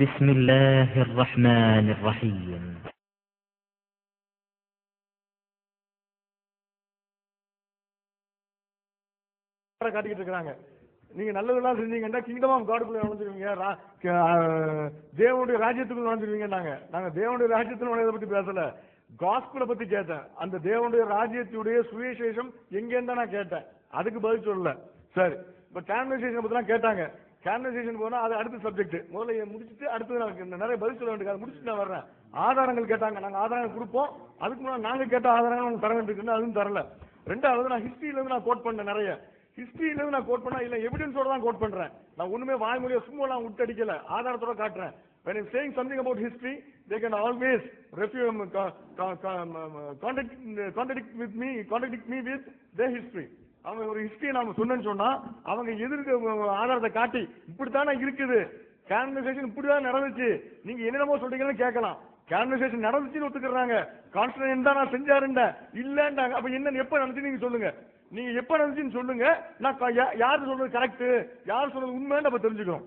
بسم الله الرحمن الرحيم. காட்டிக்கிட்டு இருக்காங்க. நீங்க நல்லதெல்லாம் செஞ்சீங்கன்னா கிங்டம் ஆஃப் காடுக்குள்ள நுழைஞ்சிருவீங்க, தேவனுடைய ராஜ்யத்துக்குள்ள நுழைஞ்சிருவீங்க. நாங்க தேவனுடைய ராஜ்யத்தில் நுழையதை பத்தி பேசல, காஸ்பலை பத்தி கேட்டேன். அந்த தேவனுடைய ராஜ்யத்துடைய சுவிசேஷம் எங்கன்னு நான் கேட்டேன், அதுக்கு பதில் சொல்லல. சரி, இப்ப கான்வர்சேஷன் பத்தி கேட்டாங்க. கான்வர்சேஷன் போனா அது அடுத்த சப்ஜெக்ட். முதல்ல முடிச்சுட்டு அடுத்து நான் நிறைய பதில் சொல்ல வேண்டியது, முடிச்சுட்டு நான் வர்றேன். ஆதாரங்கள் கேட்டாங்க, நாங்க ஆதாரங்கள் கொடுப்போம். அதுக்கு முன்னாடி நாங்க கேட்ட ஆதாரங்கள் உங்களுக்கு தர வேண்டியிருக்குன்னு அதுவும் தரல. ரெண்டாவது, நான் ஹிஸ்டரியில இருந்து நான் கோட் பண்ணேன். நிறைய ஹிஸ்டரியில இருந்து நான் கோட் பண்ணா இல்ல, எவிடன்ஸோட தான் கோட் பண்றேன். நான் ஒண்ணுமே வாய்மொழியா சும்மா நான் விட்டடிக்கல, ஆதாரத்தோட காட்டுறேன். When I'm saying something about history, they can always contradict me with their history. அவங்க ஒரு ஹிஸ்டரி நாம சொன்னேன்னு சொன்னா அவங்க எதிர்க்க ஆதாரத்தை காட்டி இப்படித்தானே இருக்குது, கான்வர்சேஷன் இப்படிதான் நடந்துச்சு, நீங்க என்னென்னமோ சொல்றீங்கன்னு கேட்கலாம். கான்வர்சேஷன் நடந்துச்சுன்னு ஒத்துக்கிறாங்க, கான்ஸ்டன்டைன் தான் நான் செஞ்சாருண்ட இல்லன்றாங்க. அப்ப என்ன எப்ப நடந்துச்சு நீங்க சொல்லுங்க, நீங்க எப்ப நடந்துச்சுன்னு சொல்லுங்க. நான் யாரு சொல்றது கரெக்ட், யாரு சொல்றது உண்மைன்னு அப்ப தெரிஞ்சுக்கிறோம்.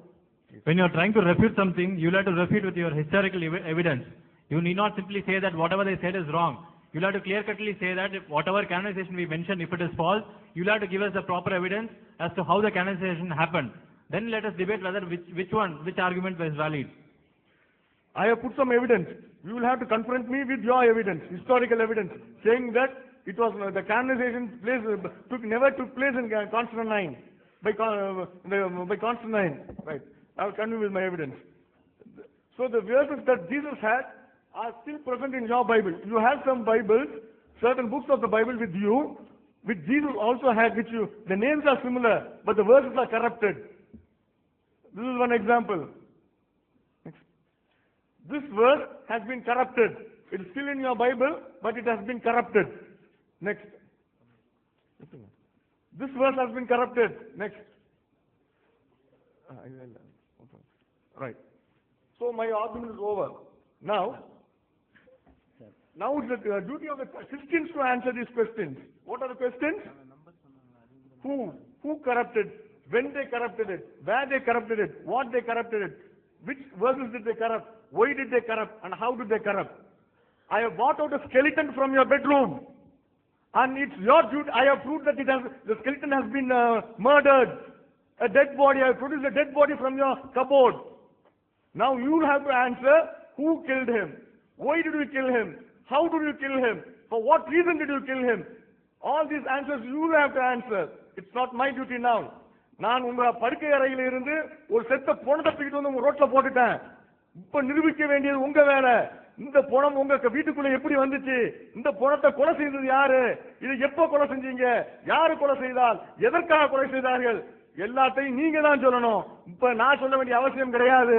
When you are trying to refute something, you will have to refute with your historical evidence. You need not simply say that whatever they said is wrong. You will have to clear-cutly say that if whatever canonization we mentioned, if it is false, you will have to give us the proper evidence as to how the canonization happened. Then let us debate whether which argument was valid. I have put some evidence. You will have to confront me with your evidence, historical evidence, saying that it was the canonization never took place in Constantine by Constantine. Right? I will continue with my evidence. So the verses that Jesus had are still present in your Bible. You have some Bibles, certain books of the Bible with you, which Jesus also had, which the names are similar, but the verses are corrupted. This is one example. This verse has been corrupted. It is still in your Bible, but it has been corrupted. Next. This verse has been corrupted. Next. Right. So my argument is over. Now it's the duty of the Christians to answer these questions. What are the questions? Who corrupted? When they corrupted it? Where they corrupted it? What they corrupted it? Which verses did they corrupt? Why did they corrupt? And how did they corrupt? I have brought out a skeleton from your bedroom, and it's your duty. I have proved that the skeleton has been murdered. A dead body. I have produced a dead body from your cupboard. Now you have to answer, who killed him? Why did you kill him? How did you kill him? For what reason did you kill him? All these answers you have to answer. It's not my duty now. நான் உங்க படுக்கை அறையில இருந்து ஒரு செத்த பணத்தை தூக்கிட்டு வந்து உங்க ரோட்ல போட்டுட்டேன். இப்ப நிரூபிக்க வேண்டியது உங்க வேலை. இந்த பணம் உங்க வீட்டுக்குள்ள எப்படி வந்துச்சு? இந்த பணத்தை கொலை செய்தது யாரு? இது எப்ப கொலை செஞ்சீங்க? யாரு கொலை செய்தால்? எதற்காக கொலை செய்தார்கள்? எல்லாத்தையும் நீங்க தான் சொல்லணும். இப்ப நான் சொல்ல வேண்டிய அவசியம் கிடையாது.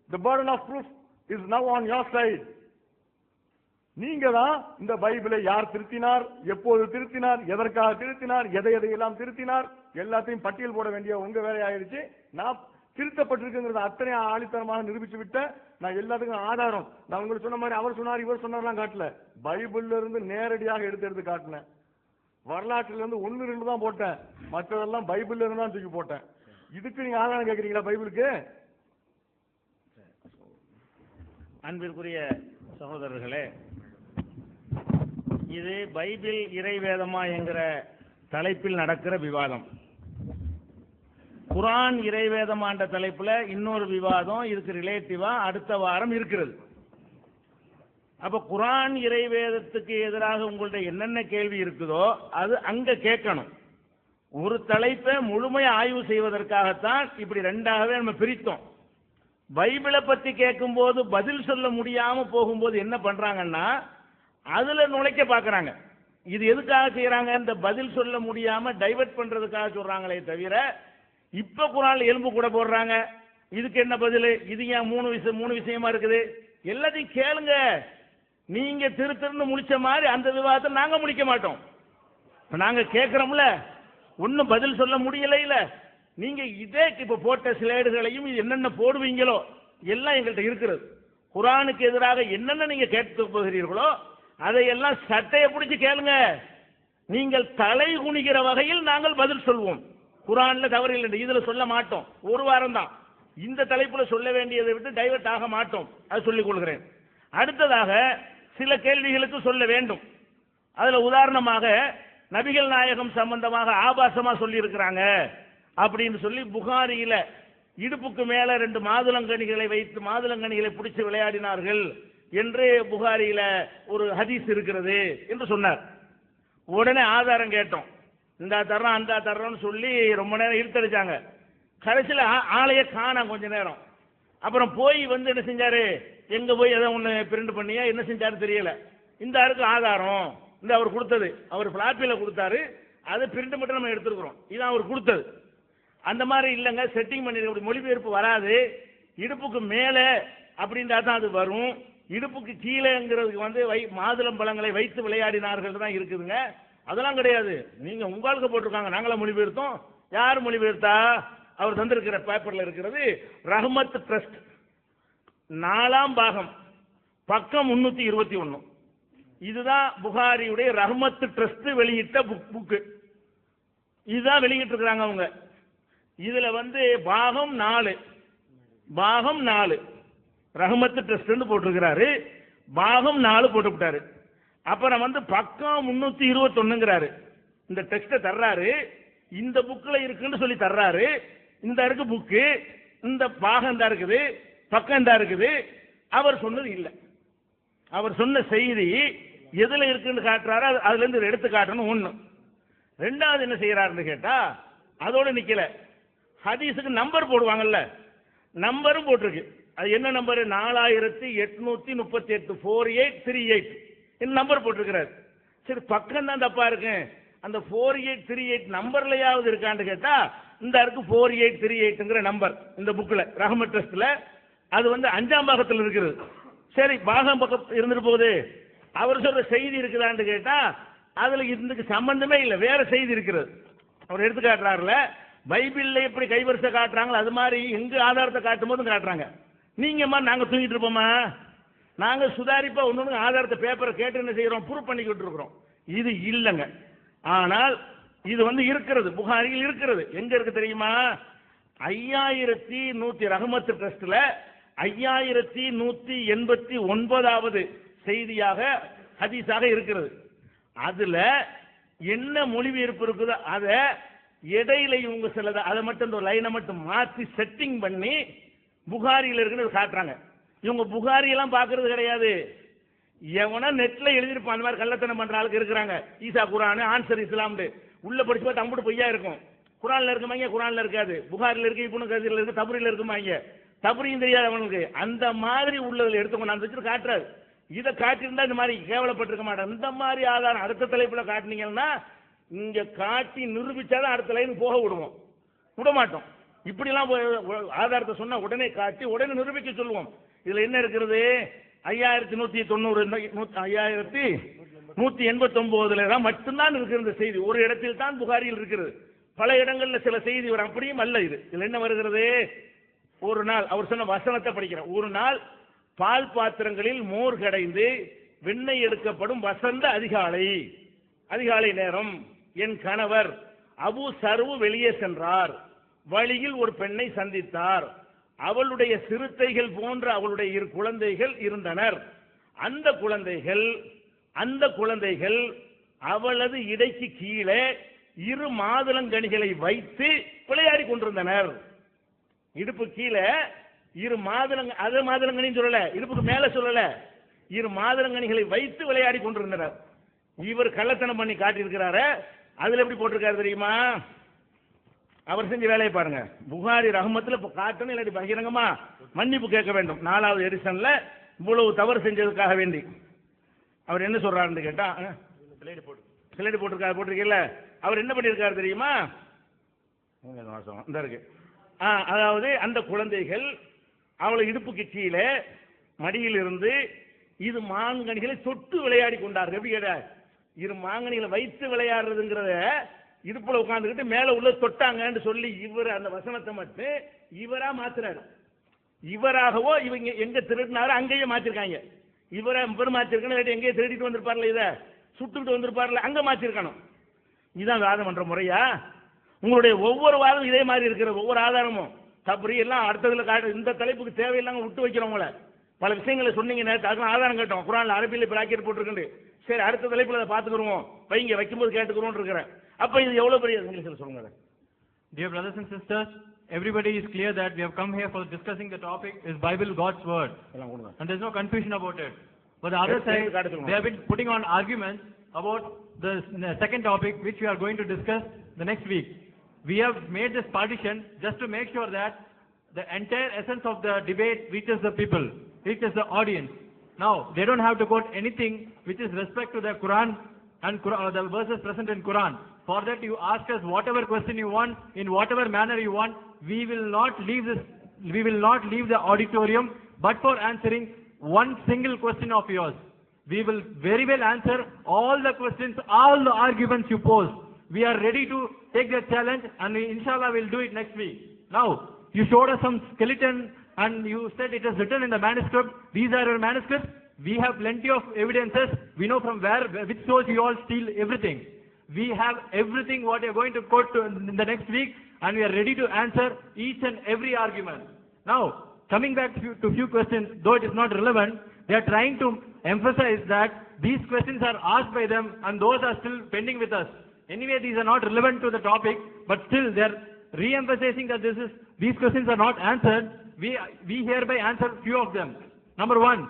The burden of proof is now on your side. நீங்க தான் இந்த பைபிளை யார் திருத்தினார், எப்போது திருத்தினார், எதற்காக திருத்தினார், எதையெல்லாம் திருத்தினார், எல்லாத்தையும் பட்டியல் போட வேண்டிய உங்க வேலையாயிருச்சு. நான் திருத்தப்பட்டிருக்குங்கிறத அத்தனை ஆணித்தரமாக நிரூபிச்சு விட்டேன். நான் எல்லாத்துக்கும் ஆதாரம், நான் உங்களுக்கு சொன்ன மாதிரி அவர் சொன்னார் இவர் சொன்னார்லாம் காட்டல, பைபிள்ல இருந்து நேரடியாக எடுத்து காட்டினேன். வரலாற்றுல இருந்து 1-2 தான் போட்டேன், மற்றதெல்லாம் பைபிள்ல இருந்து தான் தூக்கி போட்டேன். இதுக்கு நீங்க ஆதாரம் கேட்கறீங்களா பைபிளுக்கு? அன்பிற்குரிய சகோதரர்களே, இது பைபிள் இறைவேதமா என்கிற தலைப்பில் நடக்கிற விவாதம். குர்ஆன் இறைவேதமா என்ற தலைப்புல இன்னொரு விவாதம் இதுக்கு ரிலேட்டிவா அடுத்த வாரம் இருக்கிறது. அப்ப குர்ஆன் இறைவேதத்துக்கு எதிராக உங்கள்ட்ட என்னென்ன கேள்வி இருக்குதோ அது அங்க கேட்கணும். ஒரு தலைப்பை முழுமையா ஆய்வு செய்வதற்காகத்தான் இப்படி ரெண்டாகவே நம்ம பிரித்தோம். பைபிளை பத்தி கேட்கும் போது பதில் சொல்ல முடியாம போகும்போது என்ன பண்றாங்கன்னா அதுல நுழைக்க பாக்குறாங்க. இது எதுக்காக செய்யறாங்க? இந்த பதில் சொல்ல முடியாம டைவர்ட் பண்றதுக்காக சொல்றாங்களே தவிர, இப்ப குர்ஆன்ல எலும்பு கூட போடுறாங்க, இதுக்கு என்ன பதில், இது ஏன் மூணு விஷயமா இருக்குது, எல்லாத்தையும் கேளுங்க. நீங்க திருன்னு முடிச்ச மாதிரி அந்த விவாதத்தை நாங்க முடிக்க மாட்டோம். நாங்க கேட்கிறோம்ல, ஒன்னும் பதில் சொல்ல முடியல. இல்ல, நீங்க இதே இப்ப போட்ட ஸ்லைடுகளையும் என்னென்ன போடுவீங்களோ எல்லாம் எங்கள்கிட்ட இருக்கிறது. குர்ஆனுக்கு எதிராக என்னென்ன நீங்க கேட்க போகிறீர்களோ அதையெல்லாம் சட்டையை பிடிச்சு கேளுங்க. நீங்கள் தலை குனிகிற வகையில் நாங்கள் பதில் சொல்வோம். குர்ஆன்ல தவறு இல்லை, இதுல சொல்ல மாட்டோம். ஒரு வாரம் தான் இந்த தலைப்புல சொல்ல வேண்டியதை விட்டு டைவர்ட் ஆக மாட்டோம், அது சொல்லிக் கொள்கிறேன். அடுத்ததாக சில கேள்விகளுக்கு சொல்ல வேண்டும். அதுல உதாரணமாக நபிகள் நாயகம் சம்பந்தமாக ஆபாசமா சொல்லி இருக்கிறாங்க அப்படின்னு சொல்லி புகாரியில இடுப்புக்கு மேல 2 மாதுளங்கனிகளை வைத்து மாதுளங்கனிகளை பிடிச்சு விளையாடினார்கள் என்று புகாரியில ஒரு ஹதீஸ் இருக்கிறது என்று சொன்னார். உடனே ஆதாரம் கேட்டோம். இந்த தர்றோம் அந்த தர்றோம்னு சொல்லி ரொம்ப நேரம் இழுத்தடிச்சாங்க. கடைசியில் ஆளைய காணோம் கொஞ்ச நேரம். அப்புறம் போய் வந்து என்ன செஞ்சாரு, எங்க போய் எதை ஒன்று பிரிண்ட் பண்ணியா என்ன செஞ்சாரு தெரியல. இந்த ஆருக்கு ஆதாரம் இந்த அவர் கொடுத்தது, அவர் பிளாப்பில கொடுத்தாரு, அதை பிரிண்ட் மட்டும் நம்ம எடுத்துருக்கிறோம், இதான் அவர் கொடுத்தது. அந்த மாதிரி இல்லைங்க, செட்டிங் பண்ணி மொழிபெயர்ப்பு வராது. இடுப்புக்கு மேலே அப்படின்றா தான் அது வரும். இடுப்புக்கு கீழேங்கிறதுக்கு வந்து மாதுளம் பழங்களை வைத்து விளையாடினார்கள் தான் இருக்குதுங்க. அதெல்லாம் கிடையாது. நீங்க உங்களுக்கு போட்டிருக்காங்க, நாங்களாம் மொழிபெயர்த்தோம். யார் மொழிபெயர்த்தா? அவர் தந்திருக்கிற பேப்பர்ல இருக்கிறது ரஹ்மத் ட்ரஸ்ட் 4ஆம் பாகம் பக்கம் 321. இதுதான் புகாரியுடைய ரஹ்மத் ட்ரஸ்ட் வெளியிட்ட புக்கு. இதுதான் வெளியிட்டு இருக்கிறாங்க அவங்க. இதுல வந்து பாகம் 4 ரஹ்மத் ட்ரஸ்ட் போட்டிருக்கிறாரு, பாகம் 4 போட்டு விட்டாரு. அப்புறம் வந்து பக்கம் 321ங்கிறாரு. இந்த டெக்ஸ்ட தர்றாரு, இந்த புக்ல இருக்குன்னு சொல்லி தர்றாரு. இந்த இருக்கு புக்கு, இந்த பாகம் தான் இருக்குது, பக்கம் தான் இருக்குது. அவர் சொன்னது இல்லை. அவர் சொன்ன செய்தி எதுல இருக்குன்னு காட்டுறாரு, அதுல இருந்து எடுத்து காட்டணும் ஒண்ணு. ரெண்டாவது என்ன செய்யறாருன்னு கேட்டா, அதோட நிக்கல, ஹதீஸுக்கு நம்பர் போடுவாங்கல்ல, நம்பரும் போட்டிருக்கு. அது என்ன நம்பர்? 4838 4838 இந்த நம்பர் போட்டிருக்கிறார். சரி, பக்கம் தான் தப்பா இருக்கு, அந்த 4838 நம்பர்லயாவது இருக்கான்னு கேட்டா, இந்த இருக்கு 4838ங்கிற நம்பர் இந்த புக்ல ரஹ்மத் ட்ரஸ்ட்ல. அது வந்து 5ஆம் பாகத்தில் இருக்கிறது. சரி, பாகம் பக்கம் இருந்துட்டு போகுது. அவர் சொல்ற செய்தி இருக்குதான்னு கேட்டா, அதுல இதுக்கு சம்பந்தமே இல்லை, வேற செய்தி இருக்கிறது. அவர் எடுத்து காட்டுறாருல, பைபிள்ல எப்படி கைவரிசை காட்டுறாங்களோ அது மாதிரி எங்க ஆதாரத்தை காட்டும் போதும் காட்டுறாங்க. நீங்க மாதிரி நாங்க தூங்கிட்டு இருப்போமா? நாங்க சுதாரிப்பா ஒண்ணு ஆதாரத்தை பேப்பரை கேட்டு என்ன செய்யறோம், ப்ரூவ் பண்ணிக்கிட்டு இருக்கிறோம். இது இல்லைங்க. ஆனால் இது வந்து இருக்கிறது, புகாரியில் இருக்கிறது. எங்க இருக்கு தெரியுமா? 5100 ரஹ்மத் ட்ரஸ்ட்ல 5189வது செய்தியாக ஹதீஸாக இருக்கிறது. அதுல என்ன மொழிபெயர்ப்பு இருக்குதோ அதை இடையில இவங்க சிலதை அதை மட்டும் இந்த லைனை மட்டும் மாற்றி செட்டிங் பண்ணி புகாரியில் இருக்கிறது காட்டுறாங்க. இவங்க புகாரியெல்லாம் பார்க்கறது கிடையாது. எவனா நெட்ல எழுதிருப்பான், அந்த மாதிரி கள்ளத்தனம் பண்ற ஆளுக்கு இருக்கிறாங்க. ஈசா குரான் ஆன்சர் இஸ்லாம்னு உள்ள படிச்சு பார்த்தா அம்புட்டு பொய்யா இருக்கும். குரான்ல இருக்குமாங்க, குரான்ல இருக்காது. புகாரில் இருக்கு, இப்னு கசீர்ல இருக்கு, தபரில இருக்குமாங்க, தபரியும் தெரியாது அவனுக்கு. அந்த மாதிரி உள்ளதில் எடுத்துக்கொண்டு அந்த வச்சுட்டு காட்டுறாரு. இதை காட்டியிருந்தா இந்த மாதிரி கேவலப்பட்டிருக்க மாட்டான். இந்த மாதிரி ஆதாரம் அடுத்த தலைப்புல காட்டினீங்கன்னா, இங்க காட்டி நிரூபிச்சாதான் அடுத்த லைனுக்கு போக விடுவோம், விட மாட்டோம். இப்படிலாம் ஆதாரத்தை சொன்னா உடனே காட்டி உடனே நிரூபிக்க சொல்லுவோம். இதுல என்ன இருக்கிறது? 5190 5189 தான் மட்டும்தான் இருக்கிற இந்த செய்தி. ஒரு இடத்தில் தான் புகாரியில் இருக்கிறது. பல இடங்கள்ல சில செய்தி வரும், அப்படியும் அல்ல. இதுல என்ன வருகிறது? ஒரு நாள் அவர் சொன்ன வசனத்தை படிக்கிறேன். ஒரு நாள் பால் பாத்திரங்களில் மோர் கடைந்து வெண்ணெய் எடுக்கப்படும் வசந்த அதிகாலை நேரம் என் கணவர் அபு சர்வு வெளியே சென்றார். வழியில் ஒரு பெண்ணை சந்தித்தார். அவளுடைய சிறுத்தைகள் போன்ற அவளுடைய 2 குழந்தைகள் இருந்தனர். அந்த குழந்தைகள் அவளது இடைக்கு கீழே 2 மாதுளங்கனிகளை வைத்து விளையாடி கொண்டிருந்தனர். இடுப்பு கீழே 2 மாதுளங்கனின்னு சொல்லல, இடுப்புக்கு மேல சொல்லல, 2 மாதுளங்கனிகளை வைத்து விளையாடி கொண்டிருந்தனர். இவர் கள்ளத்தனம் பண்ணி காட்டியிருக்கிறாரு. அதுல எப்படி போட்டிருக்காரு தெரியுமா? அவர் செஞ்ச வேலையை பாருங்க. புகாரி ரஹ்மத்துல காட்டணும், இல்லாட்டி பகிரங்கமா மன்னிப்பு கேட்க வேண்டும். 4வது எடிஷன்ல இவ்வளவு தவறு செஞ்சதுக்காக வேண்டி அவர் என்ன சொல்றாருன்னு கேட்டா, ஸ்லைடு போட்டிருக்கீங்கல்ல, அவர் என்ன பண்ணியிருக்காரு தெரியுமா? இந்த இருக்கு. அதாவது அந்த குழந்தைகள் அவளை இடுப்புக்கு கீழே மடியில் இருந்து 2 மாங்கனிகளை தொட்டு விளையாடி கொண்டார்கள். எப்படி கேட்ட? 2 மாங்கனிகளை வைத்து விளையாடுறதுங்கிறத இடுப்புல உட்கார்ந்துக்கிட்டு மேல உள்ள தொட்டாங்கன்னு சொல்லி இவர் அந்த வசனத்தை மட்டும் இவரா மாத்துறாரு. இவராகவோ இவங்க எங்க திருடினாரோ அங்கேயே மாத்திருக்காங்க. இவரை மாத்திருக்கணும், எங்கேயே திருடிட்டு வந்திருப்பார்ல, இதை சுட்டுக்கிட்டு வந்திருப்பார்ல, அங்க மாத்திருக்கணும். இதுதான் வாதம் பண்ற முறையா? உங்களுடைய ஒவ்வொரு வாதமும் இதே மாதிரி இருக்கிறது. ஒவ்வொரு ஆதாரமும் தப்ரி எல்லாம் அடுத்ததுல இந்த தலைப்புக்கு தேவையில்லாம விட்டு வைக்கிறவங்கள பல விஷயங்களை சொன்னீங்க நேற்று, அதுக்கு ஆதாரம் கேட்டோம். குர்ஆன்ல அரபியில் பிராக்கெட் போட்டுருக்கு. சரி அடுத்த தலைப்புல அதை பார்த்துக்குருவோம், வைங்க, வைக்கும்போது கேட்டுக்கிறோம் இருக்கிறேன். அப்ப இது எவ்வளவு பெரிய இங்கிலீஷ்ல சொல்லுங்க. Dear brothers and sisters, everybody is clear that we have come here for discussing the topic is Bible God's word, and there's no confusion about it. But the other side, they have been putting on arguments about the second topic which we are going to discuss the next week. We have made this partition just to make sure that the entire essence of the debate reaches the people, reaches the audience. Now, they don't have to quote anything which is respect to the Quran and the verses present in Quran. For that, you ask us whatever question you want, in whatever manner you want. We will not leave the auditorium, but for answering one single question of yours. We will very well answer all the questions, all the arguments you pose. We are ready to take that challenge, and we, inshallah, will do it next week. Now, you showed us some skeleton, and you said it is written in the manuscript. These are your manuscripts. We have plenty of evidences. We know from which source you all steal everything. We have everything what you are going to quote in the next week, and we are ready to answer each and every argument. Now, coming back to few questions, though it is not relevant, they are trying to emphasize that these questions are asked by them, and those are still pending with us. Anyway, these are not relevant to the topic, but still they are re-emphasizing that these questions are not answered. We hereby answer few of them. Number one,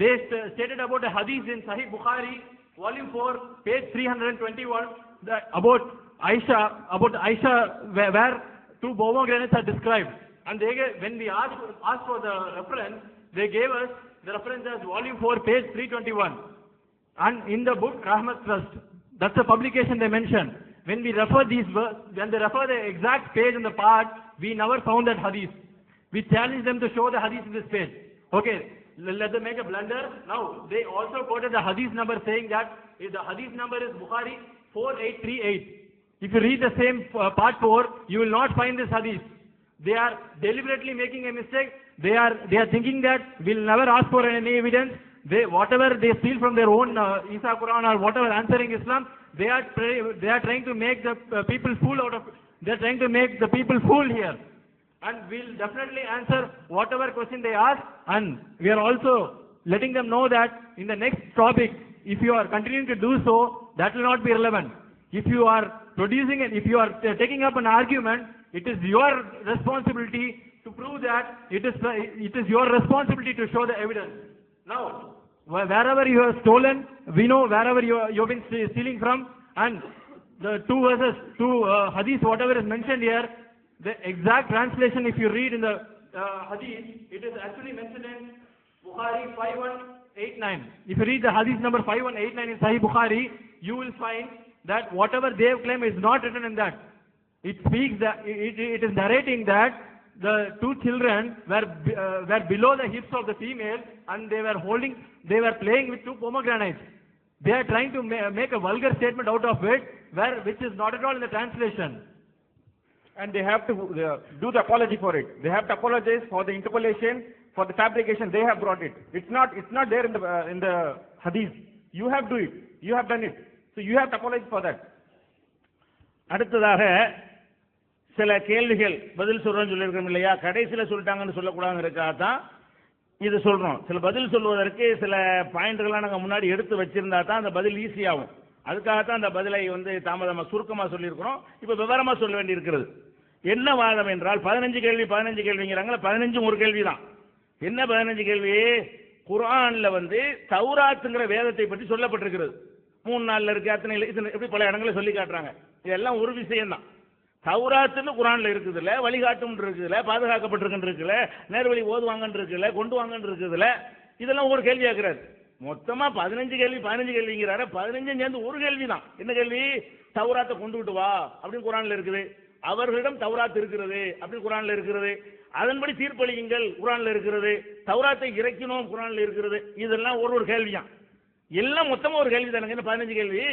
they stated about a hadith in Sahih Bukhari, volume 4, page 321, that about Aisha, where two pomegranates are described. And when we asked for the reference, they gave us the reference as volume 4, page 321. And in the book Rahmat Trust, that's the publication they mentioned. When they refer the exact page and the part, we never found that hadith. We challenged them to show the hadith in this page. Okay, let them make a blunder. Now, they also quoted the hadith number saying that if the hadith number is Bukhari 4838. If you read the same part 4, you will not find this hadith. They are deliberately making a mistake. They are thinking that we'll never ask for any evidence. Whatever they steal from their own Isa Quran or whatever answering Islam, they are trying to make the people fool out of. They are trying to make the people fool here. And we'll definitely answer whatever question they ask, and we are also letting them know that in the next topic, if you are continuing to do so, that will not be relevant. If you are producing it, if you are taking up an argument, it is your responsibility to prove that it is your responsibility to show the evidence. Now, wherever you have stolen, we know wherever you have been stealing from, and the two hadith, whatever is mentioned here, the exact translation, if you read in the hadith, it is actually mentioned in Bukhari 5189. If you read the hadith number 5189 in Sahih Bukhari, you will find that whatever they have claimed is not written in that. It speaks that it is narrating that the two children were below the hips of the female, and they were playing with two pomegranates. They are trying to make a vulgar statement out of it, which is not at all in the translation. And they have to do the apology for it. They have to apologize for the interpolation, for the fabrication. They have brought it. It's not there in the hadith. You have do it. You have done it. So you have to apologize for that. அடுத்ததாக சில கேள்விகள் பதில் சொல்றோம்னு சொல்லியிருக்கோம் இல்லையா, கடைசியில் சொல்லிட்டாங்கன்னு சொல்லக்கூடாதுங்கிறதுக்காக தான் இது சொல்றோம். சில பதில் சொல்வதற்கு சில பாயிண்ட்கள்லாம் நாங்கள் முன்னாடி எடுத்து வச்சிருந்தா தான் அந்த பதில் ஈஸியாகும். அதுக்காகத்தான் அந்த பதிலை தாமதமாக சுருக்கமாக சொல்லியிருக்கிறோம். இப்போ விவரமாக சொல்ல வேண்டி இருக்கிறது. என்ன வாதம் என்றால் 15 கேள்விங்கிறாங்களா, 15 ஒரு கேள்வி தான். என்ன 15 கேள்வி? குர்ஆன்ல தௌராத்துங்கிற வேதத்தை பற்றி சொல்லப்பட்டிருக்கிறது. 3 நாள்ல இருக்கு, அத்தனை இப்படி பல இடங்களில் சொல்லி காட்டுறாங்க. இதெல்லாம் ஒரு விஷயம் தான். தௌராத்துன்னு குர்ஆன்ல இருக்குதுல்ல, வழிகாட்டும் இருக்குதுல்ல, பாதுகாக்கப்பட்டிருக்குன்னு இருக்குல்ல, நேர்வழி ஓதுவாங்கன்னு இருக்குல்ல, கொண்டு வாங்கன்னு இருக்குதுல்ல, இதெல்லாம் ஒரு கேள்வி ஆக்குறாரு. மொத்தமா 15 கேள்விங்கிறாரு. 15 சேர்ந்து ஒரு கேள்வி தான். என்ன கேள்வி? தௌராத்தை கொண்டுகிட்டு வா அப்படின்னு குர்ஆன்ல இருக்குது. அவர்களிடம் தௌராத் இருக்கிறது அப்படின்னு குர்ஆன்ல இருக்கிறது. அதன்படி தீர்ப்பளியுங்கள் குர்ஆன்ல இருக்கிறது. தௌராத்தை இறக்கினோம் குர்ஆன்ல இருக்கிறது. இதெல்லாம் ஒரு கேள்வியாம். எல்லாம் மொத்தமா ஒரு கேள்வி தானங்க. என்ன 15 கேள்வி?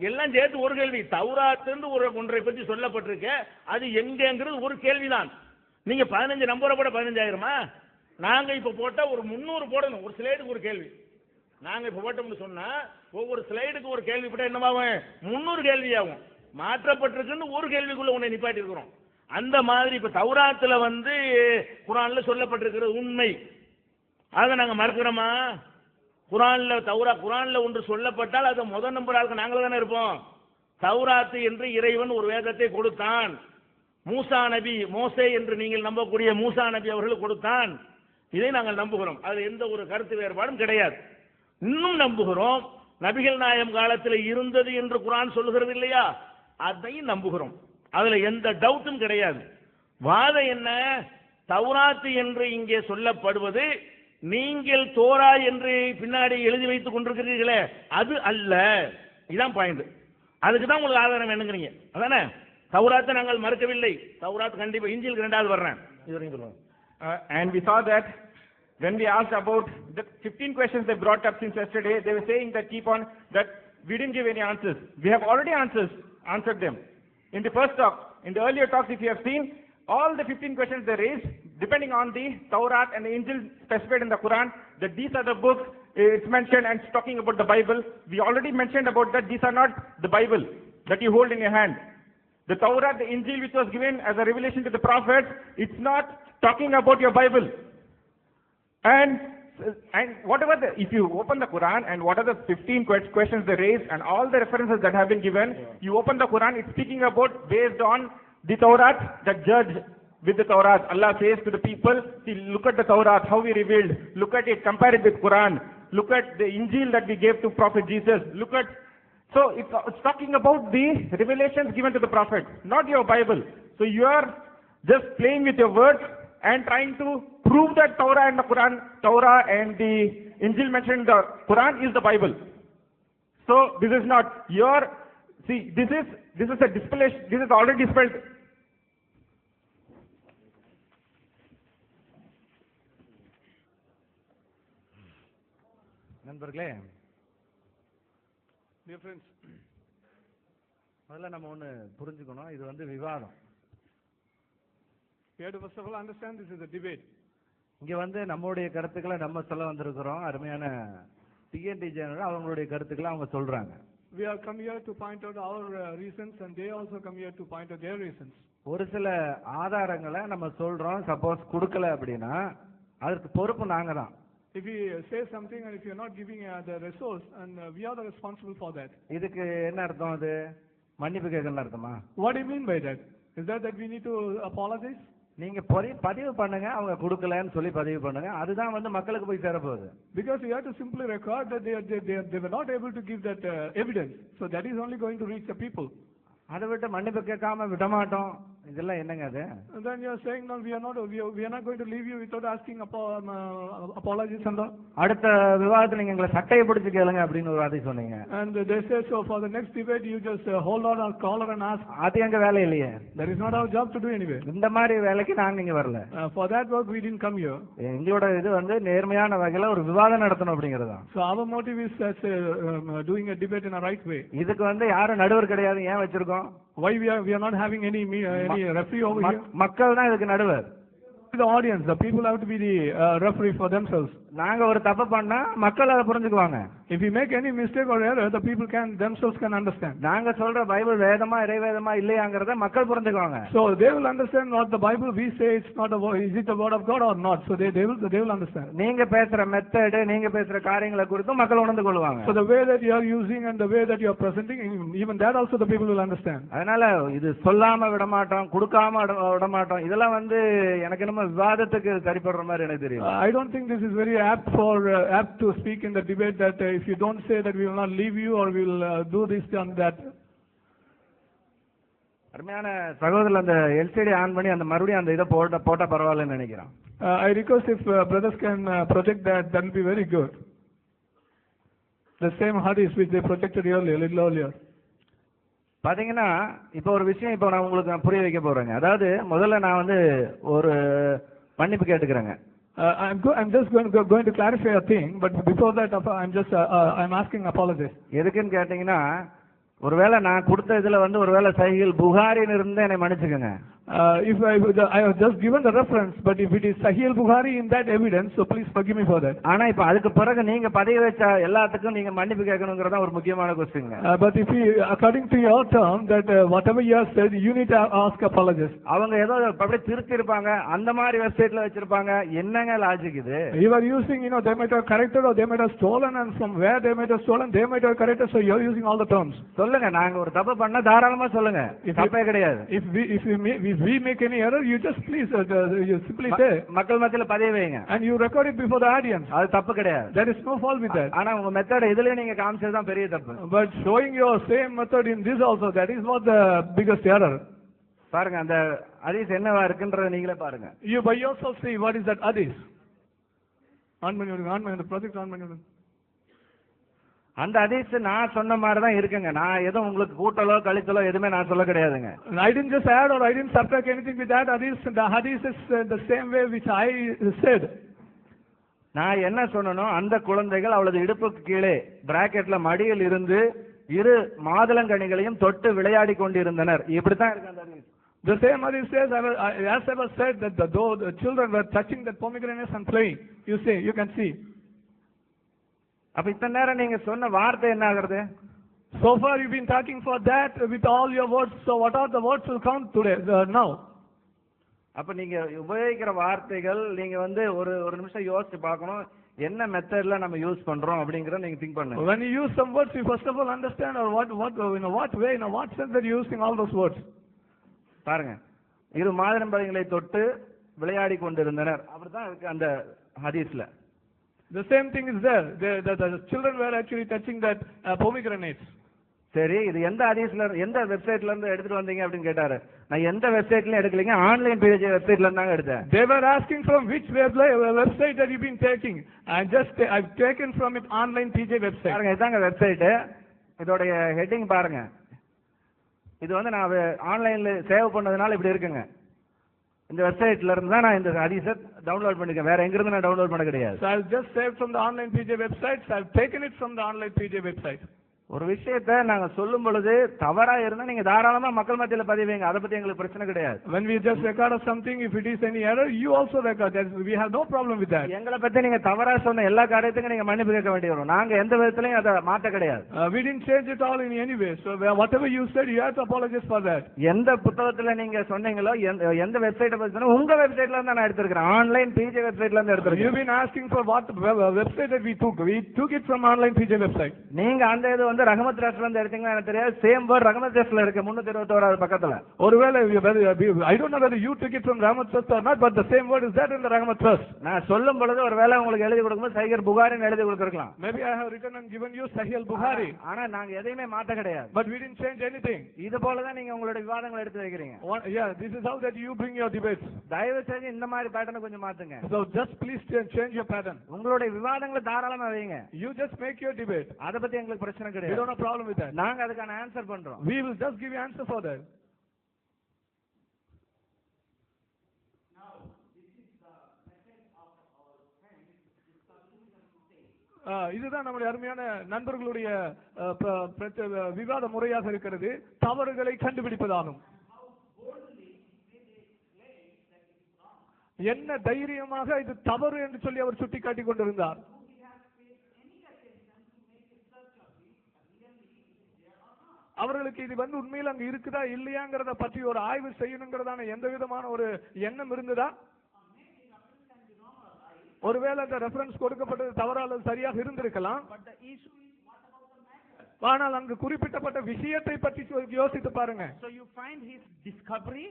எல்லாம் சேர்த்து ஒரு கேள்வி. தௌராத்துன்னு ஒன்றை பற்றி சொல்லப்பட்டிருக்க, அது எங்கங்கிறது ஒரு கேள்விதான். நீங்க 15 நம்பரை போட 15 ஆயிருமா? நாங்க இப்ப போட்டா ஒரு 300 போடணும். ஒரு ஸ்லைடுக்கு ஒரு கேள்வி. நாங்க இப்ப போட்டோம்னு சொன்னா ஒவ்வொரு ஸ்லைடுக்கு ஒரு கேள்வி போட்டா என்னவாகும்? 300 கேள்வி ஆகும். மாற்றப்பட்டிருக்குன்னு ஒரு கேள்விக்குள்ள உன்னை நிப்பாட்டி இருக்கிறோம். அந்த மாதிரி இப்ப தௌராத்துல வந்து குர்ஆன்ல சொல்லப்பட்டிருக்கிற உண்மை, அதை நாங்க மறுக்கிறோமா? குர்ஆன்ல ஒன்று சொல்லப்பட்டால் அதை முதல் நம்பர் ஆளுக்கு நாங்கள தானே இருப்போம். தௌராத்து என்று இறைவன் ஒரு வேதத்தை கொடுத்தான். மூசா நபி, மோசே என்று நீங்கள் நம்பக்கூடிய மூசா நபி அவர்கள் கொடுத்தான். இதை நாங்கள் நம்புகிறோம். அது எந்த ஒரு கருத்து வேறுபாடும் கிடையாது. இன்னும் நம்புகிறோம், நபிகள் நாயகம் காலத்தில் இருந்தது என்று குர்ஆன் சொல்லுகிறது இல்லையா, அதையும் நம்புகிறோம். அதுல எந்த டவுட்டும் கிடையாது. வாதம் என்ன? தௌராத்து என்று இங்கே சொல்லப்படுவது நீங்கள் தோரா என்று பின்னாடி எழுதி வைத்துக் கொண்டிருக்கிறீர்களே அது அல்ல. இதான் பாயிண்ட். அதுக்கு தான் உங்களுக்கு ஆதாரம் வேணுங்கிறீங்க அதானே? தௌராத்தை நாங்கள் மறுக்கவில்லை. தௌராத் கண்டிப்பா இன்ஜிலுக்கு ரெண்டாவது வர்றேன். And we saw that when we asked about the 15 questions they brought up since yesterday, they were saying that keep on that we didn't give any answers. We have already answered them. In the first talk, in the earlier talks, if you have seen, all the 15 questions they raised, depending on the Taurat and the Injil specified in the Quran, that these are the books, it's mentioned and it's talking about the Bible. We already mentioned about that these are not the Bible that you hold in your hand. The Taurat, the Injil which was given as a revelation to the prophets, it's not talking about your Bible. And whatever, if you open the Quran and what are the 15 questions they raised and all the references that have been given, you open the Quran, it's speaking about based on the Taurat, that judge with the Taurat. Allah says to the people, see, look at the Taurat, how we revealed, look at it, compare it with Quran, look at the Injil that we gave to Prophet Jesus, look at, so it's talking about the revelations given to the Prophet, not your Bible. So you are just playing with your words and trying to prove that Torah and the Quran, Torah and the Injil mentioned in the Quran is the Bible. So this is not your, see, this is a display, this is already dispelled. நண்பர்களே, dear friends, முதல்ல நம்ம ஒன்று புரிஞ்சுக்கணும், இது வந்து விவாதம். We have to first of all understand this is a debate. இங்க வந்து நம்மளுடைய கருத்துக்களை நம்ம சொல்ல வந்திருக்கிறோம். அருமையான டிஎன்டி ஜெனரல் அவங்களுடைய கருத்துக்களை அவங்க சொல்றாங்க. We have come here to point out our reasons and they also come here to point out their reasons. ஒரு சில ஆதாரங்களை நம்ம சொல்றோம், சப்போஸ் கொடுக்கல அப்படின்னா அதுக்கு பொறுப்பு நாங்க தான். If we say something and if you are not giving the resource and we are the responsible for that. இதுக்கு என்ன அர்த்தம்? அது மன்னிப்பு கேட்கணும் அர்த்தமா? What do you mean by that? Is that we need to apologize? நீங்க பதிவு பண்ணுங்க, அவங்க கொடுக்கலன்னு சொல்லி பதிவு பண்ணுங்க, அதுதான் வந்து மக்களுக்கு போய் சேர போகுது. Because you have to simply record that they were not able to give that evidence, so that is only going to reach the people. அதை விட்டு மன்னிப்பு கேட்காம விட மாட்டோம், இதெல்லாம் என்னங்க அது? Then you are saying no, we are not going to leave you without asking apologies and all. அடுத்த விவாதத்துல நீங்க எங்களை சட்டையை பிடிச்சு கேளுங்க அப்படின்னு ஒரு வார்த்தை சொன்னீங்க. And they say so for the next debate you just hold on our collar and ask. அது எங்க வேலை இல்லையே. That is not our job to do anyway. இந்த மாதிரி வேலைக்கு நாங்க இங்க வரல. For that work we didn't come here. எங்களோட இது வந்து நேர்மையான வகையில ஒரு விவாதம் நடத்தணும் அப்படிங்கறதா. So our motive is doing a debate in a right way. இதுக்கு வந்து யாரும் நடுவர் கிடையாது, ஏன் வச்சிருக்கோம்? Why we are not having any referee over here? மக்கள் தான் இதுக்கு நடுவர். The audience, the people have to be the referee for themselves. நாங்க ஒரு தப்பு பண்ணா மக்கள் அதை புரிஞ்சுக்குவாங்க. If we make any mistake or error, the people themselves can understand. நாங்க சொல்ற பைபிள் வேதமா இறைவேதமா இல்லையாங்கறத மக்கள் புரிஞ்சுக்குவாங்க. So they will understand what the Bible we say it's not a word, is it the word of God or not? So they will understand. நீங்க பேசுற method, நீங்க பேசுற காரியங்களை குறித்து மக்கள் உணர்ந்து கொள்வாங்க. So the way that you are using and the way that you are presenting, even that also the people will understand. அதனால இது சொல்லாம விட மாட்டோம், கொடுக்காம விட மாட்டோம், இதெல்லாம் வந்து எனக்கு நம்ம விவாதத்துக்கு சரிப்படுற மாதிரி எனக்கு தெரியும். I don't think this is very apt to speak in the debate that if you don't say that we will not leave you or we will do this and that. அருமையான சகோதரர் அந்த எல்சிடி ஆன் பண்ணி அந்த மறுபடியும் அந்த இத போட்டா பரவாயில்லைன்னு நினைக்கிறேன். I request if brothers can project that will be very good. The same hadith which they projected earlier, little earlier. பாத்தீங்கன்னா இப்போ ஒரு விஷயம் இப்போ நான் உங்களுக்கு புரிய வைக்க போறேங்க. அதாவது முதல்ல நான் வந்து ஒரு மன்னிப்பு கேட்டுக்கிறேங்க. I'm just going to clarify a thing, but before that I'm asking apologies. எதுக்குன்னு கேட்டீங்கன்னா ஒருவேளை நான் கொடுத்த இதுல வந்து ஒருவேளை சஹீஹுல் புகாரின்னு இருந்தா என்னை மன்னிச்சுக்கோங்க. If I have just given the reference, but if it is Sahih Bukhari in that evidence, so please forgive me for that. ஆனா இப்ப அதுக்கு பிறகு நீங்க பதிய வச்ச எல்லாத்துக்கும் நீங்க மன்னிப்பு கேட்கணுங்கிறதா ஒரு முக்கியமான question. But if you, according to your term, that whatever you have said, you need to ask apologies. அவங்க ஏதோ அப்படியே திருத்தி இருப்பாங்க, அந்த மாதிரி வெப்சைட்ல வச்சிருப்பாங்க, என்னங்க லாஜிக் இது? You are using, they might have corrected or they might have stolen, and from where they might have stolen, they might have corrected, so you are using all the terms. சொல்லுங்க, நாங்க ஒரு தப்பு பண்ணா தாராளமா சொல்லுங்க, தப்பே கிடையாது. If we make any error, you just please you simply say, மக்கள் மத்தியில பதிய வைங்க, and you record it before the audience. அது தப்பு கிடையாது. There is no fault with that. ஆனா உங்க மெத்தட் இதுலயே நீங்க காமிச்சது தான் பெரிய தப்பு. But showing your same method in this also, that is what the biggest error. பாருங்க, அந்த ஹதீஸ் என்னவா இருக்குன்றத நீங்களே பாருங்க. You by yourself see what is that hadith. On the project on menu. அந்த ஹதீஸ் நான் சொன்ன மாதிரி தான் இருக்குங்க. நான் எதுவும் உங்களுக்கு கூட்டலோ கழித்தலோ எதுவுமே நான் சொல்ல கிடையாதுங்க. I didn't just add or I didn't subtract anything with that hadith. The hadith is the same way which I said. நான் என்ன சொன்னனோ, அந்த குழந்தைகள் அவளது இடுப்புக்கு கீழே பிராக்கெட்ல மடியில் இருந்து இரு மாதுளங்கனிகளையும் தொட்டு விளையாடி கொண்டிருந்தனர். இப்படித்தான் இருக்கு அந்த ஹதீஸ். The same hadith says, as I was said, that though the children were touching the pomegranates and playing, you can see. அப்ப இத்தனை நேரம் நீங்க சொன்ன வார்த்தை என்ன ஆகுறது? So far you've been talking for that with all your words. So what are the words will count today now? அப்ப நீங்க உபயோகிக்கிற வார்த்தைகள் நீங்க வந்து ஒரு நிமிஷம் யோசிச்சு பார்க்கணும், என்ன மெத்தட்ல நம்ம யூஸ் பண்றோம் அப்படிங்கறத நீங்க திங்க் பண்ணுங்க. When you use some words, you first of all understand or what way, in what sense that you're using all those words. பாருங்க, இரு மாதுளம்பழங்களை தொட்டு விளையாடி கொண்டிருந்தனர், அப்படிதான் இருக்கு அந்த ஹதீஸ்ல. The same thing is there. The children were actually touching that pomegranates. சரி, இது எந்த ஹதீஸ்ல எந்த வெப்சைட்ல இருந்து எடுத்துட்டு வந்தீங்க அப்படின்னு கேட்டாரு. நான் எந்த வெப்சைட்லயும் எடுக்கலீங்க, ஆன்லைன் பேஜ் வெப்சைட்ல இருந்தாங்க எடுத்தேன். They were asking from which website that you've been taking. I've taken from it online PJ website. பாருங்க, இதாங்க வெப்சைட். இதோட ஹெட்டிங் பாருங்க. இது வந்து நான் ஆன்லைன்ல சேவ் பண்ணதுனால இப்படி இருக்குங்க. இந்த வெப்சைட்ல இருந்து தான் நான் இந்த ஹதீஸை டவுன்லோட் பண்ணிருக்கேன், வேற எங்க இருந்து நான் டவுன்லோட் பண்ண கிடையாது. So I've just saved from the online PJ websites. I've taken it from the online PJ website. ஒரு விஷயத்தை நாங்க சொல்லும் பொழுது தவறா இருந்தா நீங்க தாராளமா மக்கள் மத்தியில பதிவீங்க, அதை பத்தி எங்களுக்கு பிரச்சனை கிடையாது. When we just record something, if it is any error, you also record. We have no problem with that. எங்களை பத்தி நீங்க தவறா சொன்ன எல்லா காரியத்துக்கும் நீங்க மன்னிப்பு கேட்க வேண்டி வரும். நாங்க எந்த விதத்திலையும் அதை மாத்த கிடையாது. We didn't change it all in any way. So whatever you said, you have to apologize for that. எந்த புத்தகத்துல நீங்க சொன்னீங்களோ, எந்த வெப்சைட்டை பத்தி சொன்னீங்க, உங்க வெப்சைட்ல இருந்து நான் எடுத்திருக்கேன், ஆன்லைன் PJ வெப்சைட்ல இருந்து எடுத்திருக்கேன். You've been asking for what website that we took. We took it from online PJ website. நீங்க அந்த இது வந்து ரஹமத் ட்ரஸ்ட்ல எடுத்தீங்கன்னா எனக்கு தெரியாது. சேம் வேர்ட் ரஹமத் ட்ரஸ்ட்ல இருக்கு 321 பக்கத்துல. ஒருவேளை I don't know whether you took it from Rahmat Trust or not, but the same word is that in the Rahmat Trust. நான் சொல்லும் பொழுது ஒருவேளை உங்களுக்கு எழுதி கொடுக்கும்போது சஹீஹ் புகாரின்னு எழுதி கொடுத்திருக்கலாம். Maybe I have written and given you Sahih Bukhari. ஆனா நாங்க எதையுமே மாத்த கிடையாது. But we didn't change anything. இது போல தான் நீங்க உங்களுடைய விவாதங்களை எடுத்து வைக்கிறீங்க. Yeah, this is how that you bring your debates. தயவு செஞ்சு இந்த மாதிரி பேட்டர்னை கொஞ்சம் மாத்துங்க. So just please change your pattern. உங்களுடைய விவாதங்களை தாராளமா வைங்க. You just make your debate. அத பத்தி எங்களுக்கு பிரச்சனை We கிடையாது. don't have a problem with that. நாங்க அதுக்கான ஆன்சர் பண்றோம். We will just give you answer for that. இதுதான் நம்முடைய அருமையான நண்பர்களுடைய விவாத முறையாக இருக்கிறது, தவறுகளை கண்டுபிடிப்பதாகும். என்ன தைரியமாக இது தவறு என்று சொல்லி அவர் சுட்டிக்காட்டிக் கொண்டிருந்தார். அவர்களுக்கு இது வந்து உண்மையில் அங்க இருக்குதா இல்லையாங்கிறத பற்றி ஒரு ஆய்வு செய்யணுங்கிறதான எந்த விதமான ஒரு எண்ணம் இருந்ததா? ஒருவேளை அந்த ரெஃபரன்ஸ் கொடுக்கப்பட்டது தவறாக சரியாக இருந்திருக்கலாம். ஆனால் அங்கு குறிப்பிட்டப்பட்ட விஷயத்தை பற்றி யோசித்து பாருங்க. So you find his discovery,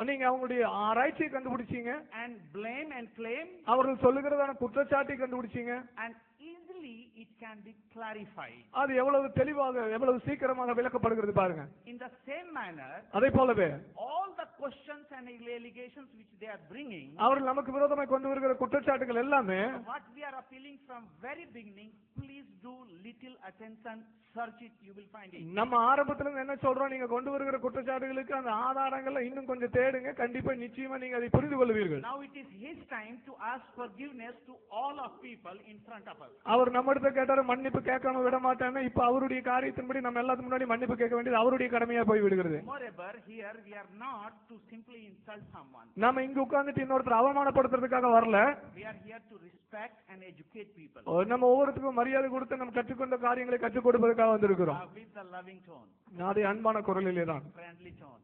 நீங்க அவங்களுடைய ஆராய்ச்சியை கண்டுபிடிச்சீங்க, and blame and claim, அவர்கள் சொல்லுகிறதான குற்றச்சாட்டை கண்டுபிடிச்சீங்க, and easily it can be clarified. அது எவ்வளவு தெளிவாக எவ்வளவு சீக்கிரமாக விளக்கப்படுகிறது பாருங்க. In the same manner, அதே போலவே all the questions and allegations which they are bringing, அவர்கள் நமக்கு விரோதமாக கொண்டு வருகிற குற்றச்சாட்டுகள் எல்லாமே, what we are appealing from very beginning, please do little attention, search it, you will find it. நம்ம ஆரம்பத்துல என்ன சொல்றோம், நீங்க கொண்டு வருகிற குற்றச்சாட்டுகளுக்கு அந்த ஆதாரங்களை இன்னும் கொஞ்சம் தேடுங்க, கண்டிப்பா நிச்சயமா நீங்க அதை புரிந்து கொள்வீர்கள். Now it is his time to ask forgiveness to all of people in front of us. அவர் நம்மிடத்தை கேட்டார், சொல்லிட்டாரு மன்னிப்பு கேட்காம விட மாட்டேன்னு. இப்ப அவருடைய காரியத்தின்படி நம்ம எல்லாத்துக்கு முன்னாடி மன்னிப்பு கேட்க வேண்டியது அவருடைய கடமையா போய் விடுகிறது. Moreover, here we are not to simply insult someone. நாம இங்க உட்கார்ந்துட்டு இன்னொருத்தர் அவமானப்படுத்துறதுக்காக வரல. We are here to respect and educate people. நம்ம ஒவ்வொருத்தருக்கும் மரியாதை கொடுத்து நம்ம கற்றுக்கொண்ட காரியங்களை கற்றுக் கொடுப்பதற்காக வந்திருக்கிறோம். With the loving tone, அதே அன்பான குரலிலே தான். friendly tone.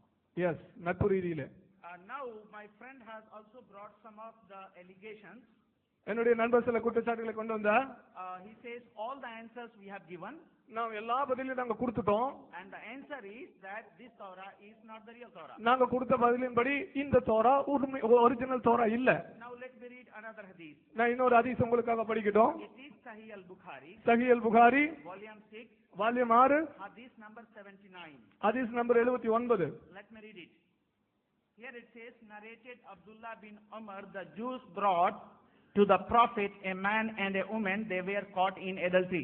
எஸ், நட்பு ரீதியிலே. Now my friend has also brought some of the allegations. என்னுடைய நண்பர் சில குற்றச்சாட்டுகளை கொண்டு வந்தார். He says all the answers we have given. நாம் எல்லா பதிலையும் நாங்க கொடுத்துட்டோம். And the answer is that this Torah is not the real Torah. நாங்க கொடுத்த பதிலின்படி இந்த தோரா ஒரிஜினல் தோரா இல்ல. Now let me read another hadith. நான் இன்னொரு ஹதீஸ் உங்களுக்காக படிக்கட்டும். It is Sahih al-Bukhari. சஹீஹ் அல்-புகாரி Volume 6. Volume 6 Hadith number 79. ஹதீஸ் number 79. Let me read it. Here it says, narrated Abdullah bin Umar, the Jews brought to the Prophet a man and a woman, they were caught in adultery.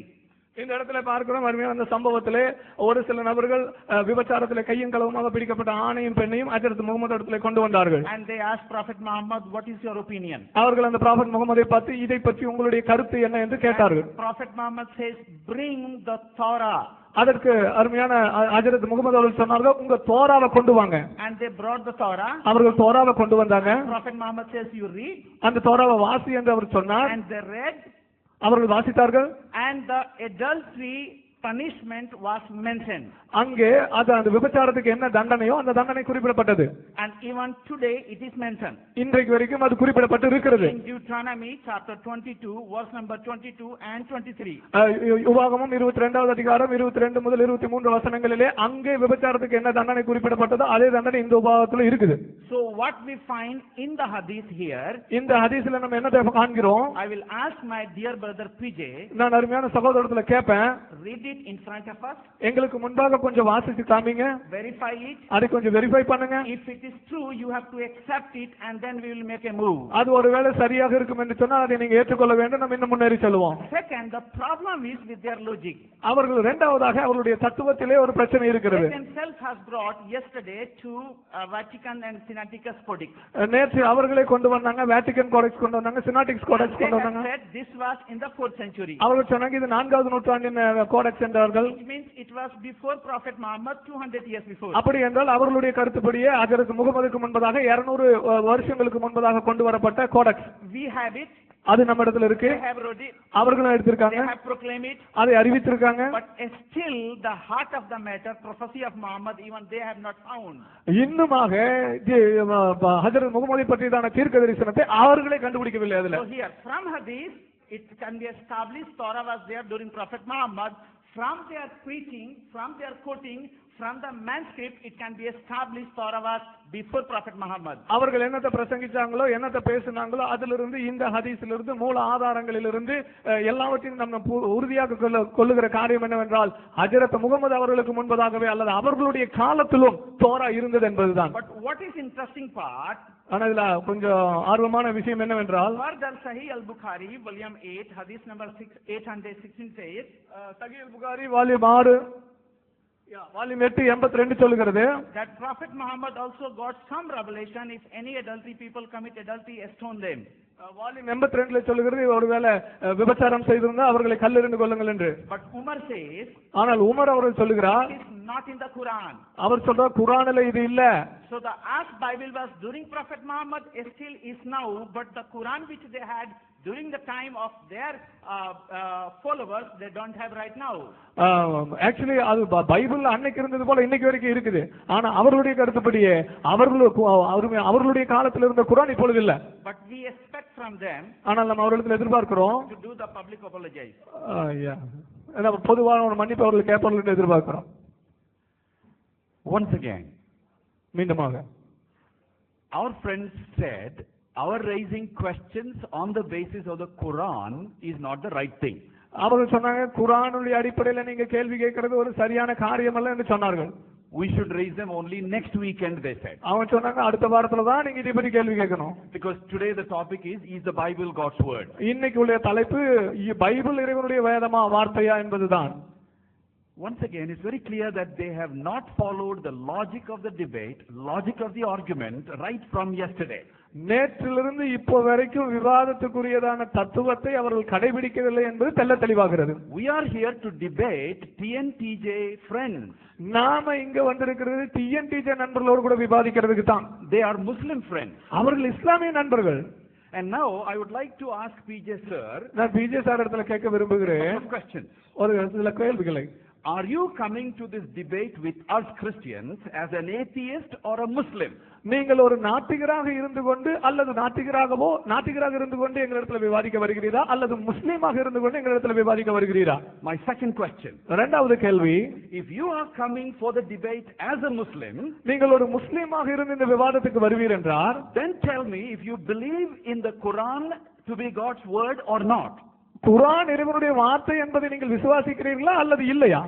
இந்த இடத்துல பார்க்கிறோம் அருமையான அந்த சம்பவத்திலே ஒரு சில நபர்கள் விபச்சாரத்திலே கையும் களவுமாக பிடிக்கப்பட்ட ஆணையும் பெண்ணையும் ஹஜ்ரத் முகமது இடத்திலே கொண்டு வந்தார்கள். And they asked Prophet Muhammad, what is your opinion? அவர்கள் அந்த ப்ராஃபட் முகமதை பார்த்து இதை பற்றி உங்களுடைய கருத்து என்ன என்று கேட்டார்கள். Prophet Muhammad says, bring the Torah. அதற்கு அருமையான ஹஜ்ரத் முகமது அவர்கள் சொன்னார்கள், உங்க தோராவை கொண்டு வாங்க. And they brought the Torah. அவர்கள் தோராவை கொண்டு வந்தாங்க. Prophet Muhammad says, you read. அந்த தோராவை வாசி என்று அவர் சொன்னார். And they read. அவர்கள் வாசித்தார்கள். And the adultery punishment was mentioned. அங்கே அது அந்த விபச்சாரத்துக்கு என்ன தண்டனையோ அந்த தண்டனை குறிப்பிடப்பட்டது. And even today it is mentioned. இன்றைக்கு வரைக்கும் அது குறிப்பிடப்பட்டு இருக்கிறது. In Deuteronomy chapter 22 verse number 22 and 23. உபாகமம் 22வது அதிகாரம் 22 முதல் 23 வசனங்களிலே அங்கே விபச்சாரத்துக்கு என்ன தண்டனை குறிப்பிடப்பட்டதோ அதே தண்டனை இந்த உபாகத்துல இருக்குது. So what we find in the hadith here, இந்த ஹதீஸ்ல நம்ம என்ன காண்கிறோம்? I will ask my dear brother PJ, நான் அருமையான சகோதரத்துல கேட்பேன், read it in front of us, எங்களுக்கு முன்பாக கொஞ்சம் வாசிச்சு காமிங்க, verify it. அதை கொஞ்சம் வெரிஃபை பண்ணுங்க. If it is true, you have to accept it and then we will make a move. அது ஒருவேளை சரியாக இருக்கும் என்று சொன்னால் அதை நீங்க ஏற்றுக்கொள்ள வேண்டும். நம்ம இன்னும் முன்னேறி செல்வோம். Second, the problem is with their logic. அவர்கள் இரண்டாவதாக அவருடைய தத்துவத்திலே ஒரு பிரச்சனை இருக்கிறது. They themselves has brought yesterday to Vatican and Sinaiticus Codex. நேற்று அவர்களே கொண்டு வந்தாங்க, வேட்டிகன் கோடெக்ஸ் கொண்டு வந்தாங்க, சினாட்டிக்ஸ் கோடெக்ஸ் கொண்டு வந்தாங்க. They said this was in the 4th century. அவர்கள் சொன்னாங்க இது 4வது நூற்றாண்டின் கோடெக்ஸ் என்றார்கள். It means it was before Prophet Muhammad, 200 years before. அப்படி என்றால் அவர்களுடைய கருத்துப்படியே ஹஜ்ரத் முகமதுக்கு முன்பதாக 200 வருஷங்களுக்கு முன்பதாக கொண்டு வரப்பட்ட கோடெக்ஸ். We have it. அது நம்ம இடத்துல இருக்கு. They have wrote it. அவர்களும் எடுத்திருக்காங்க. They have proclaimed it. அதை அறிவித்திருக்காங்க. But still the heart of the matter, prophecy of Muhammad, even they have not found. இன்னுமாக ஹஜ்ரத் முகமதை பற்றியதான தீர்க்க தரிசனத்தை அவர்களே கண்டுபிடிக்கவில்லை. அதுல So here from hadith it can be established Torah was there during Prophet Muhammad. From their preaching, from their quoting, from the manuscript, it can be established Torah was before Prophet Muhammad. அவர்கள் என்னத்தை பிரசங்கிச்சாங்களோ என்னத்தை பேசினாங்களோ அதிலிருந்து இந்த ஹதீஸிலிருந்து மூல ஆதாரங்களிலிருந்து எல்லாவற்றையும் நம்ம உறுதியாக கொள்ளுகிற காரியம் என்னவென்றால் ஹஜ்ரத் முகமது அவர்களுக்கு முன்பதாகவே அல்லது அவர்களுடைய காலத்திலும் தோரா இருந்தது என்பதுதான். But what is interesting part, ஆனா இதுல கொஞ்சம் ஆர்வமான விஷயம் என்னவென்றால் further Sahih al-Bukhari volume 8 hadith number 816 says, சஹீஹ் அல்-புகாரி வால்யூம் 6 வால்யூம் 8 82 சொல்லுகிறது, that Prophet Muhammad also got some revelation, if any adultery people commit adultery, stone them. Volume 82 சொல்லுகிறது ஒருவேளை விபச்சாரம் செய்திருந்தா அவர்களை கல்லெறிந்து கொள்ளுங்கள் என்று. But Umar says, ஆனால் உமர் அவர்கள் சொல்லுகிறார், it is not in the Quran. அவர் சொல்றார் குர்ஆனிலே இது இல்ல. So the Ask Bible was during Prophet Muhammad, still is now, but the Quran which they had during the time of their followers, they don't have right now. Actually அது Bible அன்னைக்கு இருந்தது போல இன்னைக்கு வரைக்கும் இருக்குது. ஆனா அவர்களுடைய கருத்துப்படியே அவர்களுடைய காலத்தில் இருந்த குர்ஆன் இப்பொழுது இல்ல. But we expect from them ஆனால் நம்ம அவர்களிடத்தில் எதிர்பார்க்கிறோம் to do the public apologize. பொதுவான ஒரு மன்னிப்பு அவர்கள் கேட்பார்கள் என்று எதிர்பார்க்கிறோம். Once again, மீண்டுமாக our friends said our raising questions on the basis of the Quran is not the right thing. அவர்கள் சொன்னாங்க குர்ஆனுடைய அடிப்படையில் நீங்க கேள்வி கேட்கிறது ஒரு சரியான காரியம் அல்ல என்று சொன்னார்கள். We should raise them only next weekend, they said. அவன் சொன்னாங்க அடுத்த வாரத்துல தான் நீங்க இதை பத்தி கேள்வி கேட்கணும். Because today the topic is the Bible God's word? இன்னைக்கு உள்ள தலைப்பு பைபிள் இறைவனுடைய வேதமா வார்த்தையா என்பதுதான். Once again, it's very clear that they have not followed the logic of the debate, logic of the argument, right from yesterday. நேற்றிலிருந்து இப்போ வரைக்கும் விவாதத்துக்குரியதான தத்துவத்தை அவர்கள் கடைபிடிக்கவில்லை என்பது தெள்ள தெளிவாகிறது. We are here to debate TNTJ friends. நாம இங்க வந்திருக்கிறது TNTJ நண்பர்களோடு கூட விவாதிக்கிறதுக்கு தான். They are Muslim friends. அவர்கள் இஸ்லாமிய நண்பர்கள். And now I would like to ask PJ sir. நான் PJ சார் இடத்துல கேட்க விரும்புகிறேன் questions. ஒரு சில கேள்விகளை. Are you coming to this debate with us Christians as an atheist or a Muslim? நீங்கள் ஒரு நாத்திகராக இருந்து கொண்டு அல்லது நாத்திகராக இருந்து கொண்டு எங்களிடத்தில் விவாதிக்க வருகிறீரா அல்லது முஸ்லீமாக இருந்து கொண்டு எங்களிடத்தில் விவாதிக்க வருகிறீரா? My second question. இரண்டாவது கேள்வி, if you are coming for the debate as a Muslim, நீங்கள் ஒரு முஸ்லீமாக இருந்து இந்த விவாதத்துக்கு வருவீர் என்றால், then tell me if you believe in the Quran to be God's word or not. குர்ஆன் இறைவனுடைய வார்த்தை என்பதை நீங்கள் விசுவாசிக்கிறீர்களா அல்லது இல்லையா?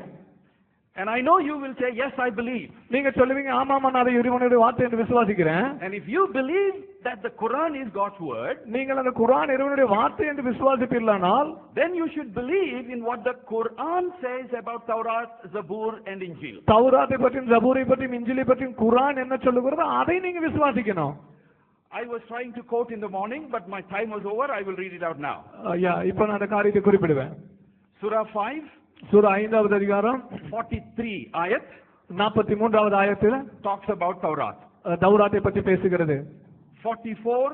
And I know you will say yes I believe. நீங்க சொல்லுவீங்க ஆமாமா நான் இறைவனுடைய வார்த்தை என்று விசுவாசிக்கிறேன். And if you believe that the Quran is God's word, நீங்கள் அந்த குர்ஆன் இறைவனுடைய வார்த்தை என்று விசுவாசிப்பீர்களானால், then you should believe in what the Quran says about Taurat, Zabur and Injil. தௌராத்தை பற்றியும் ஜபூரை பற்றியும் இஞ்சிலை பற்றியும் குர்ஆன் என்ன சொல்லுகிறதோ அதை நீங்க விசுவாசிக்கணும். I was trying to quote in the morning, but my time was over. I will read it out now. இப்போ நான் அந்த காரியத்தை குறிப்பிடுவேன். Surah 5, சூரா 5வது அதிகாரம் 43 ayat 43வது ஆயத்தில் talks about Taurat. தௌராத்தை பற்றி பேசுகிறது. 44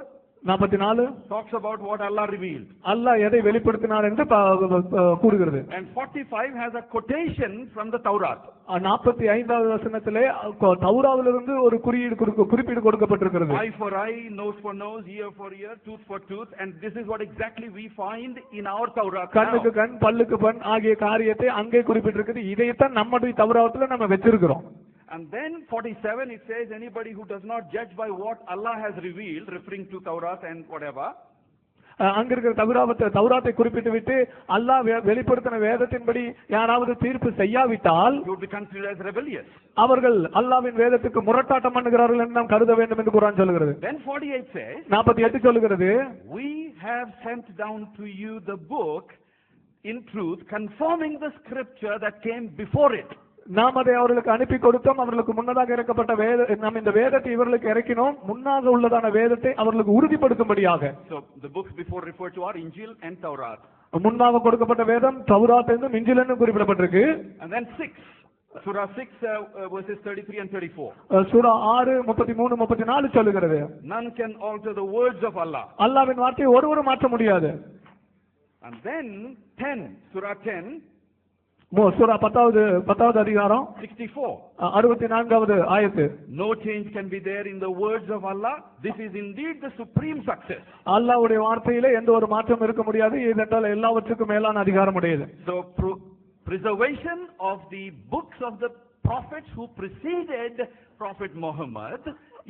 44 talks about what Allah revealed. அல்லாஹ் எதை வெளிப்படுத்தினார் என்று கூறுகிறது. And 45 has a quotation from the Taurat. 45வது வசனத்திலே தௌராவிலிருந்து ஒரு குறிப்பீடு கொடுக்கப்பட்டிருக்கிறது. Eye for eye, nose for nose, ear for ear, tooth for tooth, and this is what exactly we find in our Taurat. கண்ணுக்கு கண் பல்லுக்கு பல் ஆகிய காரியத்தை அங்கே குறிப்பிட்டிருக்கிறது. இதைத்தான் நம்முடைய தௌராத்துல நம்ம வச்சிருக்கிறோம். And then 47 it says anybody who does not judge by what Allah has revealed, referring to Taurat and whatever, அங்க இருக்கிற தௌராத்தை குறிப்பிட்டு விட்டு அல்லாஹ் வெளிப்படுத்தின வேதத்தின்படி யாராவது தீர்ப்பு செய்யாவிட்டால் would be considered as rebellious. அவர்கள் அல்லாஹ்வின் வேதத்துக்கு முரட்டாட்டம் பண்ணுகிறார்கள் என்று நாம் கருத வேண்டும் என்று குர்ஆன் சொல்கிறது. Then 48 says 48 சொல்கிறது, we have sent down to you the book in truth, confirming the scripture that came before it. நாம் அதை அவர்களுக்கு அனுப்பி கொடுத்தோம். அவர்களுக்கு முன்னதாக இறக்கப்பட்ட நாம் இந்த வேதத்தை இவர்களுக்கு இறக்கினோம். முன்னாக உள்ளதான வேதத்தை அவர்களுக்கு உறுதிப்படுத்தும்படியாக. So the books before referred to are Injil and Taurat. முன்னாக கொடுக்கப்பட்ட வேதம் தௌராத் என்றும் இஞ்சில் என்றும் குறிப்பிடப்பட்டிருக்கு. And then 6, Surah 6 verses 33 and 34. சூரா 6 33 34 சொல்லுகிறது, None can alter the words of Allah. அல்லாஹ்வின் வார்த்தையை ஒருவரும் மாற்ற முடியாது. And then 10, Surah 10, சூரா 10வது அதிகாரம் 64. 64வது ஆயத்து. No change can be there in the words of Allah. This is indeed the supreme success. அல்லாஹ்வுடைய வார்த்தையிலே எந்த ஒரு மாற்றம் இருக்க முடியாது. இதென்றால் எல்லாவற்றுக்கும் மேலான அதிகாரம் உடையது. So preservation of the books of the prophets who preceded Prophet Muhammad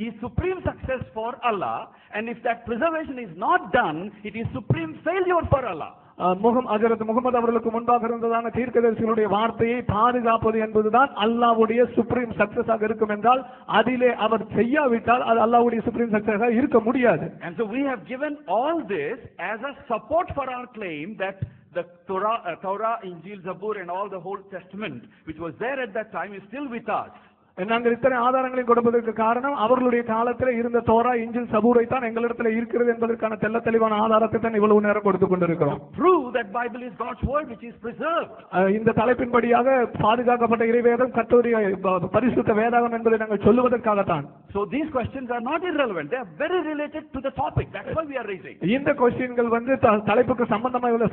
is supreme success for Allah, and if that preservation is not done, it is supreme failure for Allah. Mohammed அவர்களுக்கு முன்பாக இருந்ததான தீர்க்கதரிசிகளுடைய வார்த்தையை பாதுகாப்பது என்பதுதான் அல்லாஹ்வுடைய சுப்ரீம் சக்சஸாக இருக்கும் என்றால் அதிலே அவர் செய்யாவிட்டால் அது அல்லாஹ்வுடைய சுப்ரீம் சக்சஸாக இருக்க முடியாது. And so we have given all this as a support for our claim that the Torah, Injil, Zabur and all the whole Testament which was there at that time is still with us. நாங்கள் இத்தனை ஆதாரங்களை கொடுப்பதற்கு காரணம் அவர்களுடைய காலத்தில் இருந்த Torah இஞ்சில் சபூரை தான் எங்களிடத்தில் இருக்கிறது என்பதற்கான தெள்ள தெளிவான ஆதாரத்தை தான் இவ்வளவு நேரம் கொடுத்து கொண்டிருக்கிறோம். Prove that Bible is God's word which is preserved. இந்த தலைப்பின்படியாக பாதுகாக்கப்பட்ட இறைவேதம் கர்த்தருடைய பரிசுத்த வேதாகம் என்பதை நாங்கள் சொல்லுவதற்காகத்தான். So these questions are not irrelevant, they are very related to the topic. That's why we are raising. இந்த क्वेश्चनகள் வந்து தலைப்புக்கு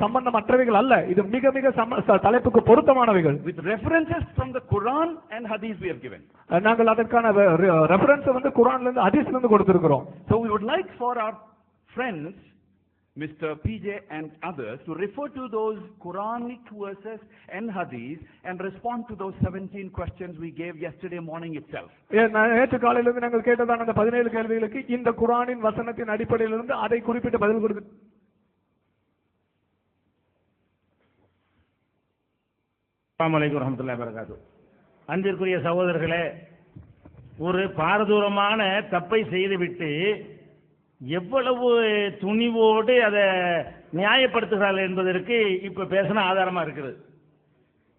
சம்பந்தமற்றவைகள் அல்ல, இது மிக மிக தலைப்புக்கு பொருத்தமானவைகள். With references from the Quran and Hadith we have given. நாங்கள் அதற்கான ரெஃபரன்ஸ் வந்து குர்ஆன்ல இருந்து ஹதீஸ்ல இருந்து கொடுத்திருக்கிறோம். So we would like for our friends Mr. PJ and others to refer to those Quranic verses and hadith and respond to those 17 questions we gave yesterday morning itself. நேற்று காலையிலிருந்து நாங்கள் கேட்டதான அந்த 17 கேள்விகளுக்கு இந்த குர்ஆனின் வசனத்தின் அடிப்படையில் இருந்து அதை குறிப்பிட்ட பதில் கொடுத்து. அஸ்ஸலாமு அலைக்கும் வரஹ்மத்துல்லாஹி வபரகாத்துஹு. அன்பிற்குரிய சகோதரர்களே, ஒரு பாரதூரமான தப்பை செய்துவிட்டு எவ்வளவு துணிவோடு அதை நியாயப்படுத்துகிறார்கள் என்பதற்கு இப்ப பேசின ஆதாரமா இருக்குது.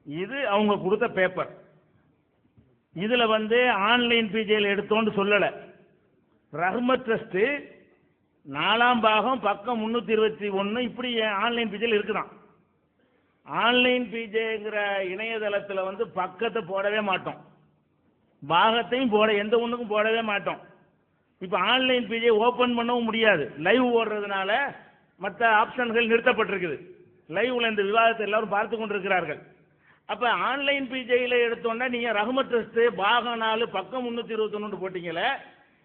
இது அவங்க கொடுத்த பேப்பர். இதுல ஆன்லைன் பிஜேல எடுத்தோன்னு சொல்லல. ரஹ்மத் ட்ரஸ்ட் 4ஆம் பாகம் பக்கம் 321 இப்படி ஆன்லைன் பிஜேல இருக்குதான். ஆன்லைன் பிஜேங்கிற இணையதளத்தில் பக்கத்தை போடவே மாட்டோம், பாகத்தையும் எந்த ஒண்ணுக்கும் போடவே மாட்டோம். இப்ப ஆன்லைன் பிஜே ஓபன் பண்ணவும் முடியாது, லைவ் ஓடுறதுனால மற்ற ஆப்ஷன்கள் நிறுத்தப்பட்டிருக்குது. லைவ்ல இந்த விவாதத்தை எல்லாரும் பார்த்து கொண்டிருக்கிறார்கள். அப்ப ஆன்லைன் பிஜேல எடுத்தோன்னா நீங்க ரஹ்மத் ட்ரஸ்ட் பாகம் 4 பக்கம் 321 போட்டீங்களே,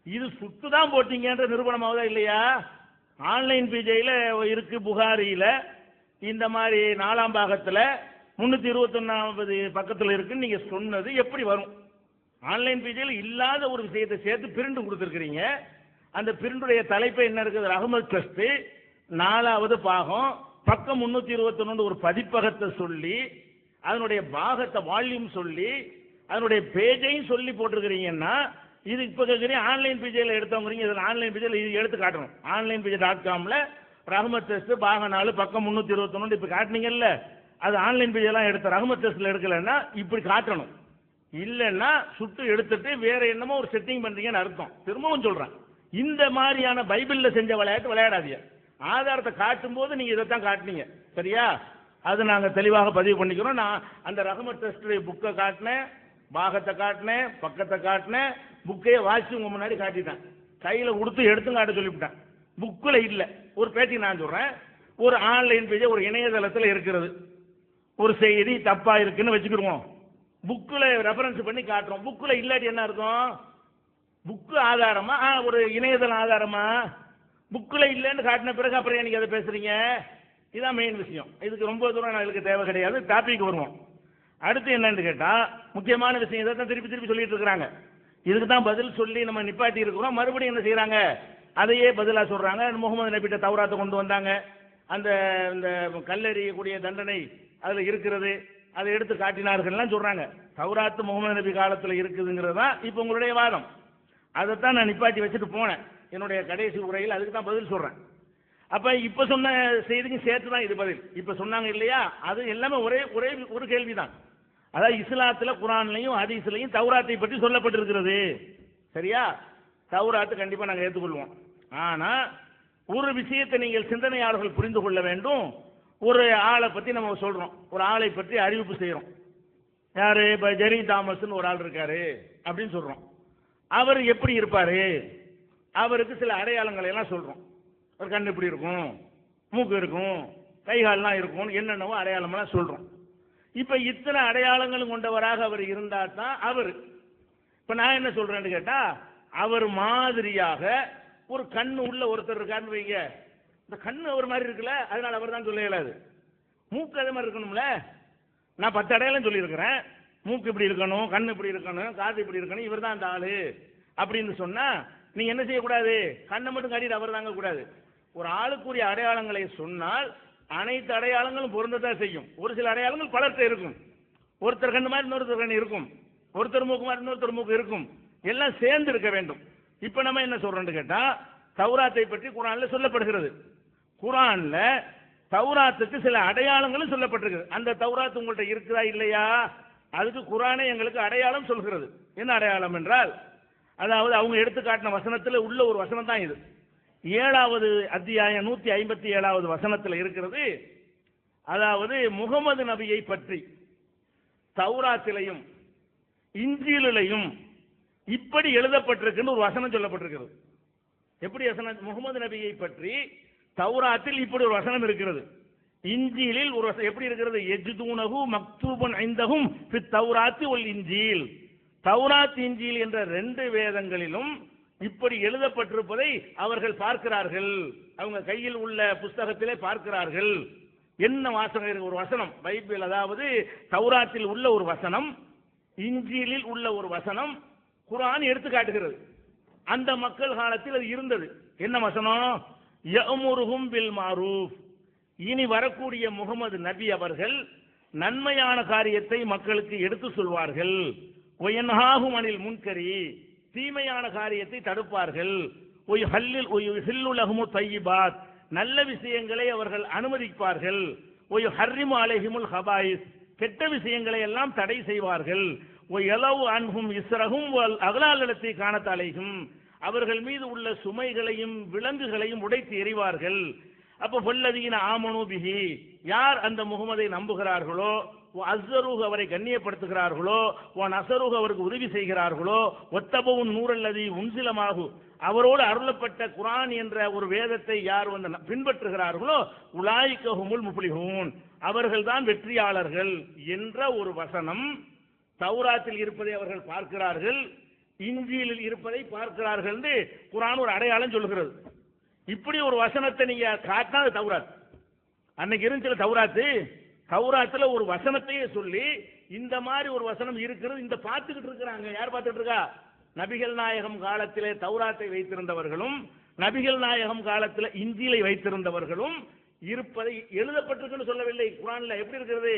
இது சுட்டுதான் போட்டீங்கன்ற நிரூபணமாவதா இல்லையா? ஆன்லைன் பிஜேல இருக்கு, புகாரியில இந்த மாதிரி 4ஆம் பாகத்துல 321வது பக்கத்துல இருக்குன்னு நீங்க சொன்னது எப்படி வரும்? ஆன்லைன் பிஜேல இல்லாத ஒரு விஷயத்தை சேர்த்து பிரிண்ட் கொடுத்துருக்கீங்க. அந்த பிரிண்டுடைய தலைப்பு என்ன இருக்குது? ரஹ்மத் ட்ரஸ்ட் 4வது பாகம் பக்கம் 321 ஒரு பதிப்பகத்தை சொல்லி, அதனுடைய பாகத்தை வால்யூம் சொல்லி, அதனுடைய பேஜையும் சொல்லி போட்டிருக்கிறீங்கன்னா, இது இப்ப கேட்குறீங்க ஆன்லைன் பிஜேல எடுத்தவங்க. இதில் ஆன்லைன் பிஜேல இது எடுத்து காட்டணும். ஆன்லைன் பிஜே.comல ரஹ்மத் ட்ரஸ்ட் பாகம் 4 பக்கம் 321 இப்ப காட்டினீங்கல்ல, அது ஆன்லைன் பிஜேலாம் எடுத்த ரஹ்மத் ட்ரஸ்ட்ல எடுக்கலன்னா இப்படி காட்டணும். இல்லைன்னா சுட்டு எடுத்துட்டு வேற என்னமோ ஒரு செட்டிங் பண்றீங்கன்னு அர்த்தம். திரும்பவும் சொல்றேன், இந்த மாதிரியான பைபிள்ல செஞ்ச விளையாட்டு விளையாடாதீங்க. ஆதாரத்தை காட்டும் போது நீங்க இதைத்தான் காட்டினீங்க, சரியா? அது நாங்க தெளிவாக பதிவு பண்ணிக்கிறோம். நான் அந்த ரஹ்மத் ட்ரஸ்ட் புக்கை காட்டினேன், பாகத்தை காட்டினேன், பக்கத்தை காட்டினேன், புக்கையே வாசி உங்க முன்னாடி காட்டிட்டேன், கையில கொடுத்து எடுத்து காட்ட சொல்லிவிட்டேன். புக்கில் இல்ல. ஒரு பேட்டி நான் சொல்றேன், ஒரு ஆன்லைன் பேஜ் ஒரு இணையதளத்தில் இருக்கிறது, ஒரு செய்தி தப்பா இருக்குன்னு வச்சுக்கிடுவோம், புக்கில் ரெஃபரன்ஸ் பண்ணி காட்டுறோம். புக்கில் இல்லாட்டி என்ன இருக்கும்? புக்கு ஆதாரமா ஒரு இணையதளம் ஆதாரமா? புக்கில் இல்லைன்னு காட்டின பிறகு அப்புறம் நீங்க அதை பேசுறீங்க. இதுதான் மெயின் விஷயம். இதுக்கு ரொம்ப தூரம் நான் இதுக்கு தேவை கிடையாது. டாபிக் வருவோம். அடுத்து என்னன்னு கேட்டா, முக்கியமான விஷயம் இதை தான் திருப்பி திருப்பி சொல்லிட்டு இருக்கிறாங்க. இதுக்கு தான் பதில் சொல்லி நம்ம நிப்பாட்டி இருக்கிறோம். மறுபடியும் என்ன செய்யறாங்க? அதையே பதிலா சொல்றாங்க. முகமது நபிட்ட தௌராத்தை கொண்டு வந்தாங்க, அந்த இந்த கல்லெறியக்கூடிய தண்டனை அதுல இருக்கிறது, அதை எடுத்து காட்டினார்கள்லாம் சொல்றாங்க. தௌராத்து முகமது நபி காலத்துல இருக்குதுங்கிறது தான் இப்ப உங்களுடைய வாதம். அதைத்தான் நான் நிப்பாட்டி வச்சுட்டு போனேன் என்னுடைய கடைசி உரையில். அதுக்கு தான் பதில் சொல்றேன். அப்ப இப்ப சொன்ன செய்திக்கு சேர்த்து தான் இது பதில். இப்ப சொன்னாங்க இல்லையா, அது எல்லாமே ஒரே ஒரே ஒரு கேள்விதான். அதாவது இஸ்லாத்துல குர்ஆன்லயும் ஹதீஸ்லயும் தௌராத்தை பற்றி சொல்லப்பட்டிருக்கிறது, சரியா? தௌராத்து கண்டிப்பா நாங்கள் ஏற்றுக்கொள்வோம். ஆனா ஒரு விஷயத்தை நீங்கள் சிந்தனையாளர்கள் புரிந்து கொள்ள வேண்டும். ஒரு ஆளை பத்தி நம்ம சொல்றோம், ஒரு ஆளை பற்றி அறிவிப்பு செய்யறோம். யாரு? இப்ப ஜெரி தாமஸ்னு ஒரு ஆள் இருக்காரு அப்படின்னு சொல்றோம். அவர் எப்படி இருப்பாரு? அவருக்கு சில அடையாளங்களை எல்லாம் சொல்றோம். ஒரு கண்ணு இப்படி இருக்கும், மூக்கு இருக்கும், கைகால்லாம் இருக்கும், என்னென்னவோ அடையாளமெல்லாம் சொல்றோம். இப்ப இத்தனை அடையாளங்களும் கொண்டவராக அவர் இருந்தா தான் அவர். இப்ப நான் என்ன சொல்றேன்னு கேட்டா, அவர் மாதிரியாக ஒரு கண்ணு உள்ள ஒருத்தர் இருக்காருன்னு வைங்க, இந்த கண்ணு அவர் மாதிரி இருக்குல்ல, அதனால அவர் தான் சொல்ல இயலாது. மூக்கு அதே மாதிரி இருக்கணும்ல. நான் 10 அடையாளம் சொல்லியிருக்கிறேன். மூக்கு இப்படி இருக்கணும், கண்ணு இப்படி இருக்கணும், காது இப்படி இருக்கணும், இவர் தான் அந்த ஆளு அப்படின்னு சொன்னா நீங்க என்ன செய்யக்கூடாது? கண்ணை மட்டும் காட்டிட்டு அவர் தாங்க கூடாது. ஒரு ஆளுக்குரிய அடையாளங்களை சொன்னால் அனைத்து அடையாளங்களும் பொருந்ததான் செய்யும். ஒரு சில அடையாளங்கள் பலர்கிட்ட இருக்கும். ஒருத்தர் கண்ணு மாதிரி இன்னொருத்தர் கண்ணு இருக்கும், ஒருத்தர் மூக்கு மாதிரி இன்னொருத்தர் மூக்கு இருக்கும், எல்லாம் சேர்ந்து இருக்க வேண்டும். இப்ப நம்ம என்ன சொல்றோம்னு கேட்டா, தௌராத்தை பற்றி குர்ஆன்ல சொல்லப்படுகிறது. குர்ஆன்ல தௌராத்துக்கு சில அடையாளங்களும் சொல்லப்பட்டிருக்கு. அந்த தௌராத் உங்கள்கிட்ட இருக்குதா இல்லையா? அதுக்கு குர்ஆனே எங்களுக்கு அடையாளம் சொல்கிறது. என்ன அடையாளம் என்றால், அதாவது அவங்க எடுத்து காட்டின வசனத்தில் உள்ள ஒரு வசனம் தான் இது. 7வது அத்தியாயம் 157வது வசனத்தில் இருக்கிறது. அதாவது முகமது நபியை பற்றி தௌராத்திலையும் இன்ஜீலிலையும் இப்படி எழுதப்பட்டிருக்குன்னு ஒரு வசனம் சொல்லப்பட்டிருக்கிறது. எப்படி வசனம்? முகமது நபியை பற்றி தௌராத்தில் இப்படி ஒரு வசனம் இருக்கிறது, இன்ஜீலில் ஒரு வசனம் எப்படி இருக்கிறது? யஜ்தூனஹு மக்தூபன் ஐந்தஹும் ஃபித் தௌராத்தி வல் இன்ஜீல். தௌராத் இன்ஜீல் என்ற 2 வேதங்களிலும் இப்படி எழுதப்பட்டிருப்பதை அவர்கள் பார்க்கிறார்கள். அவங்க கையில் உள்ள புஸ்தகத்திலே பார்க்கிறார்கள். என்ன வாசகம்? ஒரு வசனம் பைபிள், அதாவது தௌராத்தில் உள்ள ஒரு வசனம், இன்ஜீலில் உள்ள ஒரு வசனம் குர்ஆன் எடுத்து காட்டுகிறது. அந்த மக்கள் காலத்தில் அது இருந்தது. என்ன வசனம்? யஅமுருஹும் பில் மாரூஃப். இனி வரக்கூடிய முகமது நபி அவர்கள் நன்மையான காரியத்தை மக்களுக்கு எடுத்து சொல்வார்கள். வயன்ஹாஹும் அனில் முன்கரி. தீமையான காரியத்தை தடுப்பார்கள். வயுஹில்லு லஹுமு தய்யிபாத். நல்ல விஷயங்களை அவர்கள் அனுமதிப்பார்கள். வயுஹர்ரிமு அலைஹிமுல் ஹபாயிஸ். கெட்ட விஷயங்களை எல்லாம் தடை செய்வார்கள். எலவு அன்ஹும் இஸ்ரஹும் அகலாலிடத்தை காணத்தாலையும் அவர்கள் மீது உள்ள சுமைகளையும் விலங்குகளையும் உடைத்து எறிவார்கள். அப்போ வல்லதீன ஆமனு பிஹி, யார் அந்த முகமதை நம்புகிறார்களோ, அஸ்ஸரூஹு அவரை கண்ணியப்படுத்துகிறார்களோ, நஸரூஹு அவருக்கு உதவி செய்கிறார்களோ, ஒத்தபவுன் நூறல்லதி உன்சிலமாகு அவரோடு அருளப்பட்ட குர்ஆன் என்ற ஒரு வேதத்தை யார் வந்து பின்பற்றுகிறார்களோ, உலாயிக ஹுமுல் முஃப்லிஹூன் அவர்கள்தான் வெற்றியாளர்கள் என்ற ஒரு வசனம் தௌராத்தில் இருப்பதை அவர்கள் பார்க்கிறார்கள், இன்ஜீலில் இருப்பதை பார்க்கிறார்கள் என்று குர்ஆன் ஒரு அடையாளம் சொல்லுகிறது. இப்படி ஒரு வசனத்தை நீங்க காட்டினா அது தௌராத். அன்னைக்கு இருந்துச்சு தௌராத்துல ஒரு வசனத்தையே சொல்லி இந்த மாதிரி ஒரு வசனம் இருக்கிறது, இந்த பார்த்துக்கிட்டு இருக்கிறாங்க. யார் பார்த்துட்டு இருக்கா? நபிகள் நாயகம் காலத்திலே தௌராத்தை வைத்திருந்தவர்களும் நபிகள் நாயகம் காலத்தில் இன்ஜீலை வைத்திருந்தவர்களும் இருப்பதை எழுதப்பட்டிருக்குன்னு சொல்லவில்லை. குர்ஆன்ல எப்படி இருக்கிறது?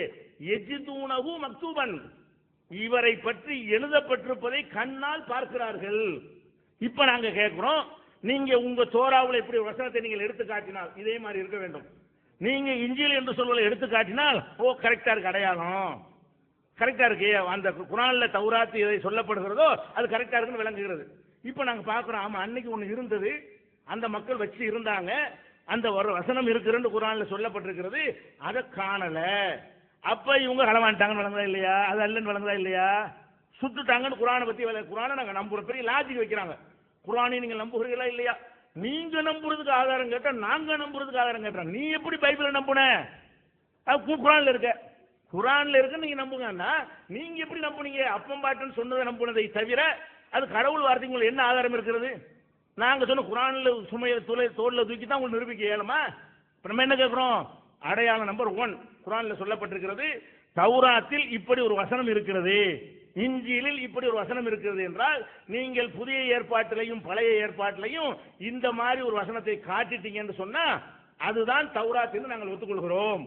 எஜிதூனஹு மக்தூபன், இவரை பற்றி எழுதப்பட்டிருப்பதை கண்ணால் பார்க்கிறார்கள். இப்ப நாங்க கேட்கிறோம், நீங்க உங்க தோராவுல இப்படி ஒரு வசனத்தை நீங்கள் எடுத்து காட்டினால் இதே மாதிரி இருக்க வேண்டும். நீங்க இன்ஜீல் என்று சொல்வதை எடுத்து காட்டினால் கரெக்டா இருக்கு, அடையாளம் கரெக்டா இருக்கு, அந்த குர்ஆன்ல தௌராத் எதை சொல்லப்படுகிறதோ அது கரெக்டா இருக்குன்னு விளங்குகிறது. இப்ப நாங்க பாக்குறோம், ஆமா அன்னைக்கு ஒண்ணு இருந்தது, அந்த மக்கள் வச்சு இருந்தாங்க, அந்த ஒரு வசனம் இருக்குன்னு குர்ஆன்ல சொல்லப்பட்டிருக்கிறது, அதை காணல. அப்ப இவங்க களவாண்டாங்கன்னு விளங்குதா இல்லையா? அது அல்லன்னு விளங்குதா இல்லையா? சுட்டுட்டாங்கன்னு குர்ஆனை பத்தி குர்ஆனை நாங்க நம்புறோம், பெரிய லாஜிக் வைக்கிறாங்க. குர்ஆனை நீங்க நம்புகிறீங்களா இல்லையா? நீங்க நம்புறதுக்கு ஆதாரம் கேட்டா நாங்க நம்புறதுக்கு ஆதாரம் கேட்டாங்க. நீ எப்படி பைபிளை நம்புன? குர்ஆன்ல இருக்க, குர்ஆன்ல இருக்க நீங்க நம்புங்கன்னா நீங்க எப்படி நம்புனீங்க? அப்பம் பாட்டுன்னு சொன்னதை நம்புனதை தவிர அது கடவுள் வார்த்தை உங்களுக்கு என்ன ஆதாரம் இருக்கிறது? நாங்க சொன்ன குர்ஆன்ல சுமையை தோல்ல தூக்கி தான் உங்களுக்கு நிரூபிக்க இயலுமா? நம்ம என்ன கேட்கிறோம்? அடையாளம் நம்பர் 1 குர்ஆன்ல சொல்லப்பட்டிருக்கிறது, தௌராத்தில் இப்படி ஒரு வசனம் இருக்கிறது, இன்ஜீலில் இப்படி ஒரு வசனம் இருக்கிறது என்றால் நீங்கள் புதிய ஏற்பாட்டிலையும் பழைய ஏற்பாட்டிலையும் இந்த மாதிரி ஒரு வசனத்தை காட்டிட்டீங்கன்னு சொன்னா அதுதான் தௌராத் என்று நாங்கள் ஒத்துக்கொள்கிறோம்.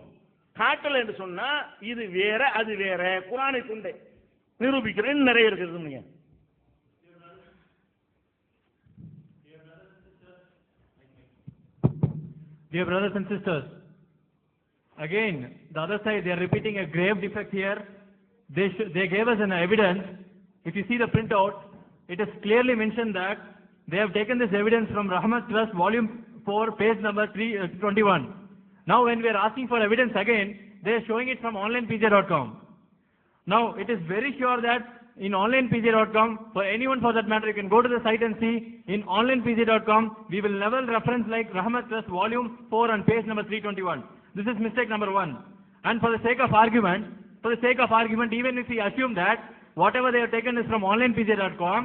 காட்டல என்று சொன்னா இது வேற அது வேற, குர்ஆனை கொண்டே நிரூபிக்கிறேன் நிறைய இருக்குது. நீங்க Dear brothers and sisters, again the other side they are repeating a grave defect here. They gave us an evidence. If you see the printout, it is clearly mentioned that they have taken this evidence from Rahmat Trust volume 4 page number 321. Now when we are asking for evidence again, they are showing it from onlinepj.com. Now it is very sure that in onlinepj.com, for anyone for that matter, you can go to the site and see in onlinepj.com, we will never reference like Rahmat Trust volume 4 on page number 321. This is mistake number 1. And for the sake of argument, even if we assume that whatever they have taken is from onlinepj.com,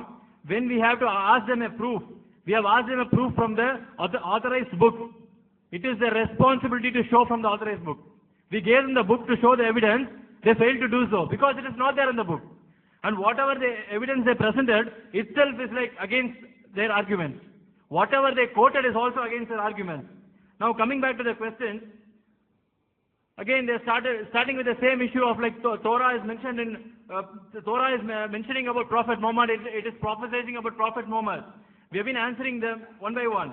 when we have to ask them a proof, we have asked them a proof from the authorized book. It is their responsibility to show from the authorized book. We gave them the book to show the evidence, they failed to do so because it is not there in the book. And whatever the evidence they presented itself is like against their arguments. Whatever they quoted is also against their arguments. Now coming back to the questions, again they starting with the same issue of like Torah is mentioned in Torah is mentioning about Prophet Muhammad, it is prophesying about Prophet Muhammad. We have been answering them one by one.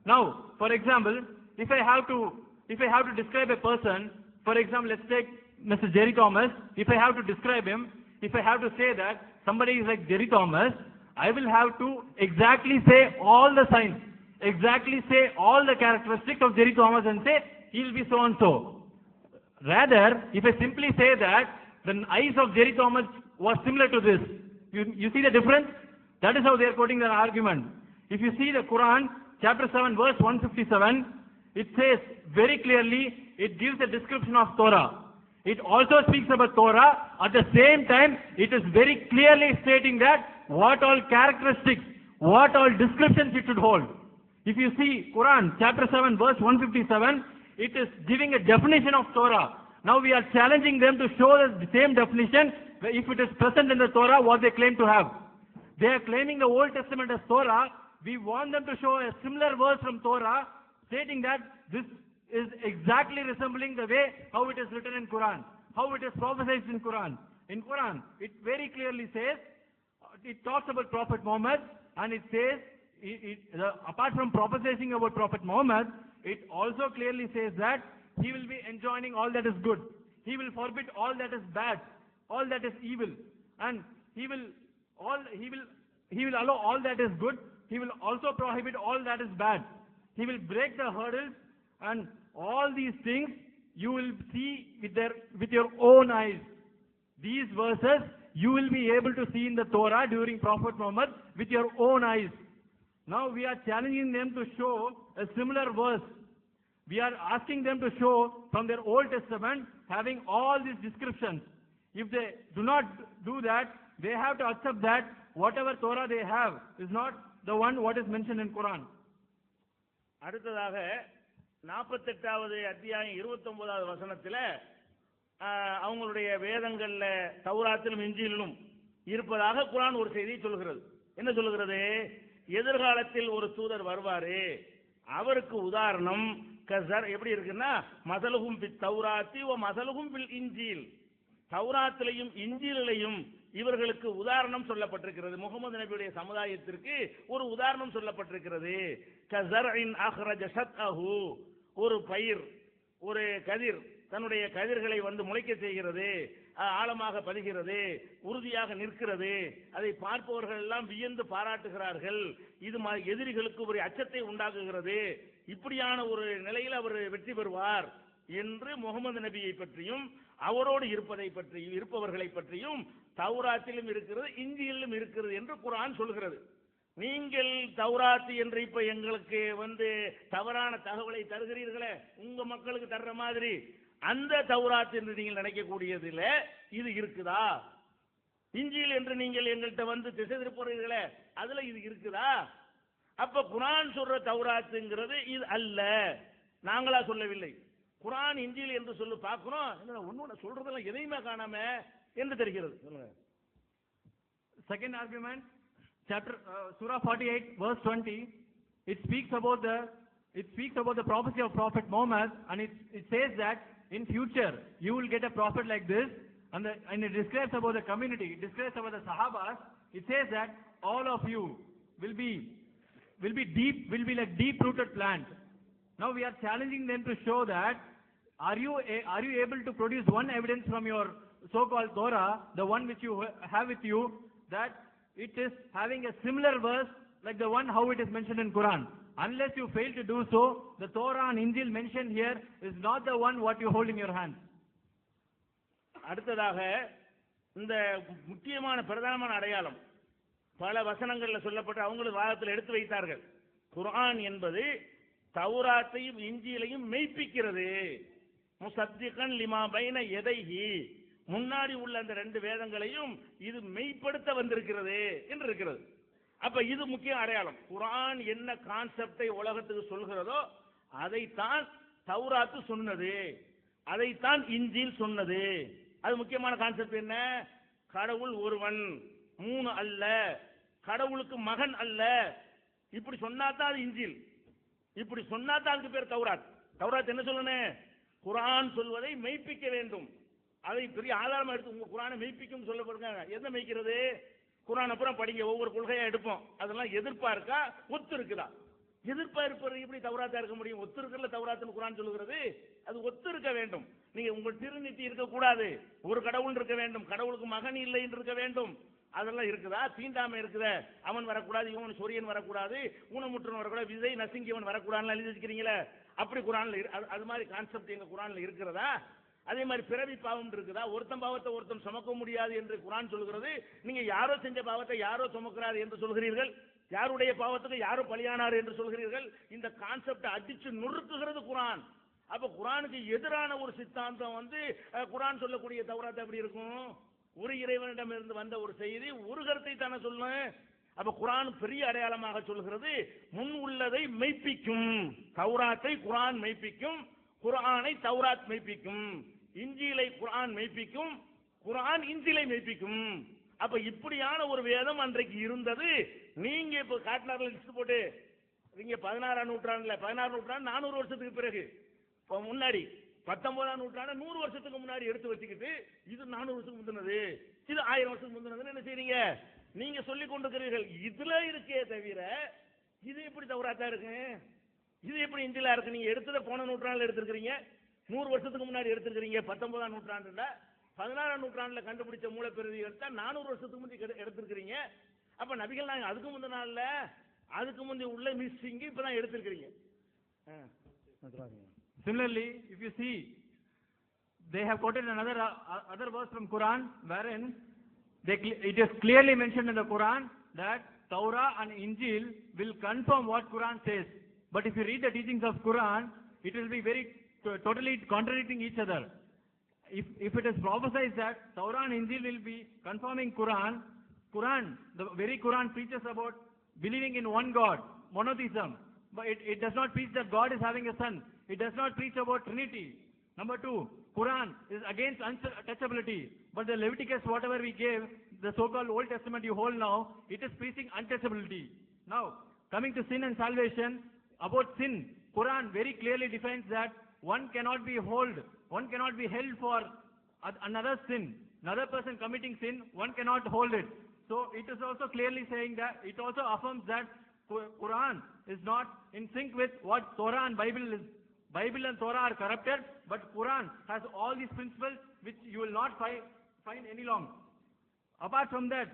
Now for example, if I have to describe a person, for example let's take Mr. Jerry Thomas. If I have to describe him, if I have to say that somebody is like Jerry Thomas, I will have to exactly say all the signs, exactly say all the characteristics of Jerry Thomas and say he will be so and so. Rather, if I simply say that the eyes of Jerry Thomas was similar to this, you see the difference? That is how they are quoting their argument. If you see the Quran, chapter 7, verse 157, it says very clearly, it gives a description of Torah. It also speaks about Torah. At the same time, it is very clearly stating that what all characteristics, what all descriptions it should hold. If you see Quran, chapter 7, verse 157, it is giving a definition of Torah. Now we are challenging them to show the same definition if it is present in the Torah, what they claim to have. They are claiming the Old Testament as Torah. We want them to show a similar verse from Torah, stating that this is exactly resembling the way how it is written in Quran, how it is prophesied in Quran. In Quran, it very clearly says, it talks about Prophet Muhammad, and it says, apart from prophesying about Prophet Muhammad, it also clearly says that he will be enjoining all that is good. He will forbid all that is bad, all that is evil, and He will allow all that is good. He will also prohibit all that is bad. He will break the hurdles, and all these things you will see with your own eyes. These verses you will be able to see in the Torah during Prophet Muhammad with your own eyes. Now we are challenging them to show a similar verse. We are asking them to show from their Old Testament having all these descriptions. If they do not do that, they have to accept that whatever Torah they have is not the one what is mentioned in Quran. அடுத்ததாக 48வது அத்தியாயம் 29வது வசனத்தில் அவங்களுடைய வேதங்கள்ல தௌராத்திலும் இஞ்சிலும் இருப்பதாக குர்ஆன் ஒரு செய்தியை சொல்கிறது. என்ன சொல்கிறது? எதிர்காலத்தில் ஒரு தூதர் வருவாரு, அவருக்கு உதாரணம் கஸர் எப்படி இருக்குன்னா மஸலுஹும் பித் தௌராத்தி வ மஸலுஹும் பில் இன்ஜீல். தௌராத்திலையும் இன்ஜீலிலையும் இவர்களுக்கு உதாரணம் சொல்லப்பட்டிருக்கிறது. முகமது நபியுடைய சமுதாயத்திற்கு ஒரு உதாரணம் சொல்லப்பட்டிருக்கிறது. கஸர்இன் அஹ்ரஜ ஷத்அஹு, ஒரு பயிர், ஒரு கதிர் தன்னுடைய கதிர்களை முளைக்க செய்கிறது, ஆழமாக பதிகிறது, உறுதியாக நிற்கிறது. அதை பார்ப்பவர்கள் எல்லாம் வியந்து பாராட்டுகிறார்கள். இது எதிரிகளுக்கு ஒரு அச்சத்தை உண்டாக்குகிறது. இப்படியான ஒரு நிலையில் அவர் வெற்றி பெறுவார் என்று முகமது நபியை பற்றியும் அவரோடு இருப்பவர்களை பற்றியும் தௌராத்திலும் இருக்கிறது, இஞ்சியிலும் இருக்கிறது என்று குர்ஆன் சொல்கிறது. நீங்கள் தௌராத் என்று இப்ப எங்களுக்கு தவறான தகவலை தருகிறீர்களே, உங்க மக்களுக்கு தர்ற மாதிரி, அந்த தௌராத் என்று நீங்கள் நினைக்கக்கூடியதுல இது இருக்குதா? இஞ்சில் என்று நீங்கள் எங்கள்கிட்ட திசை திருப்புறீர்களே, அதுல இது இருக்குதா? அப்ப குர்ஆன் சொல்ற தௌராத்துங்கிறது இது அல்ல, நாங்களா சொல்லவில்லை. குர்ஆன் இஞ்சில் என்று சொல்லி பார்க்கிறோம், ஒன்னு சொல்றதெல்லாம் எதையுமே காணாம என்று தெரிகிறது. Second argument, Surah 48 verse 20, it speaks about the prophecy of Prophet Muhammad, and it says that in future you will get a prophet like this, and it describes about the community, it describes about the Sahabas. It says that all of you will be like deep rooted plant. Now we are challenging them to show that are you able to produce one evidence from your so-called Torah, the one which you have with you, that it is having a similar verse like the one how it is mentioned in Quran. Unless you fail to do so, the Torah and Injil mentioned here is not the one what you hold in your hand. அடுத்ததாக இந்த முக்கியமான பிரதானமான அடையாளம் பல வசனங்கள்ல சொல்லப்பட்டு அவங்களும் வாதத்தில் எடுத்து வைத்தார்கள். குர்ஆன் என்பது தௌராத்தையும் இஞ்சிலையும் மெய்ப்பிக்கிறது. முஸத்திகன் லிமா பைன யதைஹி, முன்னாடி உள்ள அந்த ரெண்டு வேதங்களையும் இது மெய்ப்படுத்த வந்திருக்கிறது என்று இருக்கிறது. அப்ப இது முக்கிய அடையாளம். குர்ஆன் என்ன கான்செப்டை உலகத்துக்கு சொல்கிறதோ அதைத்தான் தௌராத்து சொன்னது, அதைத்தான் இஞ்சில் சொன்னது. அது முக்கியமான கான்செப்ட் என்ன? கடவுள் ஒருவன், மூணு அல்ல, கடவுளுக்கு மகன் அல்ல. இப்படி சொன்னாதான் அது இஞ்சில், இப்படி சொன்னாதான் அதுக்கு பேர் தௌராத். தௌராத் என்ன சொல்லணும்? குர்ஆன் சொல்வதை மெய்ப்பிக்க வேண்டும். அதை பெரிய ஆதாரமா எடுத்து உங்க குர்ஆனை மெய்ப்பிக்கும் சொல்லப்படுங்க. என்ன மெய்க்கிறது? குர்ஆன் அப்புறம் படிங்க, ஒவ்வொரு கொள்கையா எடுப்போம். அதெல்லாம் எதிர்ப்பா இருக்கா, ஒத்து இருக்குதா? எதிர்ப்பா இருப்பது எப்படி தௌராத்தா இருக்க முடியும்? ஒத்து இருக்கிற தௌராத்துன்னு குர்ஆன் சொல்லுகிறது. அது ஒத்து இருக்க வேண்டும். நீங்க உங்கள் திருநீதி இருக்கக்கூடாது, ஒரு கடவுள் இருக்க வேண்டும், கடவுளுக்கு மகன் இல்லை என்று இருக்க வேண்டும். அதெல்லாம் இருக்குதா? தீண்டாமை இருக்குத, அவன் வரக்கூடாது, இவன் சொரியன் வரக்கூடாது, ஊனமுற்றன் வரக்கூடாது, விதை நசுங்கியவன் வரக்கூடாதுன்னு எழுதி வச்சுக்கிறீங்களே, அப்படி குர்ஆன்ல அது மாதிரி கான்செப்ட் எங்க குர்ஆன்ல இருக்கிறதா? அதே மாதிரி பிறவி பாவம் இருக்குதா? ஒருத்தன் பாவத்தை ஒருத்தன் சுமக்க முடியாது என்று குர்ஆன் சொல்கிறது. நீங்க யாரோ செஞ்ச பாவத்தை யாரோ சுமக்கிறார் என்று சொல்கிறீர்கள், யாருடைய பாவத்துக்கு யாரோ பலியானார் என்று சொல்கிறீர்கள். இந்த கான்செப்டை அடிச்சு நொறுக்குகிறது குர்ஆன். அப்ப குர்ஆனுக்கு எதிரான ஒரு சித்தாந்தம் குர்ஆன் சொல்லக்கூடிய தௌராத் எப்படி இருக்கும்? ஒரு இறைவனிடம் இருந்து வந்த ஒரு செய்தி, ஒரு கருத்தை தானே சொல்லணும். அப்ப குர்ஆன் பெரிய அடையாளமாக சொல்கிறது, முன் உள்ளதை மெய்ப்பிக்கும். தௌராத்தை குர்ஆன் மெய்ப்பிக்கும், குர்ஆனை தௌராத் மெய்ப்பிக்கும். இஞ்சிலை குர்ஆன் மெய்ப்பிக்கும், குர்ஆன் இஞ்சிலை மெய்ப்பிக்கும். அப்ப இப்படியான ஒரு வேதம் அன்றைக்கு இருந்தது. நீங்க இப்ப காட்டினார்ல லிஸ்ட் போட்டு, நீங்க 16ஆம் நூற்றாண்டுல, 16 நூற்றாண்டு 400 வருஷத்துக்கு பிறகு, முன்னாடி 19ஆம் நூற்றாண்டு 100 வருஷத்துக்கு முன்னாடி எடுத்து வச்சுக்கிட்டு இது 400 வருஷத்துக்கு முந்தினது, இது 1000 வருஷத்துக்கு முந்தினதுன்னு என்ன செய்றீங்க? நீங்க சொல்லிக் கொண்டிருக்கிறீர்கள். இதுல இருக்கே தவிர இது எப்படி தௌராத்தா இருக்கு? இது எப்படி இஞ்சிலா இருக்கு? நீங்க எடுத்ததை போன நூற்றாண்டுல எடுத்திருக்கிறீங்க. 100 வருஷத்துக்கு முன்னாடி எடுத்திருக்கிறீங்க. 19ஆம் நூற்றாண்டுல 16ஆம் நூற்றாண்டுல கண்டுபிடிச்ச மூலப்பிரதி எடுத்தா 400 வருஷத்துக்கு முந்தி எடுத்திருக்கிறீங்க. அப்ப நபிகள் நாயகம் அதுக்கு முந்தின நாள்ல அதுக்கு முந்தி உள்ள மிஸ்ஸிங் இப்பதான் எடுத்திருக்கிறீங்க. Similarly, if you see, they have quoted another other verse from Quran wherein it is clearly mentioned in the Quran that Torah and Injil will confirm what Quran says. But if you read the teachings of Quran, it will be very totally contradicting each other. If it is prophesied that Torah and Injil will be confirming Quran, the very Quran preaches about believing in one God, monotheism. But it does not preach that God is having a son. It does not preach about Trinity. Number 2, Quran is against untouchability. But the Leviticus, whatever we gave, the so-called Old Testament you hold now, it is preaching untouchability. Now, coming to sin and salvation, about sin, Quran very clearly defines that one cannot be held for another sin. Another person committing sin, one cannot hold it. So it is also clearly saying that, it also affirms that Quran is not in sync with what Torah and Bible is. Bible and Torah are corrupted, but Quran has all these principles which you will not find any long. Apart from that,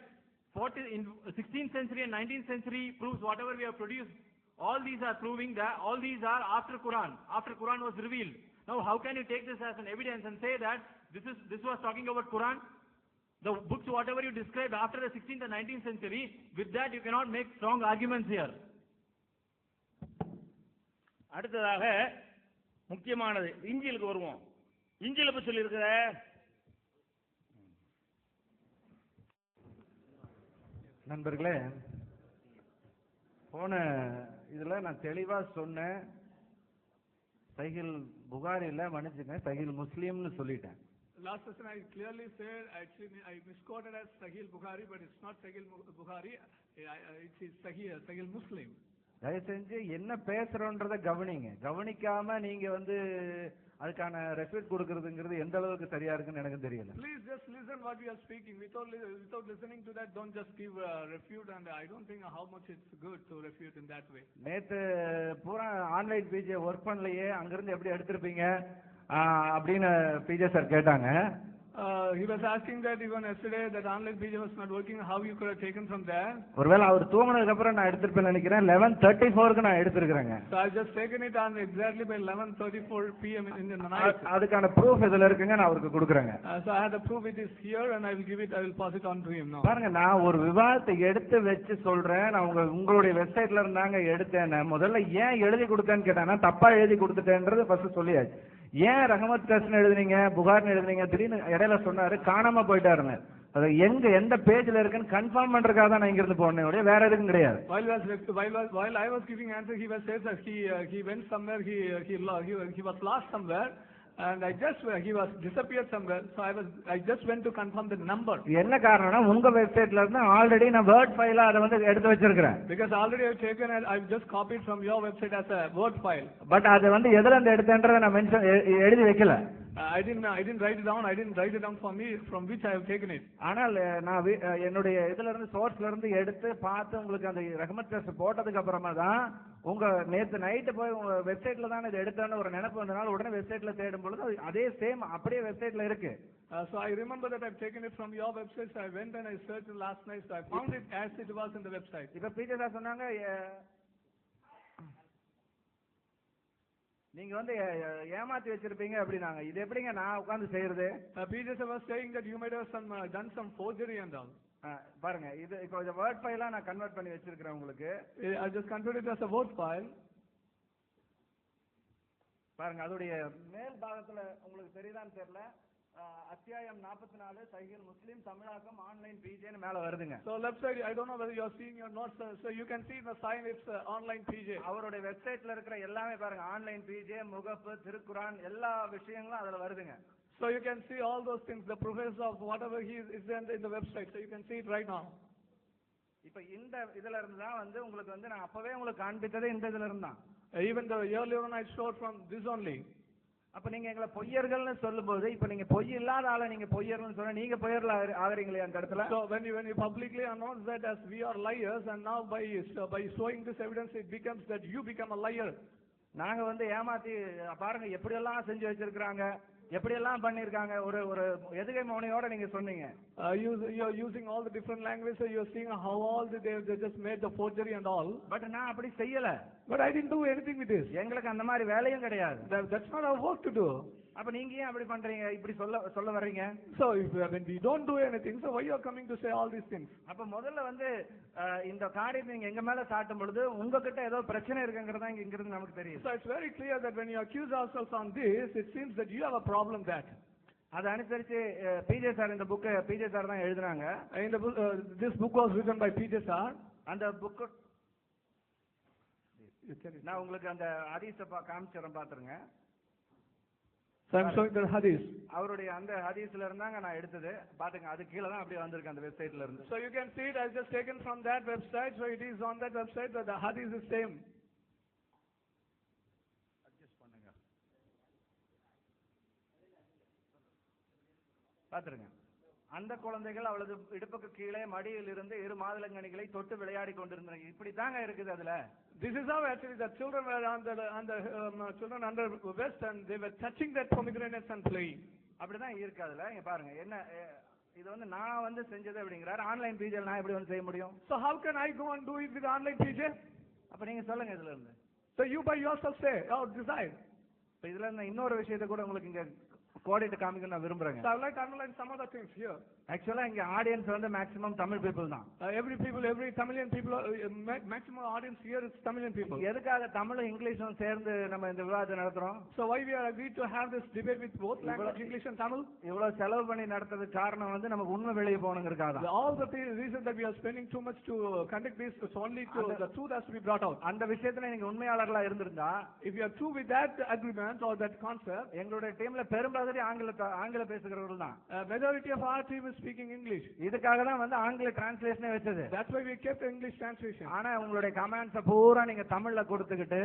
in 16th century and 19th century proofs, whatever we have produced, all these are proving that all these are after Quran was revealed. Now, how can you take this as an evidence and say that this was talking about Quran? The books, whatever you described after the 16th and 19th century, with that you cannot make strong arguments here. அடுத்ததாக முக்கியமானது இஞ்சிலுக்கு வருவோம். இஞ்சில பத்தி சொல்லியிருக்கிற நண்பர்களே, போன இதுல நான் தெளிவா சொன்னேன், சஹீல் புகாரில மன்னிச்சுங்க, சஹீல் முஸ்லிம்னு சொல்லிட்டேன். Last session I clearly said, actually I misquoted as Sahih Bukhari, but it's not Sahih Bukhari, it's Sahih Muslim. தயவு செஞ்சு என்ன பேசுறோன்றத கவனிக்காம நீங்க அதுக்கான ரெஸ்பெக்ட் கொடுக்கறதுங்கிறது எந்த அளவுக்கு சரியா இருக்குன்னு எனக்கு தெரியல. Please just listen what we are speaking. Without listening to that, don't just give refute, and I don't think how much it's good to refute in that way. நேத்து பூரா ஆன்லைன் பிஜே ஒர்க் பண்ணலையே, அங்கிருந்து எப்படி எடுத்திருப்பீங்க அப்படின்னு PJ sir கேட்டாங்க. He was asking that even yesterday that online PJ was not working, how you could have taken from there. ஒருவேளை அவர் தூங்குனதுக்கு அப்புறம் நான் எடுத்துப்பேன்னு நினைக்கிறேன். 11:34க்கு நான் எடுத்துக்கிறேங்க. So I just taken it on exactly by 11:34 p.m. in the night. அதுக்கான proof இதுல இருக்குங்க, நான் அவருக்கு கொடுக்குறேங்க. So I had the proof, it is here, and I will pass it on to him now. பாருங்க, நான் ஒரு விவாதத்தை எடுத்து வச்சு சொல்றேன். நான் உங்களுடைய வெப்சைட்ல இருந்தாங்க எடுத்தேன். முதல்ல ஏன் எழுதி கொடுத்தேன்னு கேட்டானா, தப்பா எழுதி கொடுத்துட்டேன்றது ஃபர்ஸ்ட் சொல்லியாச்சு. ஏன் ரஹமத் கஸ்னு எழுதுனீங்க, புகார்னு எழுதுனீங்க, திடீர்னு இடையில சொன்னாரு காணாம போயிட்டாருன்னு. அது எந்த பேஜ்ல இருக்குன்னு கன்ஃபார்ம் பண்றதுக்காக தான் நான் இங்க இருந்து போனேன், வேற எதுவும் கிடையாது. While I was giving answer, he was says that he went somewhere, he was lost somewhere, and he was disappeared somewhere, so I just went to confirm the number. என்ன காரணம்னா, உங்க வெப்சைட்ல இருந்து ஆல்ரெடி நான் வேர்ட் ஃபைலா அதை எடுத்து வச்சிருக்கேன். Because already I've taken and I've just copied from your website as a word file. But அது எதுல இருந்து எடுத்தேன்றதை நான் எழுதி வைக்கல. I didn't write it down. I didn't write it down for me from which I have taken it. ஆனால் நான் என்னுடைய இதுல இருந்து சோர்ஸ்ல இருந்து எடுத்து பார்த்து உங்களுக்கு அந்த ரஹமத் கஸ் போட்டதுக்கு அப்புறமா தான் உங்க நேத்து நைட்டு போய் உங்க வெப்சைட்ல தான் இது எடுத்தேன்னு ஒரு நினைப்பு வந்தனால உடனே வெப்சைட்ல தேடும் பொழுது அதே சேம் அப்படியே வெப்சைட்ல இருக்கு. So I remember that I've taken it from your website. So I went and I searched it last night. So I found it as it was in the website. இப்ப பீட்டர் சார் சொன்னாங்க, நீங்க ஏமாத்தி வச்சிருப்பீங்க அப்படினாங்க. இது எப்படிங்க நான் உட்கார்ந்து செய்யறது? Peter was saying that you might have done some forgery and all. பாருங்க, இது இப்போ இந்த வேர்ட் ஃபைலா நான் கன்வர்ட் பண்ணி வச்சிருக்கேன் உங்களுக்கு. I just converted it as a word file. பாருங்க, அதோடைய மேல் பாகத்துல உங்களுக்கு தெரியுதான்னு தெரியல, அத்தியாயம் 44 சஹீல் முஸ்லிம் தமிழாக்கம் ஆன்லைன் பிஜேன்னு மேல வருதுங்க. So left side, I don't know whether you are seeing your notes, so you can see the sign, it's online PJ. அவருடைய வெப்சைட்ல இருக்கிற எல்லாமே பாருங்க, ஆன்லைன் பிஜே, முகப்பு, திருக்குரான் எல்லா விஷயங்களும் அதுல வருதுங்க. So you can see all those things, the professor of whatever he is in the website, so you can see it right now. இப்ப இந்த இதுல இருந்து தான் உங்களுக்கு நான் அப்பவே உங்களுக்கு காண்பித்ததே இந்த இதுல இருந்தா. Even the earlier one I showed from this only. அப்ப நீங்க எங்களை பொய்யர்கள்னு சொல்லும்போது, இப்ப நீங்க பொய் இல்லாத ஆளை நீங்க பொய்யர்னு சொன்னா நீங்க பொய்யர்ல ஆகுறீங்களே அந்த இடத்துல. So when you publicly announce that as we are liars, and now by showing this evidence it becomes that you become a liar. நாங்க வந்து ஏமாத்தி பாருங்க எப்படியெல்லாம் செஞ்சு வச்சிருக்கிறாங்க, எப்படியெல்லாம் பண்ணிருக்காங்க. ஒரு ஒரு எதுகை மௌனையோட நீங்க சொன்னீங்க. You're using all the different languages, you're seeing how all they just made the forgery and all. But நான் அப்படி செய்யல. But I didn't do anything with this. எங்களுக்கு அந்த மாதிரி வேலையும் கிடையாது. That's not our work to do. அப்ப நீங்க ஏன் அப்படி பண்றீங்க, இப்படி சொல்ல வர்றீங்க? So when we don't do anything, so why you are coming to say all these things? அப்ப முதல்ல வந்து இந்த காரியத்தை நீங்க எங்க மேல சாட்டும் பொழுது உங்ககிட்ட ஏதோ பிரச்சனை இருக்குங்கிறதா இங்க இருந்து நமக்கு தெரியும். So it's very clear that when you accuse ourselves on this, it seems that you have a problem that. அதை அனுசரிச்சு பிஜே சார் இந்த புக் பிஜே சார் தான் எழுதினாங்க. In the book, this book was written by PJ sir. அந்த book நான் உங்களுக்கு அந்த ஹதீஸை காமிச்சறேன் பாத்துருங்க. So I'm showing the hadith. அவருடைய அந்த ஹதீஸ்ல இருந்தாங்க நான் எடுத்தது. பாத்துங்க, அது கீழ தான் அப்படியே வந்திருக்கு அந்த வெப்சைட்ல இருந்து. So you can see it, I just taken from that website, so it is on that website that the hadith is same. Adjust பண்ணுங்க, பாத்துருங்க. அந்த குழந்தைகள் அவளது இடுப்புக்கு கீழே மடியில் இருந்து இரு மாதுளங்கனிகளை தொட்டு விளையாடி கொண்டிருந்தாங்க. இப்படி தாங்க இருக்குது அதுல. This is how actually the children were on the children under vest and they were touching that pomegranates and playing. அப்படிதான் இருக்கு அதுல. இங்க பாருங்க, என்ன இது வந்து நான் வந்து செஞ்சது அப்படிங்கறாரு. ஆன்லைன் பிஜே நான் எப்படி வந்து செய்ய முடியும்? So how can I go and do it with online PJ? அப்ப நீங்க சொல்லுங்க இதுல இருந்து. So you by yourself say or decide. இப்ப இதுல இருந்து இன்னொரு விஷயத்தை கூட உங்களுக்கு இங்க கோடிட்டு காமிக்க நான் விரும்புறேன். So I would like to underline some other things here. ஆக்சுவலா இங்க ஆடியன்ஸ் வந்து மேக்ஸிமம் தமிழ் பீப்புள் தான். Every Tamilian people, maximum audience here is Tamilian people. எதுக்காக தமிழும் இங்கிலீஷும் சேர்ந்து நம்ம இந்த விவாதத்தை நடத்துறோம்? So why we are agreed to have this debate with both language, English and Tamil? இவ்வளவு செலவு பண்ணி நடத்துறதுக்கு காரணம் வந்து நமக்கு உண்மை வெளியே போகணுங்கிறதுக்காக. All the reason that we are spending too much to conduct this is only to the truth has to be brought out. அந்த விஷயத்துல நீங்க உண்மையாளர்களா இருந்திருந்தா, if you are true with that agreement or that concept, எங்களுடைய டீம்ல பெரும்பாலும் ஆங்கில பேசுகிறவர்கள் தான். Majority of our team is speaking English. இதுக்காக தான் வந்து ஆங்கில டிரான்ஸ்லேஷனே வெச்சது. That's why we kept English translation. ஆனா உங்களுடைய கமெண்ட்ஸ் பூரா நீங்க தமிழ்ல கொடுத்துக்கிட்டு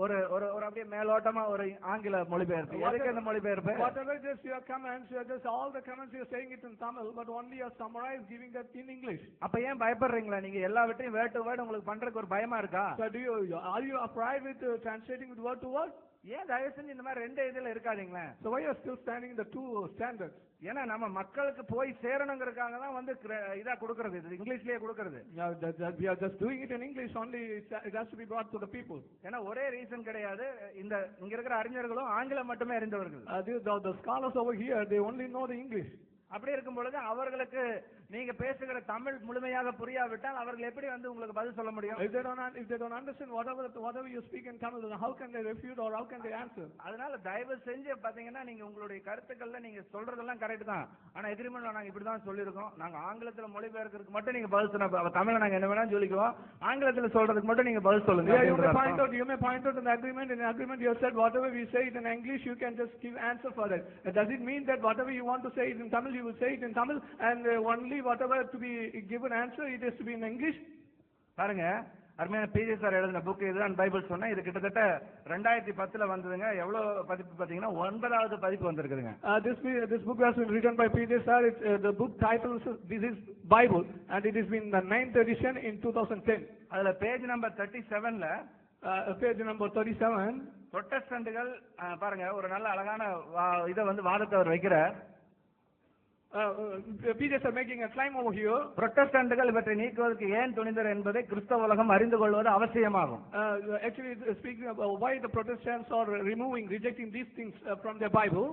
ஒரு ஒரு ஒரு அப்படியே மேலோட்டமா ஒரு ஆங்கில மொழிபெயர்ப்பு. எதுக்கு அந்த மொழிபெயர்ப்பு? Whatever just your comments, you are just all the comments you are saying it in Tamil, but only you are summarized giving that in English. அப்ப ஏன் பயப்படுறீங்களா? நீங்க எல்லாவற்றையும் word to word உங்களுக்கு பண்றதுக்கு ஒரு பயமா இருக்கா? So are you afraid with translating with word to word? ஏன் தயவு செஞ்சு இந்த மாதிரி ரெண்டு இதுல இருக்காதீங்களே. So why you are still standing in the two standards? ஏன்னா நம்ம மக்களுக்கு போய் சேரணுங்கிறதுக்காக தான் வந்து இதா கொடுக்கிறது, இது இங்கிலீஷ்லயே கொடுக்கிறது. We are just doing it in English only. It has to be brought to the people. ஏன்னா ஒரே ரீசன் கிடையாது. இந்த இங்க இருக்கிற அறிஞர்களும் ஆங்கிலம் மட்டுமே அறிந்தவர்கள். The scholars over here, they only know the English. அப்படி இருக்கும் பொழுது அவர்களுக்கு நீங்க பேசுகிற தமிழ் முழுமையாக புரியாவிட்டால் அவர்கள் எப்படி வந்து உங்களுக்கு பதில் சொல்ல முடியும்? If they don't understand whatever you speak in Tamil, then how can they refute or how can they answer? அதனால தயவு செஞ்சு பாத்தீங்கன்னா நீங்க உங்களுடைய கருத்துக்கள்ல நீங்க சொல்றதெல்லாம் கரெக்ட் தான். ஆனா எக்ரிமெண்ட்ல நாங்க இப்படி தான் சொல்லியிருக்கோம். நாங்க ஆங்கிலத்துல மொழிபெயர்க்கிறதுக்கு மட்டும் நீங்க பதில் சொன்னா தமிழ்ல நாங்க என்ன வேணா சொல்லிக்குவோம். ஆங்கிலத்துல சொல்றதுக்கு மட்டும் நீங்க பதில் சொல்லுங்க. You may point out in the agreement. In the agreement you have said whatever we say it in English, you can just give answer for that. Does it mean that whatever you want to say it in Tamil, you will say it in Tamil, and only whatever to be given answer, it is to be in English? பாருங்க, அருமையான PJ sir எழுதின book இதுதான் Bible சொன்னா. இது கிட்டத்தட்ட 2010ல வந்ததுங்க. எவ்வளவு பதிப்பு பாத்தீங்கன்னா 9வது பதிப்பு வந்திருக்குதுங்க. This book has been written by PJ sir. The book title is This is Bible, and it has been the 9th edition in 2010. அதுல பேஜ் நம்பர் 37ல page number 37 புரொட்டஸ்டன்ட்கள் பாருங்க ஒரு நல்ல அழகான இத வந்து வாதத்தை அவர் வைக்கிறார். PJ are making a claim over here. புரொட்டஸ்டன்ட்கள் இவற்றை நீக்குவதற்கு ஏன் துணிந்தர் என்பதை கிறிஸ்தவ உலகம் அறிந்து கொள்வது அவசியமாகும். Actually speaking about why the Protestants are rejecting these things from their Bible.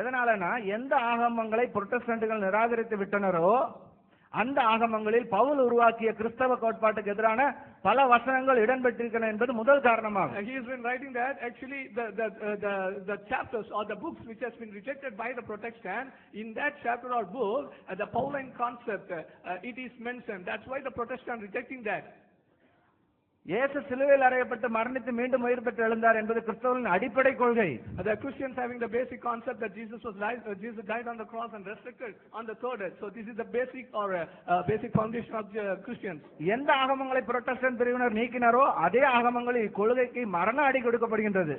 எதனாலனா எந்த ஆகமங்களை புரொட்டஸ்டன்ட்கள் நிராகரித்து விட்டனரோ அந்த ஆகமங்களில் பவுல் உருவாக்கிய கிறிஸ்தவ கோட்பாட்டுக்கு எதிரான பல வசனங்கள் இடம்பெற்றிருக்கின்றன என்பது முதல் காரணமாகும். He has been writing that actually the chapters or the books which has been rejected by the Protestant, in that chapter or book the Pauline concept it is mentioned. That's why the Protestant rejecting that. இயேசு சிலுவையில் அறையப்பட்டு மரணித்து மீண்டும் உயிர் பெற்று எழுந்தார் என்பது கிறிஸ்தவர்களின் அடிப்படை கொள்கை. The Christians having the basic concept that Jesus died on the cross and resurrected on the third day. So this is the basic or basic foundation of Christians. எந்த ஆகமங்களை புரொட்டஸ்டன்ட் பிரிவினர் நீக்கினாரோ அதே ஆகமங்களில் கொள்கைக்கு மரண அடி கொடுக்கப்படுகின்றது.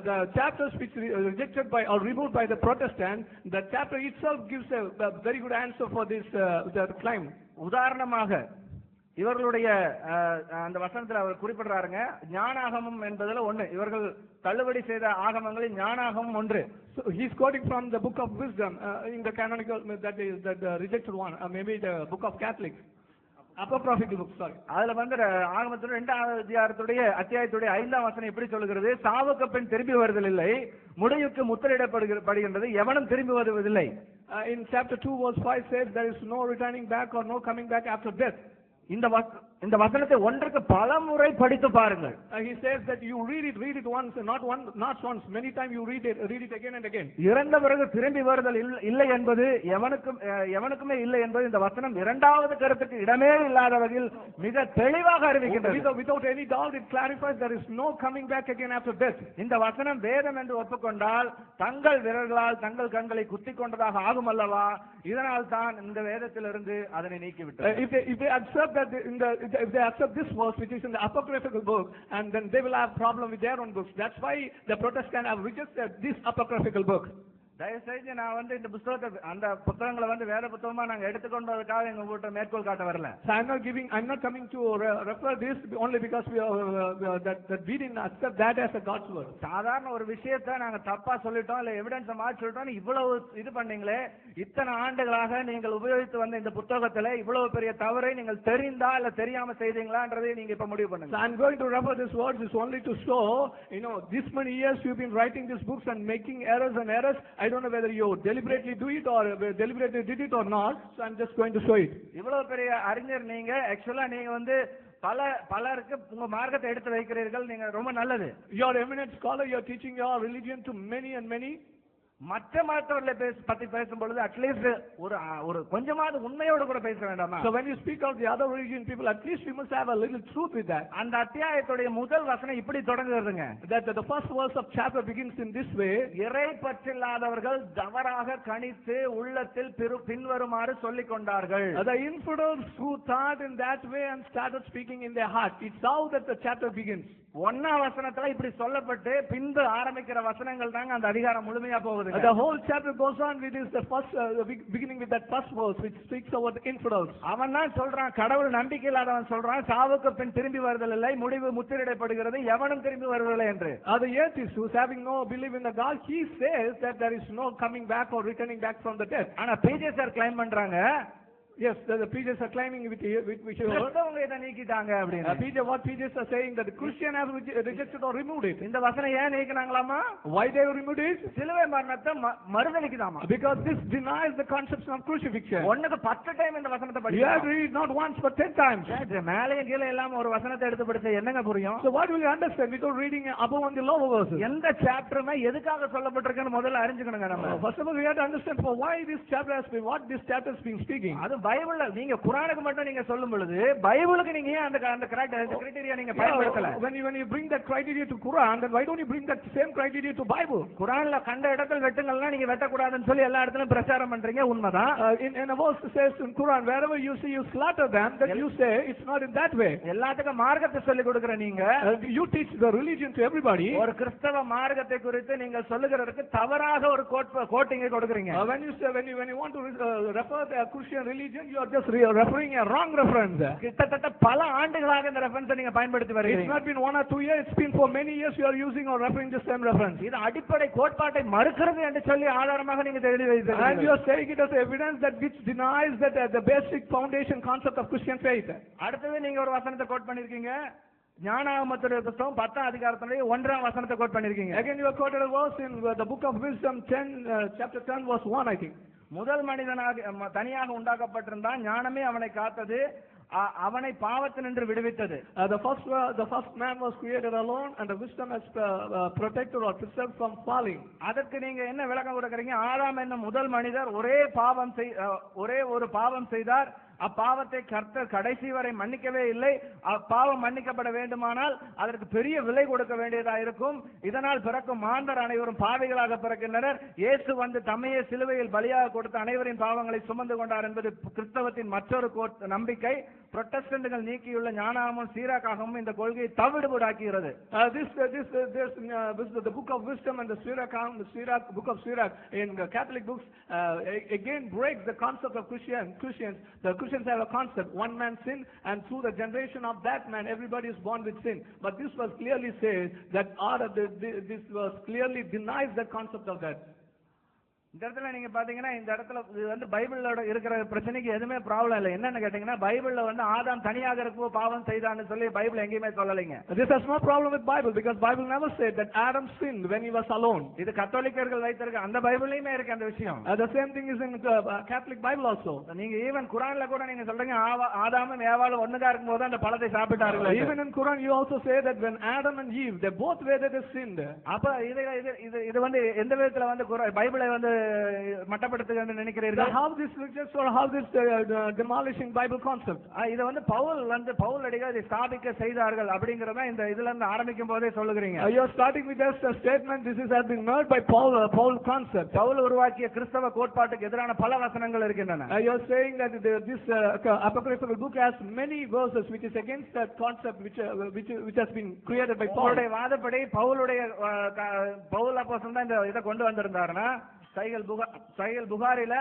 The chapters which rejected by or removed by the Protestant, the chapter itself gives a very good answer for this the claim. உதாரணமாக இவர்களுடைய அந்த வசனத்துல அவர் குறிப்பிடுறாருங்க, ஞானாகமம் என்பதுல ஒண்ணு, இவர்கள் தள்ளுபடி செய்த ஆகமங்களில் ஞானாகமம் ஒன்று. So he's quoting from the book of wisdom in the canonical, that is the rejected one, maybe the book of Catholics, apocryphal book, sorry. அதுல வந்து ஆகமத்தோட 2வது அத்தியாயத்துடைய 5ஆம் வசனம் எப்படி சொல்லுகிறது? சாவுக்கு பின் திரும்பி வருதல் இல்லை, முடிவுக்கு முத்திரையிடப்படுகின்றது, எவனும் திரும்பி வருவதில்லை. In chapter 2 verse 5 says there is no returning back or no coming back after death. இந்த வசனத்தை ஒன்றுக்கு பல முறை படித்து பாருங்கள். He says that you read it once, not once, many times you read it again and again. இறந்த பிறகு திரும்பி வருதல் இல்லை என்பது எவனுக்குமே இல்லை என்பது இந்த வசனம் 2வது கருத்துக்கு இடமே இல்லாத வகையில் மிக தெளிவாக அறிவிக்கின்றது. Without any doubt it clarifies there is no coming back again after death. இந்த வசனம் வேதம் என்று ஒப்புக்கொண்டால் தங்கள் விரல்களால் தங்கள் கண்களை குத்திக் கொண்டதாக ஆகும் அல்லவா? இதனால் தான் இந்த வேதத்திலிருந்து அதனை நீக்கிவிட்டார். If they accept that if they accept this verse which is in the apocryphal book, and then they will have problem with their own books. That's why the Protestants have rejected this apocryphal book. தயவுசெய்து நான் வந்து இந்த புத்தகத்தை அந்த புத்தகங்களை வந்து வேத புத்தகமா நாங்க எடுத்துக்கொண்டதுக்காக எங்க வீட்டை மேற்கோள் காட்ட வரல. So I'm not coming to refer this only because that we didn't accept that as a God's word. சாதாரண ஒரு விஷயத்தை நாங்க தப்பா சொல்லிட்டோம் இல்ல எவிடன்ஸ் மாற்றி சொல்லிட்டோம், இவ்வளவு இது பண்ணீங்களே, இத்தனை ஆண்டுகளாக நீங்கள் உபயோகித்து வந்த இந்த புத்தகத்துல இவ்வளவு பெரிய தவறை நீங்கள் தெரிந்தா இல்ல தெரியாம செய்தீங்களான்றதை நீங்க இப்ப முடிவு பண்ணுங்க. So I'm going to refer this words is only to show, this many years you've been writing these books and making errors. I don't know whether you deliberately do it or deliberately did it or not, so I'm just going to show it. இவ்வளவு பெரிய அறிஞர் நீங்க, ஆக்சுவலா நீங்க வந்து பலருக்கு உங்க மார்க்கத்தை எடுத்து வைக்கிறீர்கள், நீங்க ரொம்ப நல்லது. You are eminent scholar, you are teaching your religion to many and many. மற்ற மதத்தவர்களை பத்தி பேசும் பொழுது அட்லீஸ்ட் ஒரு கொஞ்சமாவது உண்மையோடு கூட பேச வேண்டாமா? So when you speak of the other religion people, at least you must have a little truth with that. அந்த அத்தியாயத்துடைய முதல் வசனம் இப்படி தொடங்குதுங்க. That the first verse of chapter begins in this way. இறை பற்றில்லாதவர்கள் தவறாக கணித்து உள்ளத்தில் பின்வருமாறு சொல்லிக் கொண்டார்கள். The infidels who thought in that way and started speaking in their heart. It's how that the chapter begins. 1ஆம் வசனத்துல இப்படி சொல்லப்பட்டு பின்பு ஆரம்பிக்கிற வசனங்கள் தாங்க அந்த அதிகாரம் முழுமையா போகுது. The whole chapter goes on with this, the first beginning with that first verse which speaks about the infidels. அவன் தான் சொல்றான், கடவுள் நம்பிக்கை இல்லாதவன் சொல்றான், சாவுக்கு பின் திரும்பி வருதல் இல்லை, முடிவு முத்திரையிடப்படுகிறது, எவனும் திரும்பி வருவதில்லை என்று. The atheist who's having no belief in the God, he says that there is no coming back or returning back from the death. ஆனா PJ சார் கிளைம் பண்றாங்க, yes, the PJs are claiming with which கிறிஸ்தவங்க இத நீக்கிட்டாங்க அப்படினு. what PJs are saying that the Christian have rejected or removed it. இந்த வசனம் ஏன் நீக்கினாங்களாமா? Why they removed it? சிலுவை மரணத்தை மறுதலிக்குதாமா? Because this denies the conception of crucifixion. ஒண்ணுக்கு 10 டைம் இந்த வசனத்தை படிங்க. You have to read not once but 10 times. மேலே கீழே எல்லாம் ஒரு வசனத்தை எடுத்து படிச்சா என்னங்க புரியும்? So what will you understand without reading above and the lower verses? எந்த சாப்டருமே எதுக்காக சொல்லப்பட்டிருக்குன்னு முதல்ல அறிஞ்சுக்கணுங்க நம்ம. First of all we have to understand for why this chapter has been, what this chapter has been speaking. அது பைபிள்ல நீங்க குர்ஆனுக்கு மட்டும் நீங்க சொல்லும் பொழுது பைபிளுக்கு நீங்க ஏன் அந்த கிரைட்டீரியா நீங்க பயன்படுத்தல? When you bring that criteria to Quran, then why don't you bring that same criteria to Bible? குர்ஆன்ல கண்ட இடத்துல வெட்டுங்கள்னா நீங்க வெட்ட கூடாதுன்னு சொல்லி எல்லா இடத்துலயும் பிரச்சாரம் பண்றீங்க, உண்மைதான். In a verse says in Quran, wherever you see you slaughter them, that you say it's not in that way. எல்லாத்துக்கும் மார்க்கத்தை சொல்லி கொடுக்கிற நீங்க, you teach the religion to everybody. ஒரு கிறிஸ்தவ மார்க்கத்தை குறித்து நீங்க சொல்லுகிறதுக்கு தவறாக ஒரு கோட்டிங் கொடுக்கறீங்க. When you want to refer to a Christian religion, you are just referring a wrong reference. கிட்டத்தட்ட பல ஆண்டுகளாக இந்த ரெஃபரன்ஸ் நீங்க பயன்படுத்தி வரீங்க. It's not been 1 or 2 years, it's been for many years you are using or referring the same reference. இது அடிப்படை கோட்பாட்டை மறுக்கிறது என்று சொல்லி ஆதாரமாக நீங்க எழுதி வைத்தீர்கள். And you are saying it as evidence that which denies that the basic foundation concept of Christian faith. அடுத்து நீங்க ஒரு வசனத்தை கோட் பண்ணிருக்கீங்க, ஞானாகமத்துடைய புத்தகம் 10ஆம் அதிகாரத்திலே 1ஆம் வசனத்தை கோட் பண்ணிருக்கீங்க. Again you have quoted a verse in the book of wisdom 10 chapter 10 verse 1 I think. முதல் மனிதனாக தனியாக உண்டாக்கப்பட்டிருந்தான், ஞானமே அவனை காத்தது, அவனை பாவத்தினின்று விடுவித்தது. The first man was created alone and the wisdom has protected or preserved from falling. அதற்கு நீங்க என்ன விளக்கம் கொடுக்கறீங்க? ஆதாம் என்னும் முதல் மனிதர் ஒரே ஒரு பாவம் செய்தார், அப்பாவத்தை கர்த்தர் கடைசி வரை மன்னிக்கவே இல்லை. அப்பாவம் மன்னிக்கப்பட வேண்டுமானால் அதற்கு பெரிய விலை கொடுக்க வேண்டியதா இருக்கும். இதனால் பிறக்கும் மாந்தர் அனைவரும் பாவிகளாக பிறக்கின்றனர். இயேசு வந்து தம்மையே சிலுவையில் பலியாக கொடுத்து அனைவரின் பாவங்களை சுமந்து கொண்டார் என்பது கிறிஸ்தவத்தின் மற்றொரு நம்பிக்கை. புரொட்டஸ்டன்ட்கள் நீக்கியுள்ள ஞானாகமும் சீராக்காகவும் இந்த கொள்கையை தவிடுபடாக்குகிறது. The book of wisdom and the book of Sirach in the Catholic books again breaks the concept of Christians. The Christians have a concept, one man sinned, and through the generation of that man, everybody is born with sin. But this was clearly said that this was clearly denies the concept of that. இந்த இடத்துல நீங்க பாத்தீங்கன்னா இந்த இடத்துல இது வந்து பைபிளோட இருக்கிற பிரச்சனைக்கு எதுவுமே ப்ராப்ளம் இல்லை. என்னன்னு கேட்டீங்கன்னா பைபிள்ல வந்து ஆதாம் தனியாக இருக்கப்போ பாவம் செய்தான்னு சொல்லி பைபிள் எங்கேயுமே சொல்லலைங்க. This has no problem with Bible because Bible never said that Adam sinned when he was alone. இது கத்தோலிக்கர்கள் வைத்திருக்க அந்த பைபிள்லயுமே இருக்கு அந்த விஷயம். The same thing is in Catholic Bible also. நீங்க ஈவன் குர்ஆன்ல கூட நீங்க சொல்றீங்க ஆதாமும் ஏவாளும் ஒண்ணுதா இருக்கும்போது அந்த பழத்தை சாப்பிட்டார்கள். Even in Quran you also say that when Adam and Eve they both were that they sinned. அப்ப இது வந்து எந்த விதத்துல வந்து பைபிளை வந்து மட்டப்படுத்துகிறேன்னு நினைக்கிறீர்கள்? How this scriptures or how this demolishing Bible concept? இத வந்து பவுல் அடிகள் இதை ஸ்தாபிக்க செய்தார்கள் அப்படிங்கறத இந்த இதுல இருந்து ஆரம்பிக்கும் போதே சொல்லுகிறீங்க. You are starting with a statement this has been made by Paul concept. Pavul உருவாக்கிய கிறிஸ்தவ கோட்பாட்டுக்கு எதிரான பல வசனங்கள் இருக்கின்றன. You are saying that this apocryphal book has many verses which is against that concept which has been created by Paul. அவருடைய வாதப்படி பவுல் அப்போஸ்தலன் தான் இந்த இத கொண்டு வந்திருந்தாருன்னா சஹீஹ் புகாரில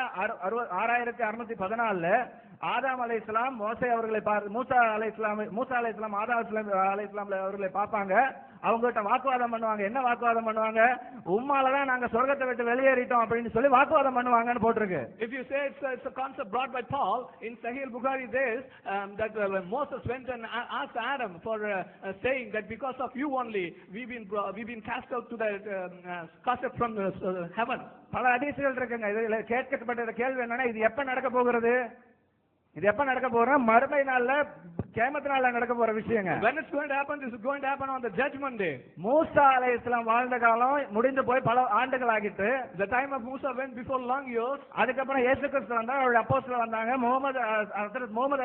6614 ஆதாம் அலைஹிஸ்ஸலாம் மூசா அலைஹிஸ்ஸலாம் ஆதாம் அலைஹிஸ்ஸலாம் அவர்களை பார்ப்பாங்க. அவங்க கிட்ட வாக்குவாதம் பண்ணுவாங்க. என்ன வாக்குவாதம் பண்ணுவாங்க? உம்மாலதான் நாங்க சொர்க்கத்தை விட்டு வெளியேறிட்டோம் அப்படின்னு சொல்லி வாக்குவாதம் பண்ணுவாங்கன்னு போட்டுருக்கு. If you say it's a concept brought by Paul in Sahih Bukhari says that when Moses went and asked Adam for saying that because of you only we've been cast out to the cast out from heaven. பல ஹதீஸ்கள் இருக்குங்க. இதுல கேட்கப்பட்ட கேள்வி என்னன்னா இது எப்ப நடக்க போகிறது? இது எப்ப நடக்க போறோம்? மறுமை நாள்ல கியாமத் நாள்ல நடக்க போற விஷயங்க. When it's going to happen, this is going to happen on the judgment day. மூசா அலைஹிஸ்ஸலாம் வாழ்ந்த காலம் முடிந்து போய் பல ஆண்டுகள் ஆகிட்டு. The time of Musa went before long years. அதுக்கப்புறம் இயேசு கிறிஸ்து வந்தார், அவருடைய அப்போஸ்தலர் வந்தாங்க, முஹம்மது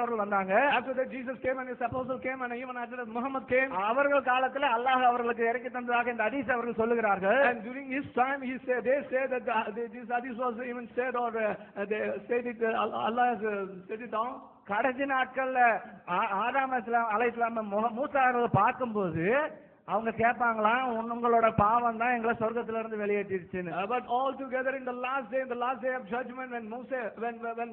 அவர்கள் வந்தாங்க. After that Jesus came and his apostle came and even after that Muhammad came. அவர்கள் காலத்துல அல்லாஹ் அவர்களுக்கு இறக்கி தந்ததாக இந்த ஹதீஸ் அவர்கள் சொல்லுகிறார்கள். And during his time they say that this hadith was even said or they said it Allah has said it down. கடைசி நாட்கள்ல ஆதாம் அலைஹிஸ்ஸலாம் மூசா அவர்களை பார்க்கும்போது அவங்க கேட்பாங்களாம் உங்களோட பாவம் தான் எங்களை சொர்க்கத்துல இருந்து வெளியேற்றிடுச்சுன்னு. But all together in the last day of judgment when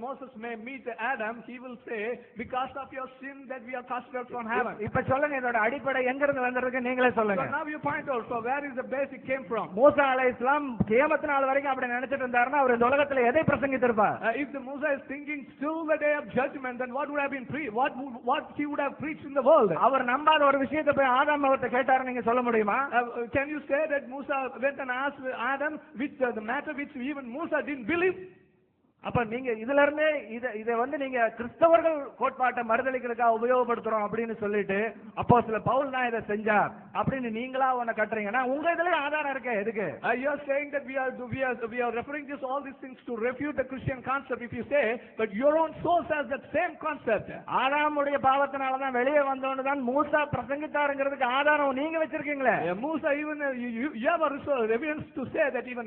Moses may meet Adam he will say because of your sin that we are cast out from heaven. இப்ப சொல்லுங்க இதோட அடிப்படை எங்க இருந்து வந்திருக்கு நீங்களே சொல்லுங்க. So now you point out so where is the basic came from? மூசா அலைஹிஸ்ஸலாம் கியாமத் நாள் வரைக்கும் அப்படி நினைச்சிட்டு இருந்தாருன்னா அவர் இந்த உலகத்துல எதை பிரசங்கித்திருப்பார்? If the Musa is thinking still the day of judgment then what would have been what he would have preached in the world? அவர் நம்பாத ஒரு விஷயத்தை போய் ஆதாம் அவர்கிட்ட கேட்டாரு நீங்க சொல்ல முடியுமா? Can you say that Musa went and asked Adam which the matter which even Musa didn't believe? அப்ப நீங்க இதுல இருந்தே இதை வந்து நீங்க கிறிஸ்தவர்கள் கோட்பாட்டை மறுதலிக்கிறதுக்காக உபயோகப்படுத்துறோம் அப்படின்னு சொல்லிட்டு அப்போஸ்தலர் பவுல் தான் இதை செஞ்சார் அப்படின்னு நீங்களா ஒண்ணு கட்டுறீங்கன்னா உங்க இதுல ஆதாரம் இருக்கே எதுக்கு? You are saying that we are referring to all these things to refute the Christian concept if you say but your own source has that same concept. ஆதாமுடைய பாவத்தினால தான் வெளியே வந்தோன்னு தான் மூசா பிரசங்கித்தாருங்கிறதுக்கு ஆதாரம் நீங்க வச்சிருக்கீங்களே. Musa even you have evidence to say that even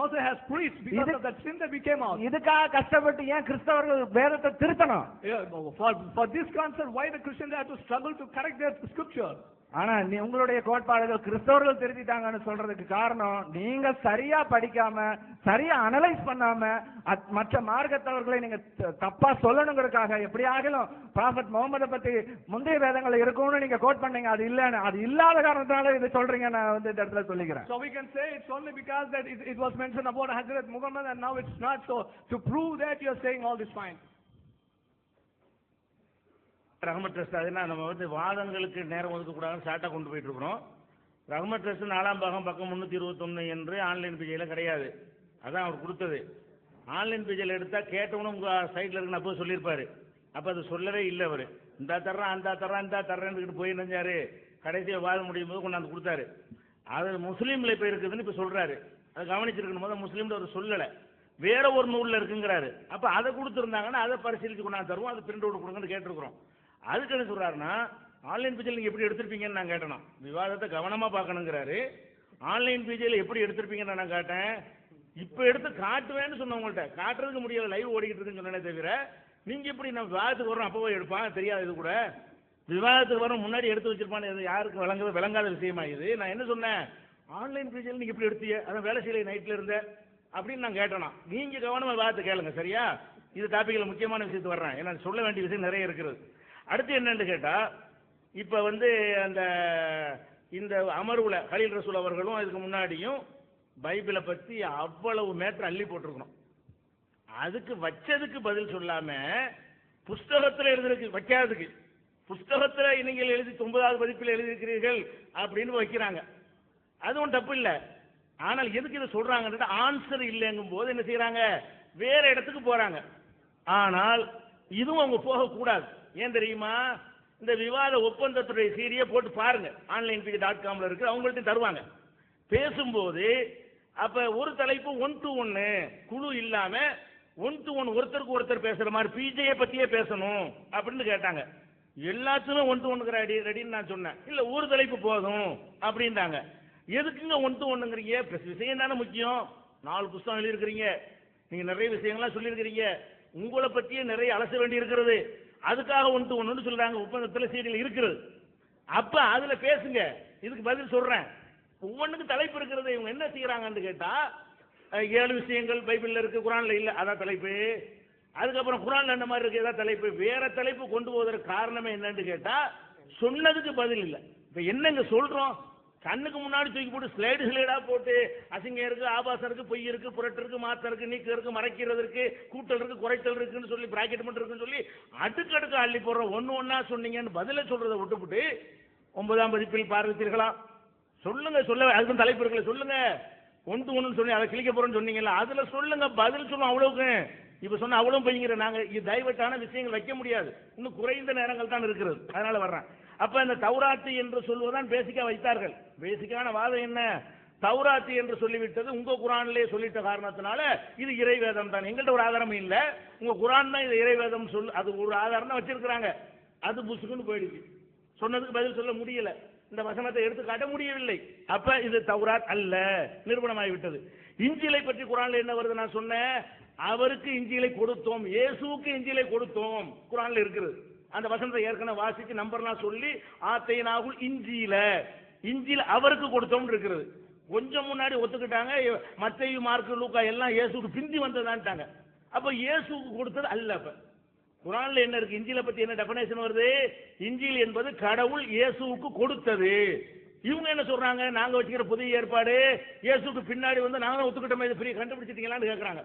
Moses has preached because of that sin that we came out. இதுக்காக கஷ்டப்பட்டு ஏன் கிறிஸ்தவர்கள் வேதத்தை திருத்தணும்? For this concept why the Christians have to struggle to correct their scripture? ஆனா உங்களுடைய கோட்பாடுகள் கிறிஸ்தவர்கள் திருத்திட்டாங்கன்னு சொல்றதுக்கு காரணம் நீங்க சரியா படிக்காம சரியா அனலைஸ் பண்ணாம மற்ற மார்க்கத்தவர்களை நீங்க தப்பா சொல்லணுங்கிறதுக்காக எப்படியாகலும் ப்ராஃபட் முகமதை பத்தி முந்தைய வேதங்கள் இருக்கும்னு நீங்க கோட் பண்ணீங்க. அது இல்லன்னு அது இல்லாத காரணத்தால இது சொல்றீங்க. நான் வந்து இந்த இடத்துல சொல்லிக்கிறேன். So we can say it's only because that it was mentioned about Hazrat Muhammad and now it's not. So to prove that you are saying all this fine. Rahmat trust அதெல்லாம் நம்ம வந்து வாதங்களுக்கு நேரம் ஒதுக்கக்கூடாதுன்னு ஷார்ட்டாக கொண்டு போயிட்டு இருக்கிறோம். ரஹ்மத் ட்ரஸ்ட் 4ஆம் பாகம் பக்கம் 321 என்று ஆன்லைன் பேஜில் கிடையாது. அதான் அவர் கொடுத்தது. ஆன்லைன் பேஜில் எடுத்தால் கேட்டவனும் உங்கள் சைட்டில் இருக்குன்னு அப்போ சொல்லியிருப்பாரு. அப்போ அது சொல்லவே இல்லை. அவர் இந்த தர்றேன்னு போய் நினைஞ்சாரு. கடைசியாக வாதம் முடியும் போது கொண்டாந்து கொடுத்தாரு. அது முஸ்லீமில் இப்போ இருக்குதுன்னு இப்போ சொல்கிறாரு. அதை கவனிச்சிருக்கணும் போது முஸ்லீமில் அவர் சொல்லலை, வேற ஒரு நூலில் இருக்குங்கிறாரு. அப்போ அதை கொடுத்துருந்தாங்கன்னா அதை பரிசீலித்து கொண்டாந்து தருவோம், அது பிரிண்ட் அவுட் கொடுங்கன்னு கேட்டிருக்கிறோம். அதுக்கு என்ன சொல்றாருன்னா ஆன்லைன் பேஜில் நீங்கள் எப்படி எடுத்திருப்பீங்கன்னு நான் கேட்டேன். விவாதத்தை கவனமாக பார்க்கணுங்கிறாரு. ஆன்லைன் பேஜில் எப்படி எடுத்திருப்பீங்கன்னு நான் கேட்டேன். இப்போ எடுத்து காட்டுவேன்னு சொன்ன உங்கள்கிட்ட காட்டுறதுக்கு முடியல, லைவ் ஓடிக்கிட்டு இருக்குன்னு சொன்னே தவிர நீங்கள் எப்படி நம்ம விவாதத்துக்கு வரோம் அப்போவே எடுப்பான் தெரியாது. இது கூட விவாதத்துக்கு வரும் முன்னாடி எடுத்து வச்சிருப்பான்னு யாருக்கு விளங்காத விஷயமா இது. நான் என்ன சொன்னேன், ஆன்லைன் பேஜில் நீங்கள் எப்படி எடுத்தீங்க, அதான் வேலை செய்யலை நைட்டில் இருந்தேன் அப்படின்னு நான் கேட்டேனா. நீங்கள் கவனமாக விவாதத்தை கேளுங்க சரியா. இது டாபிக்ல முக்கியமான விஷயத்துக்கு வர்றேன், ஏன்னா சொல்ல வேண்டிய விஷயம் நிறைய இருக்கிறது. அடுத்து என்னன்னு கேட்டா, இப்ப அந்த இந்த அமர்வுல கலீல் ரசூல் அவர்களும் இதுக்கு முன்னாடியும் பைபிளை பத்தி அவ்வளவு மேட்டர் அள்ளி போட்டிருக்கணும். அதுக்கு வச்சதுக்கு பதில் சொல்லாம புஸ்தகத்துல எழுதுறதுக்கு வைக்காததுக்கு, புஸ்தகத்துல நீங்கள் எழுதி 9வது பதிப்பில் எழுதியிருக்கிறீர்கள் அப்படின்னு வைக்கிறாங்க. அதுவும் தப்பு இல்லை. ஆனால் எதுக்கு இதை சொல்றாங்க, ஆன்சர் இல்லைங்கும் போது என்ன செய்யறாங்க, வேற இடத்துக்கு போறாங்க. ஆனால் இதுவும் அவங்க போகக்கூடாது. ஏன் தெரியுமா, இந்த விவாத ஒப்பந்தத்துடைய சீரியை போட்டு பாருங்க, onlinepj.comல இருக்கு, அவங்கள்ட்ட தருவாங்க. பேசும்போது அப்ப ஒரு தலைப்பு 1 to 1 குழு இல்லாம 1 to 1 ஒருத்தருக்கு ஒருத்தர் பேசுற மாதிரி பிஜே பத்தியே பேசணும் அப்படின்னு கேட்டாங்க. எல்லாத்துக்கும் 1 to 1 ரெடின்னு நான் சொன்னேன். இல்ல ஒரு தலைப்பு போதும் அப்படின்றாங்க. எதுக்குங்க 1 to 1ங்கிறீங்க? விஷயம் தானே முக்கியம். 4 புத்தகம் எழுதியிருக்கிறீங்க, நீங்க நிறைய விஷயங்கள்லாம் சொல்லியிருக்கிறீங்க, உங்களை பற்றியே நிறைய அலச வேண்டி இருக்கிறது. அதுக்காக 1 to 1 சொல்றாங்க, ஒப்பந்தத்தில் சீரியல் இருக்கிறது. அப்ப அதுல பேசுங்க, இதுக்கு பதில் சொல்றேன். ஒவ்வொன்றுக்கு தலைப்பு இருக்கிறது. இவங்க என்ன செய்யறாங்கன்னு கேட்டா, 7 விஷயங்கள் பைபிள்ல இருக்கு, குரான்ல இல்ல, அதான் தலைப்பு. அதுக்கப்புறம் குரான்ல என்ன மாதிரி இருக்கு, ஏதாவது தலைப்பு. வேற தலைப்பு கொண்டு போவதற்கு காரணமே என்னன்னு கேட்டா, சொன்னதுக்கு பதில் இல்லை. இப்ப என்னங்க சொல்றோம், கண்ணுக்கு முன்னாடி தூக்கி போட்டு ஸ்லைடா போட்டு அசிங்கம் இருக்கு, ஆபாசம் இருக்கு, பொய் இருக்கு, புரட்டு இருக்கு, மாத்தம் இருக்கு, நீக்க இருக்கு, மறைக்கிறது இருக்கு, கூட்டல் இருக்கு, குறைத்தல் இருக்குன்னு சொல்லி பிராக்கெட் மட்டும் இருக்குன்னு சொல்லி அடுக்கடுக்கு அள்ளி போடுற ஒண்ணா சொன்னீங்கன்னு பதில சொல்றதை விட்டுவிட்டு 9ஆம் பதிப்பில் பார்வைத்தீர்களா சொல்லுங்க, சொல்ல அதுக்கும் தலைப்பு இருக்குல்ல, சொல்லுங்க. 1 to 1 சொல்லி அதை கிளிக்க போறோம்னு சொன்னீங்கல்ல, அதுல சொல்லுங்க, பதில் சொல்லுவோம். அவ்வளவுக்கு இப்ப சொன்ன அவ்வளவு பையங்கிற நாங்க டைவர்ட்டான விஷயங்கள் வைக்க முடியாது, இன்னும் குறைந்த நேரங்கள் தான் இருக்கிறது. அதனால வர்றேன். அப்ப இந்த தௌராத்து என்று சொல்வதுதான் பேசிக்கா வைத்தார்கள். பேசிக்கான வாதம் என்ன, தௌராத்து என்று சொல்லிவிட்டது உங்க குரான்லயே சொல்லிட்ட காரணத்தினால இது இறைவேதம் தான். எங்கள்கிட்ட ஒரு ஆதாரமும் இல்ல, உங்க குரான் தான் இது இறைவேதம் சொல்லு, அது ஒரு ஆதாரம் தான் வச்சிருக்கிறாங்க. அது புசுக்குன்னு போயிடுச்சு, சொன்னதுக்கு பதில் சொல்ல முடியல, இந்த வசனத்தை எடுத்து காட்ட முடியவில்லை. அப்ப இது தௌராத் அல்ல, நிரூபணமாகிவிட்டது. இஞ்சிலை பற்றி குரான்ல என்ன வருது, நான் சொன்னேன், அவருக்கு இஞ்சிலை கொடுத்தோம், இயேசுவுக்கு இஞ்சிலை கொடுத்தோம், குரான்ல இருக்குது. அந்த வசனத்தை ஏற்கனவே வாசிச்சு நம்பர்லாம் சொல்லி ஆத்தைனாகுல் இஞ்சில அவருக்கு கொடுத்தோம் இருக்கிறது. கொஞ்சம் முன்னாடி ஒத்துக்கிட்டாங்க, மத்தேயு மார்க்கு லூக்கா எல்லாம் இயேசுக்கு பிந்தி வந்ததான்ட்டாங்க. அப்ப இயேசுக்கு கொடுத்தது அல்ல. அப்ப குரான்ல என்ன இருக்கு, இஞ்சில பத்தி என்ன டெஃபினேஷன் வருது, இஞ்சில் என்பது கடவுள் இயேசுவுக்கு கொடுத்தது. இவங்க என்ன சொல்றாங்க, நாங்க வச்சுக்கிற புதிய ஏற்பாடு இயேசுக்கு பின்னாடி வந்து நாங்க ஒத்துக்கிட்டோமே, இது பெரிய கண்டுபிடிச்சிட்டீங்களான்னு கேட்கறாங்க.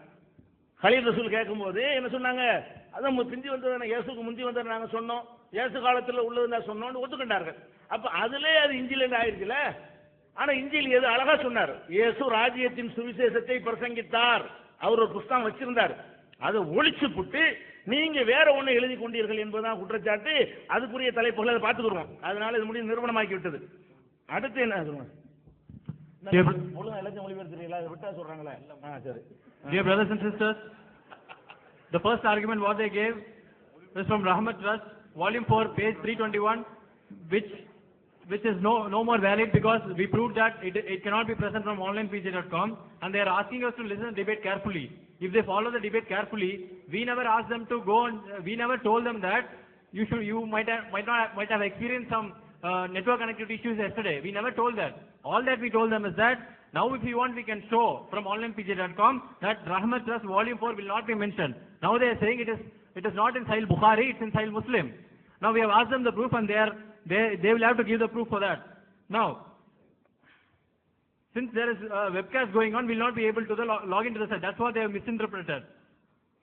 கலீல் ரசூல் கேட்கும்போது என்ன சொன்னாங்க, அதான் பிந்தி வந்தது, இயேசுக்கு முந்தி வந்தது நாங்க சொன்னோம், இயேசு காலத்தில் உள்ளது நான் சொன்னோம்னு ஒத்துக்கிட்டார்கள். அப்ப அதுல அது இஞ்சில் ஆயிருக்குல்ல. ஆனா இஞ்சில் எது அழகா சொன்னார், இயேசு ராஜ்யத்தின் சுவிசேஷத்தை பிரசங்கித்தார், அவர் ஒரு புத்தகம் வச்சிருந்தார், அதை ஒழிச்சு புட்டு நீங்க வேற ஒண்ணு எழுதி கொண்டீர்கள் என்பதுதான் குற்றச்சாட்டு. அதுக்குரிய தலைப்புகளை அதை பார்த்துக்கிறோம். அதனால இது முடிவு நிறுவனமாக்கி விட்டது. அடுத்து என்ன சொல்லுங்க, எல்லாத்தையும் மொழிபெயர்க்கிறீங்களா, அதை விட்டா சொல்றாங்களே. சரி. Dear brothers and sisters, the first argument what they gave is from Rahmat Trust, volume 4, page 321, which is no more valid because we proved that it cannot be present from onlinepj.com, and they are asking us to listen to debate carefully. If they follow the debate carefully, we never asked them to go and we never told them that you might have experienced some network connectivity issues yesterday. We never told that. All that we told them is that now if you want we can show from onlinepj.com that Rahmat Trust volume 4 will not be mentioned. Now they are saying it is not in Sahih Bukhari, it's in Sahih Muslim. Now we have asked them the proof and they will have to give the proof for that. Now since there is a webcast going on, we will not be able to log into the site. That's what they have misinterpreted.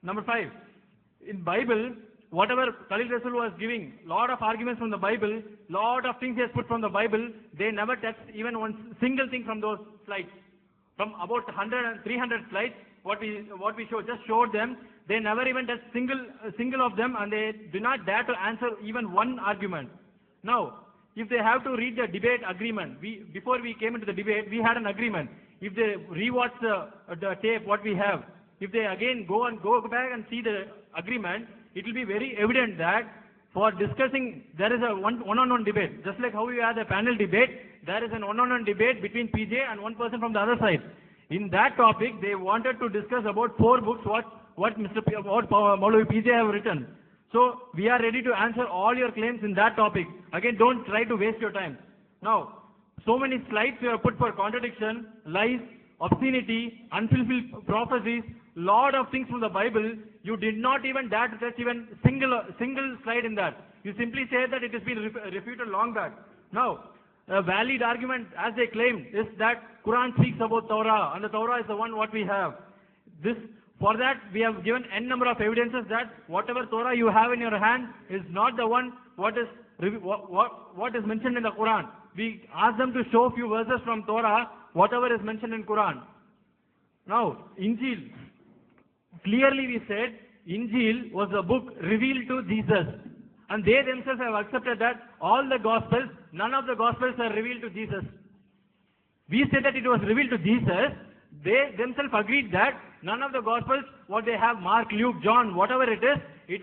Number 5, in Bible, whatever Khalil Rasul was giving, lot of arguments from the Bible, lot of things he has put from the Bible, they never touched even one single thing from those slides. From about 100 and 300 slides, what we showed them, they never even touched single of them, and they do not dare to answer even one argument. Now, if they have to read the debate agreement, before we came into the debate, we had an agreement. If they rewatch the tape, what we have, if they again go back and see the agreement, it will be very evident that for discussing, there is a one-on-one debate. Just like how we had a panel debate, there is an one-on-one debate between PJ and one person from the other side. In that topic, they wanted to discuss about 4 books, what Maulvi PJ have written. So, we are ready to answer all your claims in that topic. Again, don't try to waste your time. Now, so many slides you have put for contradiction, lies, obscenity, unfulfilled prophecies, lot of things from the Bible, you did not even dare to touch even single slide in that. You simply say that it has been refuted long back. Now, a valid argument, as they claim, is that Quran speaks about Torah, and the Torah is the one what we have. For that, we have given n number of evidences that whatever Torah you have in your hand is not the one what is mentioned in the Quran. We ask them to show few verses from Torah, whatever is mentioned in Quran. Now, Injil, clearly we said, Injil was a book revealed to Jesus. And they themselves have accepted that all the Gospels, none of the Gospels are revealed to Jesus. We said that it was revealed to Jesus. They themselves agreed that none of the Gospels, what they have, Mark, Luke, John, whatever it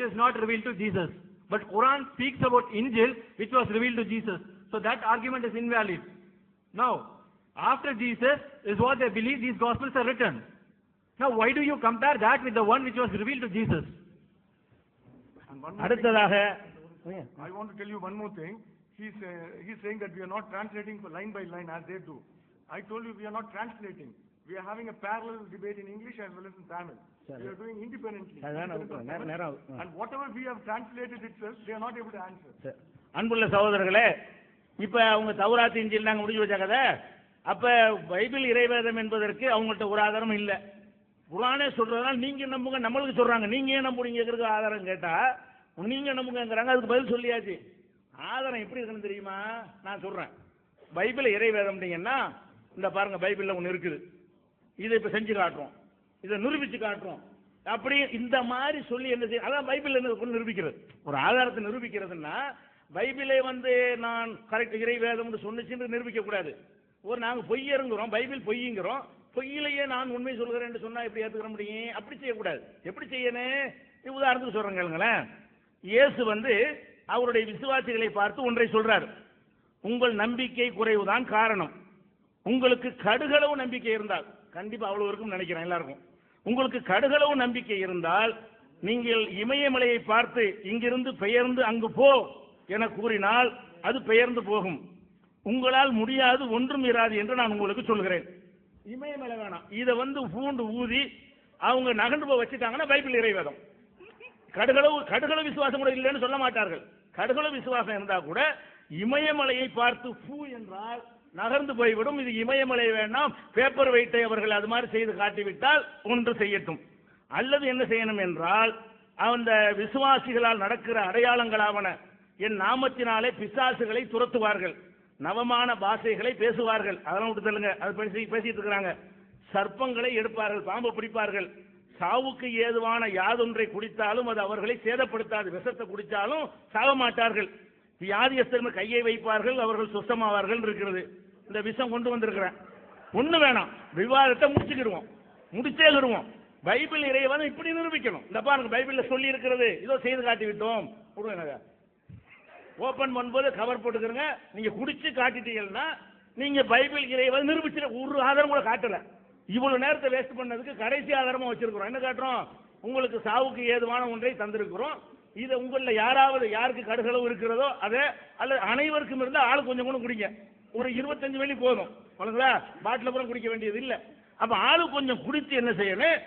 is not revealed to Jesus. But Quran speaks about Injil, which was revealed to Jesus. So that argument is invalid. Now, after Jesus is what they believe these Gospels are written. Now, why do you compare that with the one which was revealed to Jesus? அடுத்ததாக I want to tell you one more thing. He's saying that we are not translating for line by line as they do. I told you we are not translating. We are having a parallel debate in English as well as in Tamil. We are doing independently. And whatever we have translated itself, they are not able to answer. அன்புள்ள சகோதரர்களே, இப்ப அவங்க தௌராத் இன்ஜில் நாங்க முடிஞ்சு வச்ச கதை. அப்ப பைபிள் இறைவேதம் என்பதற்கு அவங்கள்ட்ட ஒரு ஆதாரம் இல்ல. குர்ஆனே சொல்றதுனால நீங்க நம்புங்க, நம்மளுக்கு சொல்றாங்க. நீங்க ஏன் நம்புறீங்கிறதுக்கு ஆதாரம் கேட்டா நீங்க நம்புங்கங்கறாங்க. அதுக்கு பதில் சொல்லியாச்சு. ஆதாரம் எப்படி இருக்குன்னு தெரியுமா? நான் சொல்றேன். பைபிள் இறைவேதம்ன்றீங்கன்னா இந்த பாருங்க, பைபிள்ல ஒன்னு இருக்குது, இதை இப்ப செஞ்சு காட்டுறோம், இதை நிரூபிச்சு காட்டுறோம், அப்படி இந்த மாதிரி சொல்லி என்ன செய்ய, அதான் பைபிள் என்ன நிரூபிக்கிறது. ஒரு ஆதாரத்தை நிரூபிக்கிறதுன்னா பைபிளை நான் கரெக்ட் இறைவேதம் சொன்னிச்சுன்னு நிரூபிக்க கூடாது. நாங்க பொய்யருங்கிறோம், பைபிள் பொய்யுங்கிறோம், பொய்யிலேயே நான் உண்மை சொல்கிறேன் சொன்னா எப்படி ஏற்றுக்க முடியும்? அப்படி செய்யக்கூடாது. எப்படி செய்யணும்? உதாரணத்துக்கு சொல்றேன் கேளுங்களேன். இயேசு அவருடைய விசுவாசிகளை பார்த்து ஒன்றை சொல்றாரு. உங்கள் நம்பிக்கை குறைவுதான் காரணம். உங்களுக்கு கடுகளவு நம்பிக்கை இருந்தால், கண்டிப்பா அவ்வளவு இருக்கும் நினைக்கிறேன் எல்லாருக்கும், உங்களுக்கு கடுகளவு நம்பிக்கை இருந்தால் நீங்கள் இமயமலையை பார்த்து இங்கிருந்து பெயர்ந்து அங்கு போ என கூறினால் அது பெயர்ந்து போகும். உங்களால் முடியாது, ஒன்றும் இராது என்று நான் உங்களுக்கு சொல்கிறேன். இமயமலை வேணாம், இதை பூண்டு ஊதி அவங்க நகண்டு போய் வச்சுட்டாங்கன்னா பைபிள் இறைவேதம். கடுகளவு விசுவாசம் கூட இல்லைன்னு சொல்ல மாட்டார்கள். கடுகளவு விசுவாசம் இருந்தா கூட இமயமலையை பார்த்து பூ என்றால் நகர்ந்து போய்விடும். இது இமயமலை வேண்டாம், பேப்பர் வெயிட்டை அவர்கள் அது மாதிரி செய்து காட்டிவிட்டால் ஒன்று செய்யட்டும். அல்லது என்ன செய்யணும் என்றால், அந்த விசுவாசிகளால் நடக்கிற அடையாளங்களாவன என் நாமத்தினாலே பிசாசுகளை துரத்துவார்கள், நவமான பாஷைகளை பேசுவார்கள், அதெல்லாம் விட்டு தள்ளுங்க, அது பேசிட்டு இருக்கிறாங்க. சர்ப்பங்களை எடுப்பார்கள், பாம்பு பிடிப்பார்கள், சாவுக்கு ஏதுவான யாதொன்றை குடித்தாலும் அது அவர்களை சேதப்படுத்தாது, விஷத்தை குடித்தாலும் சாக மாட்டார்கள், வியாதியஸ்தர்கள் கையை வைப்பார்கள் அவர்கள் சுத்தமாவார்கள் இருக்கிறது. இந்த விஷம் கொண்டு வந்திருக்கிறேன். ஒண்ணு வேணாம், விவாதத்தை முடிச்சேருவோம். பைபிள் இறைவன் இப்படி நிரூபிக்கணும். இந்த பாருங்க, பைபிள்ல சொல்லி இருக்கிறது, இதோ செய்து காட்டி விட்டோம். ஓபன் பண்ணும்போது கவர் போட்டுக்கிறங்க. நீங்க குடிச்சு காட்டிட்டீங்கன்னா நீங்க பைபிள் இறைவன் நிரூபிச்சு ஒரு ஆதாரம் கூட காட்டல. இவ்வளவு நேரத்தை வேஸ்ட் பண்ணதுக்கு கடைசி ஆதாரமா வச்சிருக்கிறோம். என்ன காட்டுறோம்? உங்களுக்கு சாவுக்கு ஏதுவான ஒன்றை தந்திருக்கிறோம். இதை உங்கள யாருக்கு கடுகளவு இருக்கிறதோ அதை, அல்ல அனைவருக்கும் இருந்தா ஆளு கொஞ்சம் கூட குடிங்க. ஒரு 25 மில்லி போதும், பாட்டில பூரா குடிக்க வேண்டியது இல்லை. அப்ப ஆளு கொஞ்சம் குடிச்சு என்ன செய்யணும்?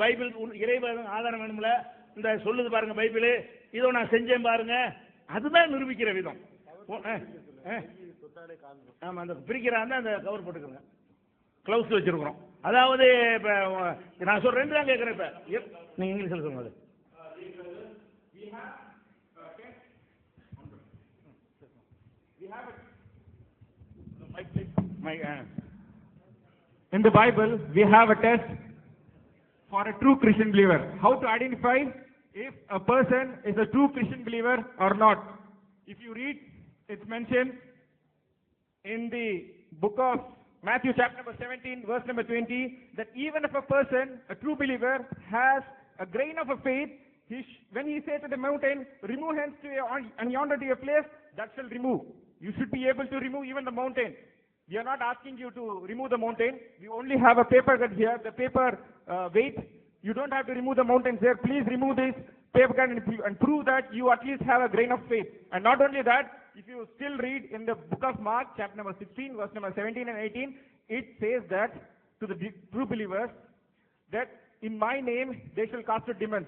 பைபிள் இறைவன் ஆதாரம் வேணும்ல, இந்த சொல்லுது பாருங்க பைபிள், இதோ நான் செஞ்சேன் பாருங்க, அதுதான் நிரூபிக்கிற விதம். ஆமா, அந்த பிரிக்கிறாங்க, அந்த கவர் போட்டுக்கிறோங்க, கிளவுஸ் வச்சிருக்கிறோம். அதாவது இப்ப நான் சொல்றேன் தான் கேட்கிறேன். இப்ப நீங்க இங்கிலீஷ்ல சொல்லுங்க. In the Bible, we have a test for a true Christian believer. How to identify if a person is a true Christian believer or not. If you read, it's mentioned in the book of Matthew chapter number 17, verse number 20, that even if a person, a true believer, has a grain of a faith, when he says to the mountain, remove hence and yonder to a place, that shall remove. You should be able to remove even the mountain. We are not asking you to remove the mountain. We only have a paper cut here, the paper weight. You don't have to remove the mountains here. Please remove this paper cut and prove that you at least have a grain of faith. And not only that, if you still read in the book of Mark, chapter number 16, verse number 17 and 18, it says that to the true believers, that in my name they shall cast out demons,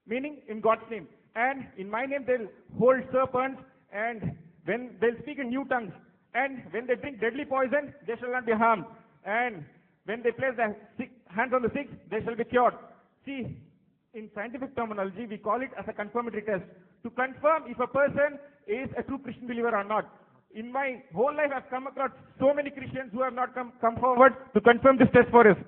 meaning in God's name. And in my name they'll hold serpents, and when they'll speak in new tongues, and when they drink deadly poison, they shall not be harmed. And when they place their hands on the sick, they shall be cured. See, in scientific terminology, we call it as a confirmatory test, to confirm if a person is a true Christian believer or not. In my whole life, I've come across so many Christians who have not come forward to confirm this test for us.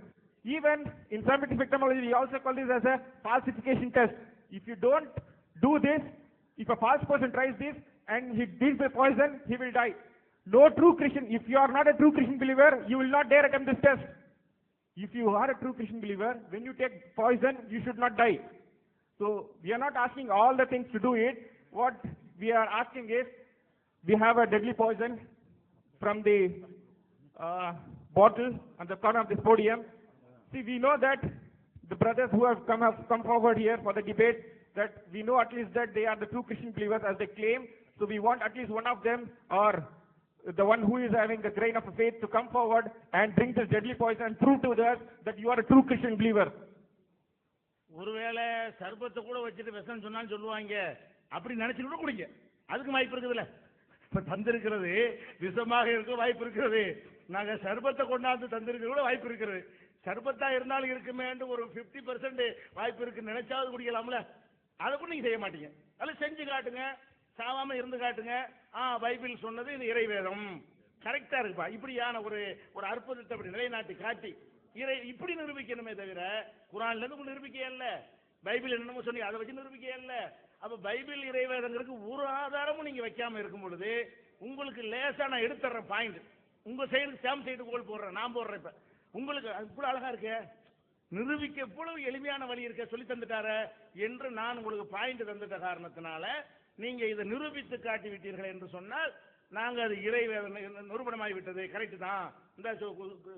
Even in scientific terminology, we also call this as a falsification test. If you don't do this, if a false person tries this and he drinks the poison, he will die. No true Christian, if you are not a true Christian believer, you will not dare attempt this test. If you are a true Christian believer, when you take poison, you should not die. So we are not asking all the things to do it. What we are asking is, we have a deadly poison from the bottle on the corner of this podium. See, we know that the brothers who have come forward here for the debate, that we know at least that they are the true Christian believers as they claim. So we want at least one of them, or the one who is having the grain of faith, to come forward and drink this deadly poison and prove to us that you are a true Christian believer. ஒருவேளை சர்பத்தை கூட வச்சுட்டு விஷம் சொன்னாலும் சொல்லுவாங்க, அப்படி நினைச்சுட்டு கூட குடிங்க, அதுக்கு வாய்ப்பு இருக்குதுல்ல. இப்ப தந்திருக்கிறது விஷமாக இருக்க வாய்ப்பு இருக்கிறது, நாங்க சர்பத்தை கொண்டாந்து தந்திருக்கிறது கூட வாய்ப்பு இருக்கிறது. சர்பத்தா இருந்தாலும் இருக்குமே ஒரு 50% வாய்ப்பு இருக்கு, நினைச்சாவது குடிக்கலாம்ல. அதை கூட நீங்க செய்ய மாட்டீங்க. அதில் செஞ்சு காட்டுங்க, சாவாம இருந்து காட்டுங்க. பைபிள் சொன்னது இது இறைவேதம் கரெக்டா இருக்குப்பா, இப்படியான ஒரு அற்புதத்தை அப்படி நிலைநாட்டி காட்டி இப்படி நிரூபிக்கணுமே தவிர, குரான்ல இருந்து நிரூபிக்க இல்ல, பைபிள் என்னமோ சொல்லி அதை வச்சு நிரூபிக்க இல்ல. அப்ப பைபிள் இறைவேதங்கிறதுக்கு ஒரு ஆதாரமும் நீங்க வைக்காம இருக்கும் பொழுது, உங்களுக்கு லேசா நான் எடுத்துறேன் பாயிண்ட், உங்க சைடு சாம் சைடு கோல் போடுறேன், நான் போடுறேன். இப்ப உங்களுக்கு அது கூட அழகா இருக்கு, நிரூபிக்க எவ்வளவு எளிமையான வழி இருக்க சொல்லி தந்துட்டார என்று நான் உங்களுக்கு பாயிண்ட் தந்துட்ட காரணத்தினால நீங்க இதை நிரூபித்து காட்டி விட்டீர்கள் என்று சொன்னால், நாங்க அது நிரூபணமாகி விட்டது, கரெக்ட் தான், இந்த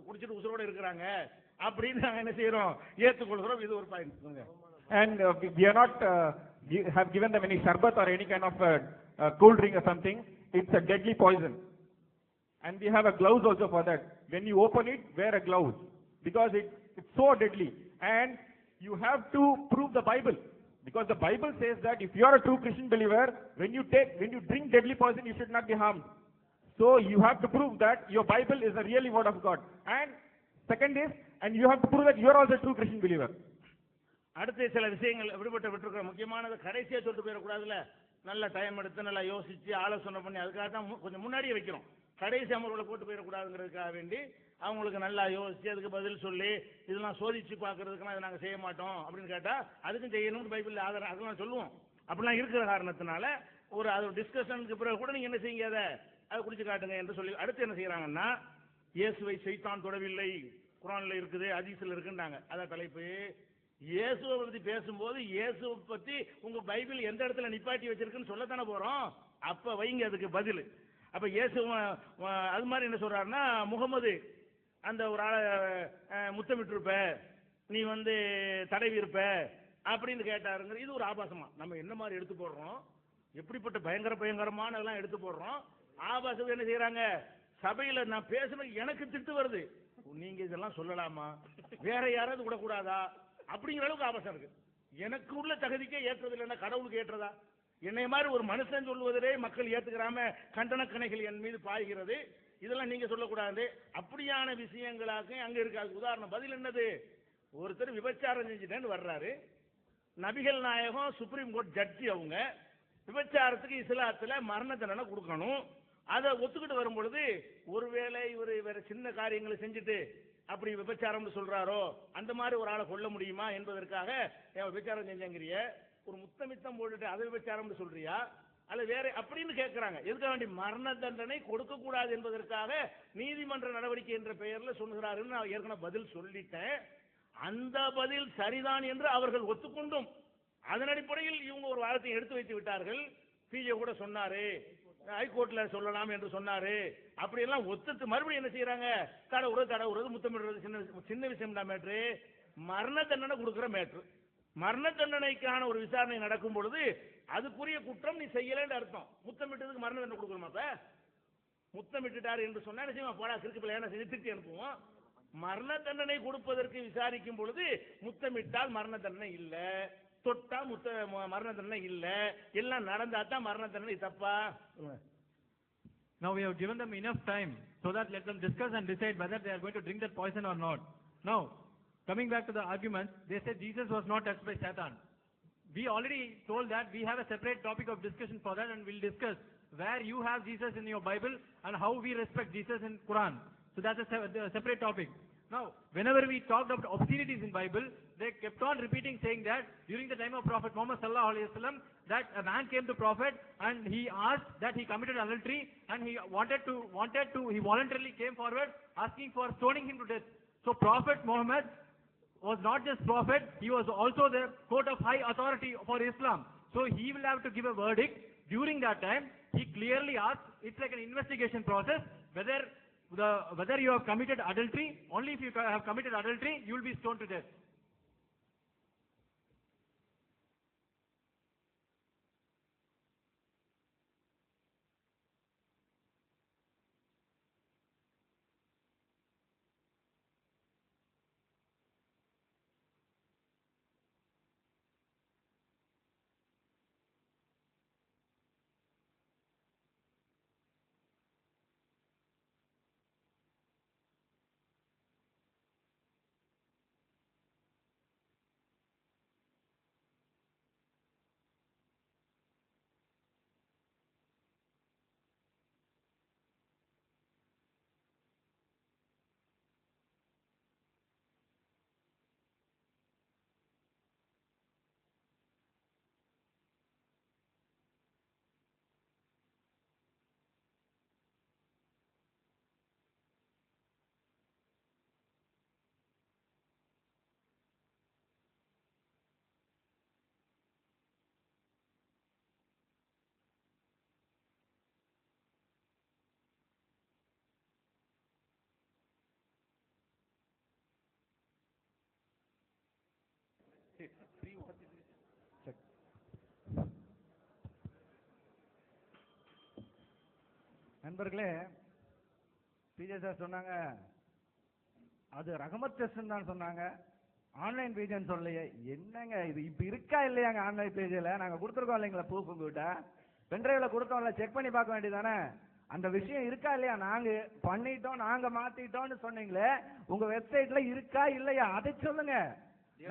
குடிச்சிட்டு உசுரோட இருக்கிறாங்க அப்படின்னு நாங்க என்ன செய்யறோம், ஏற்றுக்கொள்கிறோம். இது ஒரு point. And we are not have given them any sharbat or any kind of cool drink or something. It's a deadly poison, and we have a gloves also for that. When you open it, wear a gloves, because it's so deadly. And you have to prove the Bible, because the Bible says that if you are a true Christian believer, when you drink deadly poison, you should not be harmed. So you have to prove that your Bible is the really word of God. And second is, and you have to prove that you are also a true Christian believer. அடுத்த சில விஷயங்கள் எப்படிப்பட்ட விட்டுருக்கோம், முக்கியமானது கடைசியா சொல்லிட்டு போயிடக்கூடாதுல. நல்ல time எடுத்து நல்லா யோசிச்சு ஆலோசனை பண்ணி அதுக்காக தான் கொஞ்சம் முன்னாடியே வைக்கிறோம். கடைசி அமர்வுகளை போட்டு போயிடக்கூடாதுங்கிறதுக்காக வேண்டி அவங்களுக்கு நல்லா யோசிச்சு அதுக்கு பதில் சொல்லி இதெல்லாம் சோதிச்சு பார்க்கறதுக்குலாம் இதை நாங்கள் செய்ய மாட்டோம் அப்படின்னு கேட்டா, அதுக்கும் செய்யணும்னு பைபிள் ஆதாரம் அதெல்லாம் சொல்லுவோம். அப்படிலாம் இருக்கிற காரணத்தினால அது டிஸ்கஷனுக்கு பிறகு கூட நீங்க என்ன செய்யுங்க, அதை குடிச்சு காட்டுங்க என்று சொல்லி அடுத்து என்ன செய்யறாங்கன்னா, இயேசுவை சைத்தான் தொடவில்லை, குர்ஆன்ல இருக்குது, ஹதீஸ்ல இருக்குன்னாங்க. அதான் தலைப்பு. இயேசுவை பத்தி பேசும்போது இயேசுவை பத்தி உங்க பைபிள் எந்த இடத்துல நிப்பாட்டி வச்சிருக்குன்னு சொல்லத்தானே போறோம். அப்ப வைங்க அதுக்கு பதில். அப்ப இயேசு அது மாதிரி என்ன சொல்றாருன்னா, முகமது அந்த ஒரு ஆளை முத்தமிட்டு இருப்ப, நீ தடவி இருப்ப அப்படின்னு கேட்டாருங்க. இது ஒரு ஆபாசமா நம்ம என்ன மாதிரி எடுத்து போடுறோம், எப்படிப்பட்ட பயங்கரமான எல்லாம் எடுத்து போடுறோம். ஆபாசம் என்ன செய்யறாங்க, சபையில நான் பேசுறது எனக்கு திட்டு வருது, நீங்க இதெல்லாம் சொல்லலாமா, வேற யாராவது விடக்கூடாதா அப்படிங்கிற அளவுக்கு ஆபாசம் இருக்கு. எனக்கு உள்ள தகுதிக்கே ஏற்றது இல்லைன்னா கடவுளுக்கு ஏற்றதா? என்னை மாதிரி ஒரு மனுஷன் சொல்வதே மக்கள் ஏத்துக்கிறாம கண்டனக்கணைகள் என் மீது பாய்கிறது. இதெல்லாம் நீங்க சொல்லக்கூடாது. அப்படியான விஷயங்களாக அங்க இருக்காது. உதாரணம் பதில் என்னது, ஒருத்தர் விபச்சாரம் செஞ்சுட்டேன்னு வர்றாரு, நபிகள் நாயகம் சுப்ரீம் கோர்ட் ஜட்ஜி, அவங்க விபச்சாரத்துக்கு இஸ்லாத்துல மரண தண்டனை கொடுக்கணும். அதை ஒத்துக்கிட்டு வரும் பொழுது, ஒருவேளை இவர் வேற சின்ன காரியங்களை செஞ்சுட்டு அப்படி விபச்சாரம் சொல்றாரோ, அந்த மாதிரி ஒரு ஆளை கொல்ல முடியுமா என்பதற்காக விபச்சாரம் செஞ்சங்கிறிய, ஒரு முத்தமித்தம் போட்டுட்டு அதை விபச்சாரம் சொல்றியா அல்ல வேற அப்படின்னு கேட்கிறாங்க. எதுக்காக வேண்டி மரண தண்டனை கொடுக்க கூடாது என்பதற்காக நீதிமன்ற நடவடிக்கை என்ற பெயர்ல சொல்லுகிறாருன்னு நான் ஏற்கனவே பதில் சொல்லிட்டேன். அந்த பதில் சரிதான் என்று அவர்கள் ஒத்துக்கொண்டும் அதன் அடிப்படையில் இவங்க ஒரு வாரத்தை எடுத்து வைத்து விட்டார்கள். பிஜே கூட சொன்னாரு, ஹைகோர்ட்ல சொல்லலாம் என்று சொன்னாரு. அப்படி எல்லாம் ஒத்துட்டு மறுபடியும் என்ன செய்யறாங்க, தடவுறது முத்தமிடுறது சின்ன விஷயம் தான் மேட்ரு. மரண தண்டனை கொடுக்கிற மேட்ரு, மரண தண்டனைக்கான ஒரு விசாரணை நடக்கும் பொழுது அதுக்குரிய குற்றம் நீ செய்யலன்னு அர்த்தம். முத்தமிட்டதுக்கு மரண தண்டனை கொடுக்கணுமா? அப்ப முத்தமிட்டுட்டாரு என்று சொன்னா என்ன செய்வோம், போடா கிறுக்கு பிள்ளை என்ன செஞ்சு திருத்தி அனுப்புவோம். மரண தண்டனை கொடுப்பதற்கு விசாரிக்கும் பொழுது முத்தமிட்டால் மரண தண்டனை இல்ல, தொட்டா மரண தண்டனை இல்ல, எல்லாம் நடந்தா தான் மரண தண்டனை. தப்பா? Now we have given them enough time so that let them discuss and decide whether they are going to drink that poison or not. Now, coming back to the argument, they said Jesus was not touched by Satan. We already told that we have a separate topic of discussion for that, and we'll discuss where you have Jesus in your Bible and how we respect Jesus in Quran. So that's a separate topic. Now, whenever we talked about obscenities in Bible, they kept on repeating saying that during the time of Prophet Muhammad sallallahu alaihi wasallam, that a man came to Prophet and he asked that he committed adultery, and he he voluntarily came forward asking for stoning him to death. So Prophet Muhammad was not just prophet, he was also the court of high authority for Islam. So he will have to give a verdict. During that time, he clearly asked, it's like an investigation process, whether you have committed adultery. Only if you have committed adultery, you will be stoned to death. நண்பர்களே, PJ sir சொன்னாங்க அது Rahmat test தான் சொன்னாங்க, online பேஜ்னு சொல்லலையே. என்னங்க இது இப்ப இருக்கா இல்லையாங்க? ஆன்லைன் பேஜ்ல நாங்க கொடுத்துருக்கோம் இல்லைங்களா? ப்ரூஃப் உங்ககிட்ட பென்ட்ரைவ்ல கொடுத்தோம்ல, செக் பண்ணி பார்க்க வேண்டியதானே? அந்த விஷயம் இருக்கா இல்லையா? நாங்க பண்ணிட்டோம், நாங்க மாத்திட்டோம்னு சொன்னீங்களே, உங்க வெப்சைட்ல இருக்கா இல்லையா? அதை சொல்லுங்க.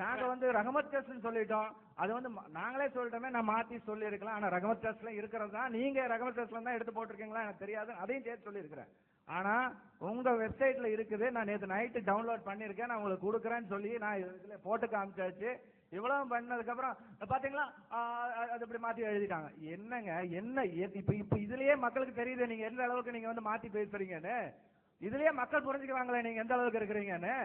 நாங்க ரஹமத் டெஸ்ட்னு சொல்லிட்டோம், அது நாங்களே சொல்லிட்டோமே, நான் மாத்தி சொல்லி இருக்கலாம். ஆனா ரஹமத் டெஸ்ட்ல இருக்கிறது தான், நீங்க ரஹமத் டெஸ்ட்ல தான் எடுத்து போட்டிருக்கீங்களா எனக்கு தெரியாது, அதையும் சேர்த்து சொல்லி இருக்கிறேன். ஆனா உங்க வெப்சைட்ல இருக்குது, நான் நேற்று நைட்டு டவுன்லோட் பண்ணிருக்கேன், நான் உங்களுக்கு கொடுக்குறேன்னு சொல்லி நான் இதுல போட்டு காமிச்சாச்சு. இவ்வளவு பண்ணதுக்கு அப்புறம் பாத்தீங்களா அது இப்படி மாத்தி எழுதிட்டாங்க. என்னங்க என்ன இப்ப இதுலயே மக்களுக்கு தெரியுது நீங்க எந்த அளவுக்கு நீங்க மாத்தி பேசுறீங்கன்னு. இதுலயே மக்கள் புரிஞ்சுக்குவாங்களே நீங்க எந்த அளவுக்கு இருக்கிறீங்கன்னு.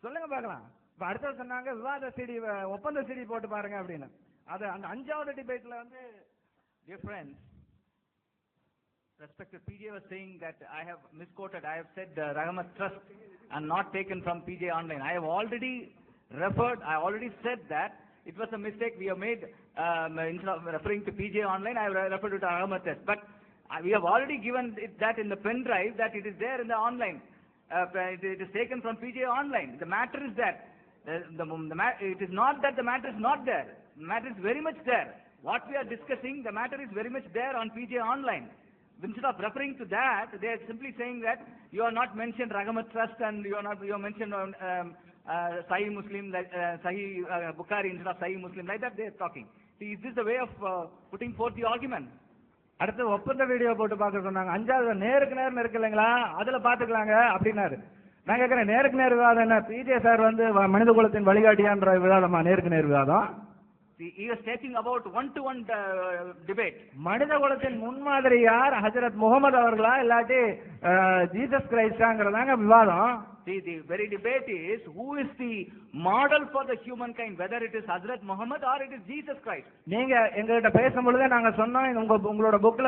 சொல்லுங்க பார்க்கலாம். இப்ப அடுத்த சொன்னாங்க விவாத சிடி, ஒப்பந்த சிடி போட்டு பாருங்க அப்படின்னு. அது அந்த 5வது டிபேட்ல Dear friends, respected PJ was saying that I have misquoted. I have said Rahmat Trust and not taken from PJ Online. I have already referred, I already said that it was a mistake we have made. Instead of referring to PJ Online, I have referred to Rahmat Trust. But we have already given that in the pen drive that it is there in the online. It is taken from PJ Online. The matter is that it is not that the matter is not there. The matter is very much there. What we are discussing, the matter is very much there on PJ Online. Instead of referring to that, they are simply saying that you are not mentioned Rahmat Trust and you are mentioned Sahih Muslim, Sahih Bukhari instead of Sahih Muslim. Like that they are talking. See, is this the way of putting forth the argument? அடுத்து ஒப்பந்த video போட்டு பார்க்க சொன்னாங்க. 5வது நேருக்கு நேரம் இருக்கு இல்லைங்களா, அதுல பாத்துக்கலாங்க அப்படின்னாரு. நான் கேட்கிறேன், நேருக்கு நேர் விவாதம் என்ன? பிஜே சார் மனித குலத்தின் வழிகாட்டியான்ற விவாதமா நேருக்கு நேர் விவாதம்? He was talking about one-to-one debate. மனித குலத்தின் முன்மாதிரி யார்? ஹஜரத் முகமது அவர்களா இல்லாட்டி ஜீசஸ் கிரைஸ்டாங்கிறதாங்க விவாதம். See, the very debate is who is the model for the humankind, whether it is Hazrat Muhammad or it is Jesus Christ. நீங்க எங்ககிட்ட பேசும்பொழுதே நாங்க சொன்னோம், உங்களோட புக்ல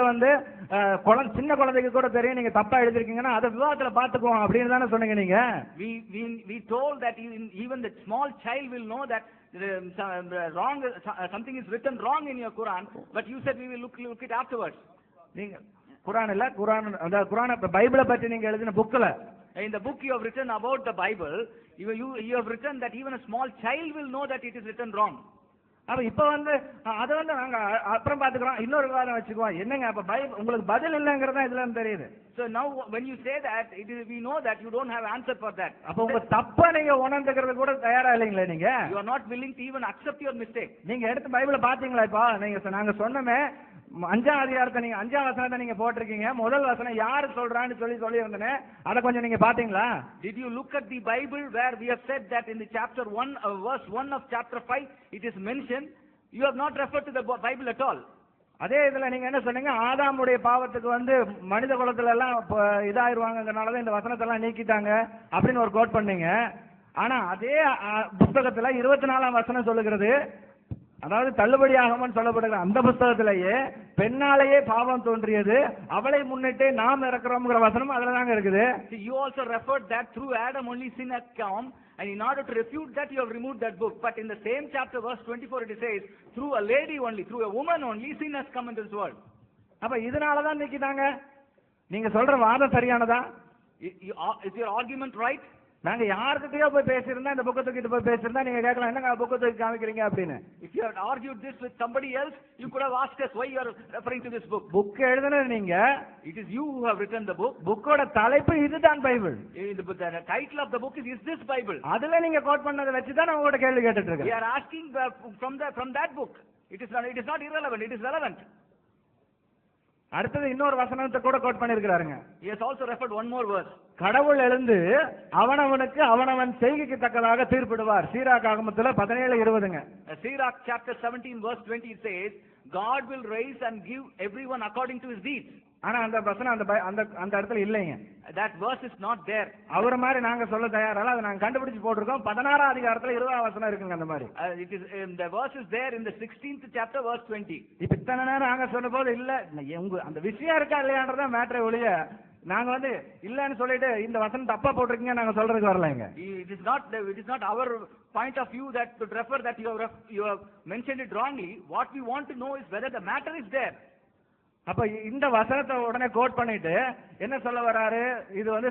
சின்ன குழந்தைக்கு கூட தெரியும் நீங்க தப்பா எழுதிருக்கீங்கன்னா அதை விவாதத்துல பாத்துக்குவோம் அப்படின்னு தானே சொன்னீங்க நீங்க. We told that even the small child will know that wrong, something is written wrong in your Quran, but you said we will look it afterwards. நீங்க குரான் இல்ல, குரான் அந்த குரான் பைபிளை பற்றி நீங்க எழுதின புக்ல In the book you have written about the Bible, you have written that even a small child will know that it is written wrong. அப்ப இப்ப வந்து அதை வந்து நாங்க அப்புறம் பாத்துக்கிறோம், இன்னொரு விவாதம் வச்சுக்குவோம். என்னங்க அப்ப பைபிள் உங்களுக்கு பதில் இல்லைங்கிறதா இதுல இருந்து தெரியுது. So now when you say that, we know that you don't have answer for that. அப்ப உங்க தப்ப நீங்க உணர்ந்துக்கிறது கூட தயாரா இல்லைங்களே நீங்க. You are not willing to even accept your mistake. நீங்க எடுத்து பைபிளை பாத்தீங்களா? இப்ப நாங்க சொன்னமே 5ஆம் அதிகாரத்தை நீங்க 5ஆம் வசனத்தை நீங்க போட்டிருக்கீங்க. முதல் வசனம் யாரு சொல்றான்னு சொல்லி இருந்தனே, அத கொஞ்சம் நீங்க பாத்தீங்களா? Did you look at the Bible where we have said that in the chapter 1 verse 1 of chapter 5 it is mentioned? You have not referred to the Bible at all. அதே இதுல நீங்க என்ன சொன்னீங்க? ஆதாமுடைய பாவத்துக்கு வந்து மனித குலத்துல எல்லாம் இதாயிருவாங்கங்கறனாலதான் இந்த வசனத்தை எல்லாம் நீக்கிட்டாங்க அப்படின்னு ஒரு கோட் பண்ணீங்க. ஆனா அதே புத்தகத்துல 24ஆம் வசனம் சொல்லுகிறது, அதாவது தள்ளுபடியாகும்னு சொல்லப்படுகிற அந்த புத்தகத்திலேயே பெண்ணாலேயே பாவம் தோன்றியது, அவளை முன்னிட்டு நாம் இறக்குறோம்ங்கிற வசனம் அதுல தாங்க இருக்குது. You also referred that through Adam only sin has come, and in order to refute that you have removed that book. But in the same chapter verse 24 it says, through a lady only, through a woman only sin has come into this world. அப்ப இதனால தான் நிக்கிட்டாங்க. நீங்க சொல்ற வாதம் சரியானதா? Is your argument right? நாங்க யார்கிட்டயோ போய் பேசியிருந்தா, இந்த புக்கத்துக்கிட்ட போய் பேசியிருந்தா நீங்க கேட்கலாம், என்னங்க புக்கத்துக்கு காமிக்கிறீங்க அப்படின்னு. If you had argued this with somebody else, you could have asked us why you are referring to this book. Book எழுதுனது நீங்க. It is you who have written the book. புக்கோட தலைப்பு இதுதான் Bible. The title of the book is this Bible? அதுல நீங்க code பண்ணதை வச்சு தான் நான் உங்ககிட்ட கேள்வி கேட்டுட்டு இருக்கேன். We are asking from that book. It is not irrelevant, it is relevant. அடுத்தது இன்னொரு வசனத்தை கூட code பண்ணிருக்காருங்க. He has also referred one more verse. கடவுள் எழுந்து அவனவனுக்கு அவனவன் செய்கைக்கு தக்கதாக தீர்ப்பிடுவார். Sirach ஆகமத்துல 17:20ங்க. Sirach chapter 17 verse 20 says, God will raise and give everyone according to his deeds. ஆனா அந்த வசனம் அந்த இடத்துல இல்லைங்க. That verse is not there. அவர மாதிரி நாங்க சொல்ல தயாரா, அதை நாங்க கண்டுபிடிச்சு போட்டுருக்கோம். 16ஆம் அதிகாரத்துல 20ஆம் வசனம் இருக்குங்க அந்த மாதிரி. It is the verse is there in the 16th chapter verse 20. இப்ப இத்தனை நேரம் நாங்க சொன்னபோது இல்ல, அந்த விஷயம் இருக்கா இல்லையான்றதா மேட்டரை ஒழிய நாங்க வந்து இல்லன்னு சொல்லிட்டு இந்த வசனம் தப்பா போட்டிருக்கீங்க நாங்க சொல்றதுக்கு வரலங்க. It is not our point of view that to refer that you have mentioned it wrongly. What we want to know is whether the matter is there. அப்ப இந்த வசனத்தை உடனே கோட் பண்ணிட்டு என்ன சொல்ல வராரு? இது வந்து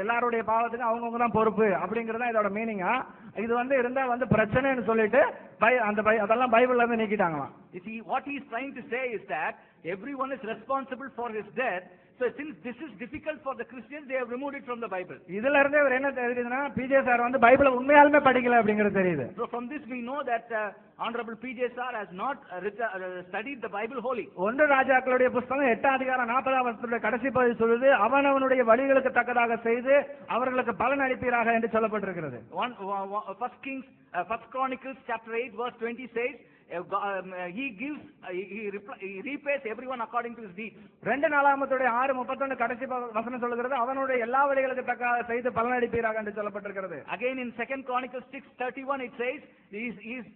எல்லாருடைய பாவத்துக்கு அவங்கவுங்க தான் பொறுப்பு அப்படிங்கறத இதோட மீனிங்கா? இது வந்து இருந்தா வந்து பிரச்சனைன்னு சொல்லிட்டு அதெல்லாம் பைபிள்ல இருந்து நீக்கிட்டாங்களாம். You see, what he is trying to say is that everyone is responsible for his death. So since this is difficult for the Christians, they have removed it from he repays everyone according to his deeds. 2 நாளாகமத்துடைய 6:31 கடைசி வசனம் சொல்லுகிறது, அவனுடைய எல்லா வழிகளுக்கு தக்க செய்து பலனளிப்பீராக என்று சொல்லப்பட்டிருக்கிறது. Again in 2 Chronicles 6:31 it says he is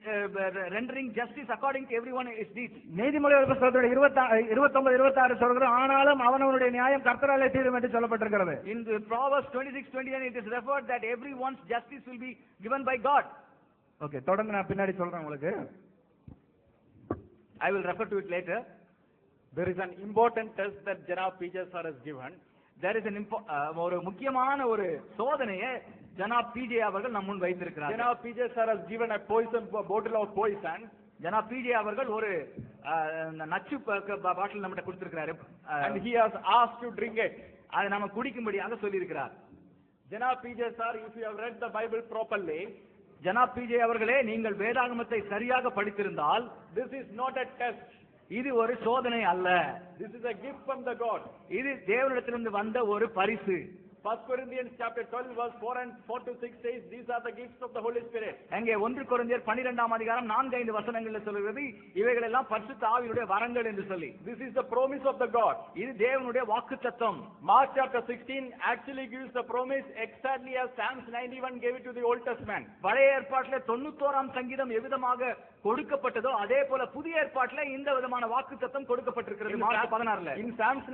rendering justice according to everyone his deeds. நீதிமொழிகள் புத்தகத்துடைய 29-26 சொல்கிறது, ஆனாலும் அவனவனுடைய நியாயம் கர்த்தராலே தீரும் என்று சொல்லப்பட்டிருக்கிறது. In Proverbs 26:21 it is referred that everyone's justice will be given by God. Okay, தொடர்ந்து நான் பின்னாடி சொல்றேன் உங்களுக்கு. I will refer to it later. There is an important test that Janab PJ sir has given. There is ஒரு முக்கியமான ஒரு சோதனையை ஜனாப் PJ அவர்கள் நம் முன் வைத்திருக்கிறார். Janab PJ sir has given a bottle of poison. Janab PJ அவர்கள் ஒரு நச்சு பாட்டில் நம்மகிட்ட கொடுத்திருக்கிறாரு. And he has asked to drink it. அதை நாம குடிக்கும்படியாக சொல்லி இருக்கிறார். Janab PJ sir, if you have read the Bible properly, Janab PJ அவர்களே, நீங்கள் வேதாகமத்தை சரியாக படித்திருந்தால், this is not a test. இது ஒரு சோதனை அல்ல. This is a gift from the God. இது தேவனிடத்திலிருந்து வந்த ஒரு பரிசு. 1 Corinthians chapter 12 verse 4-6 says these are the gifts of the Holy Spirit. அங்கே 1 கொரிந்தியர் 12ஆம் அதிகாரம் 4-5 வசனங்களில் சொல்கிறது, இவைகள் எல்லாம் பரிசுத்த ஆவியுடைய வரங்கள் என்று சொல்லி. This is the promise of the God. இது தேவனுடைய வாக்குத்தத்தம். Mark chapter 16 actually gives the promise exactly as Psalms 91 gave it to the Old Testament. பழைய ஏற்பாட்டிலே 91ஆம் சங்கீதம் எவ்விதமாக கொடுக்கப்பட்டதோ அதே போல புதிய ஏற்பாட்டிலே இந்த விதமான வாக்குத்தத்தம் கொடுக்கப்பட்டிருக்கிறது. Mark 16ல. In Psalms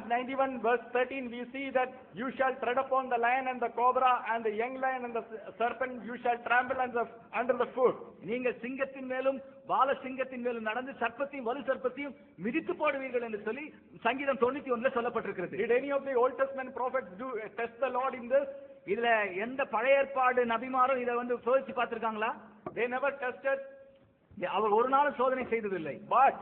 91 verse 13 we see that you shall tread upon the lion and the cobra and the young lion and the serpent you shall trample under the foot. நீங்கள் சிங்கத்தின் மேலும் பால சிங்கத்தின் மேலும் நடந்து சர்ப்பத்தையும் வலு சர்ப்பத்தையும் மிதித்து போடுவீர்கள் என்று சொல்லி சங்கீதம் 91ல சொல்லப்பட்டிருக்கிறது. Did any of the Old Testament prophets test the Lord in this? இதுல எந்த பழைய ஏற்பாடு நபிமாரும் இதை சோதிச்சு பார்த்திருக்காங்களா? They never tested. அவர் ஒரு நாள் சோதனை செய்ததில்லை. But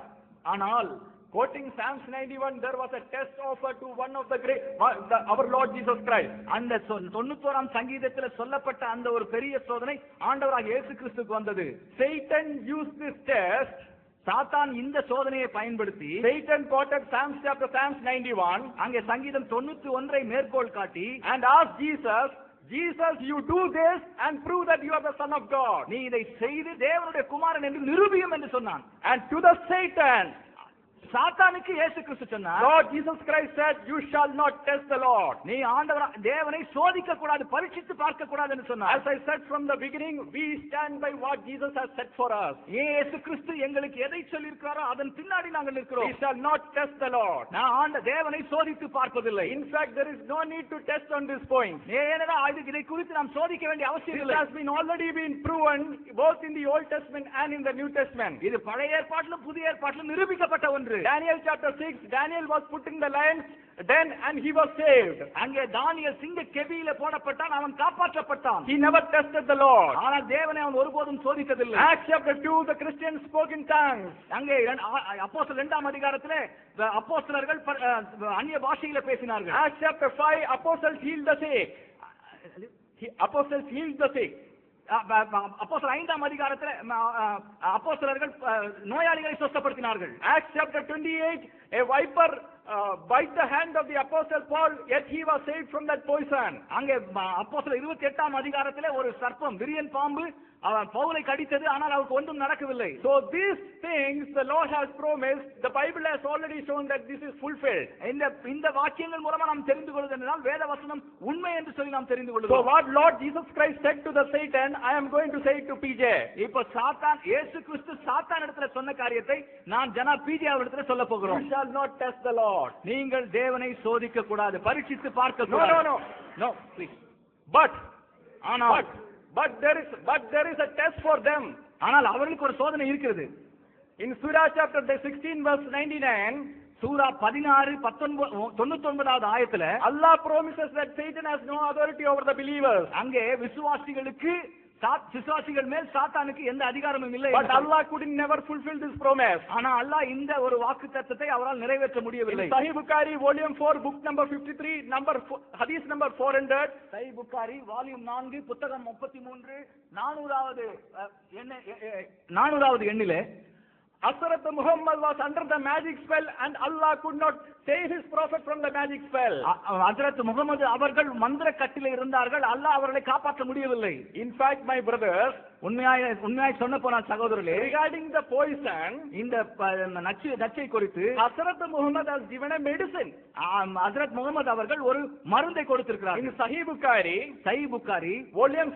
ஆனால் quoting Psalms 91 there was a test offered to one of the great our Lord Jesus Christ. அந்த 91ஆம் சங்கீதத்தில் சொல்லப்பட்ட அந்த ஒரு பெரிய சோதனை ஆண்டவராகிய இயேசு கிறிஸ்துவுக்கு வந்தது. Satan used this test. சாத்தான் இந்த சோதனையை பயன்படுத்தி Satan quoted Psalms 91 அங்கே சங்கீதம் 91ஐ மேற்கோள் காட்டி and asked Jesus, you do this and prove that you are the Son of God. நீ இதை செய்து தேவனுடைய குமாரன் என்று நிரூபியும் என்று சொன்னான். And to the Satan, சாத்தானுக்கு இயேசு கிறிஸ்து சொன்னார், Lord Jesus Christ said, you shall not test the Lord. நீ ஆண்டவர் தேவனை சோதிக்க கூடாது, பரீட்சித்து பார்க்க கூடாது என்று சொன்னார். As I said from the beginning, we stand by what Jesus has said for us. இயேசு கிறிஸ்து எங்களுக்கு எதை சொல்லி இருக்கிறாரோ அதன் பின்னாடி நாங்கள் இருக்கிறோம். We shall not test the Lord. நான் ஆண்ட தேவனை சோதித்து பார்ப்பதில்லை. In fact, there is no need to test on this point. ஏனென்றால் இதை குறித்து நாம் சோதிக்க வேண்டிய அவசியம் இல்லை. It has been already been proven both in the Old Testament and in the New Testament. இது பழைய ஏற்பாட்டிலும் புதிய ஏற்பாட்டிலும் நிரூபிக்கப்பட்ட ஒன்று. Daniel chapter 6, Daniel was put in the lion's den and he was saved. அங்கே தானியேல் சிங்க கெபியிலே போடப்பட்டான், அவன் காப்பாற்றப்பட்டான். He never tested the Lord. ஆனால் தேவனை அவன் ஒருபோதும் சோதித்ததில்லை. Acts chapter 2, the Christians spoke in tongues. அங்கே அப்போஸ்தலர் 2ஆம் அதிகாரத்திலே அப்போஸ்தலர்கள் அந்நிய பாஷையிலே பேசினார்கள். Acts chapter 5, apostles healed the sick. Apostles healed the sick. அப்போஸ்தலர் 5ஆம் அதிகாரத்திலே அப்போஸ்தலர்கள் நோயாளிகளை சுத்தப்படுத்தினார்கள். Acts chapter 28, a viper bite the hand of the apostle Paul, yet he was saved from that poison. அங்கே அப்போஸ்தலர் 28ஆம் அதிகாரத்திலே ஒரு சர்ப்பம் விரியன் பாம்பு அவன் பவுலை கடித்தது, ஆனால் அவருக்கு ஒன்றும் நடக்கவில்லை. So these things the Lord has promised, the Bible has already shown that this is fulfilled. இந்த வாக்கியங்கள் மூலமா நாம் தெரிந்து கொள்வது என்றால் வேத வசனம் உண்மை என்று சொல்லி நாம் தெரிந்து So கொள்கிறோம். what Lord Jesus Christ said to the Satan, I am going to say it to PJ. இப்போ சாத்தான் இயேசு கிறிஸ்து சாத்தான் இடத்துல சொன்ன காரியத்தை நான் ஜனா பிஜே அவரிடத்துல சொல்ல போகிறோம். You shall not test the Lord. நீங்கள் தேவனை சோதிக்க கூடாது, பரீட்சித்து பார்க்க No, கூடாது. no, please. But there is a test for them. ஆனால் அவர்களுக்கு ஒரு சோதனை இருக்கிறது. In Surah chapter 16 verse 99, சூரா 16:99வது ஆயத்துல Allah promises that Satan has no authority over the believers. அங்கே விசுவாசிகள் மேல் சாத்தானுக்கு எந்த அதிகாரமும் இல்லை. But Allah could never fulfill this promise. ஆனா அல்லாஹ் இந்த ஒரு வாக்குத்தத்தத்தை அவரால் நிறைவேற்ற முடியவில்லை. In Sahih Bukhari volume 4 book number 53 hadith number 400, சஹீஹ் புகாரி வால்யூம் 4 புத்தகம் 33 400வது எண்ணிலே Hazrat Muhammad was under the magic spell and Allah could not save his prophet from the magic spell. ஹஜ்ரத் முகமது அவர்கள் மந்திர கட்டிலே இருந்தார்கள், அல்லாஹ் அவர்களை காப்பாற்ற முடியவில்லை. In fact, my brothers, உண்மையாய் சொன்ன போனால் சகோதரர்களே, regarding the poison, இந்த நச்சை குறித்து Hazrat Muhammad has given a medicine. ஹஜ்ரத் முகமது அவர்கள் ஒரு மருந்தை கொடுத்திருக்கிறார். In Sahih Bukhari volume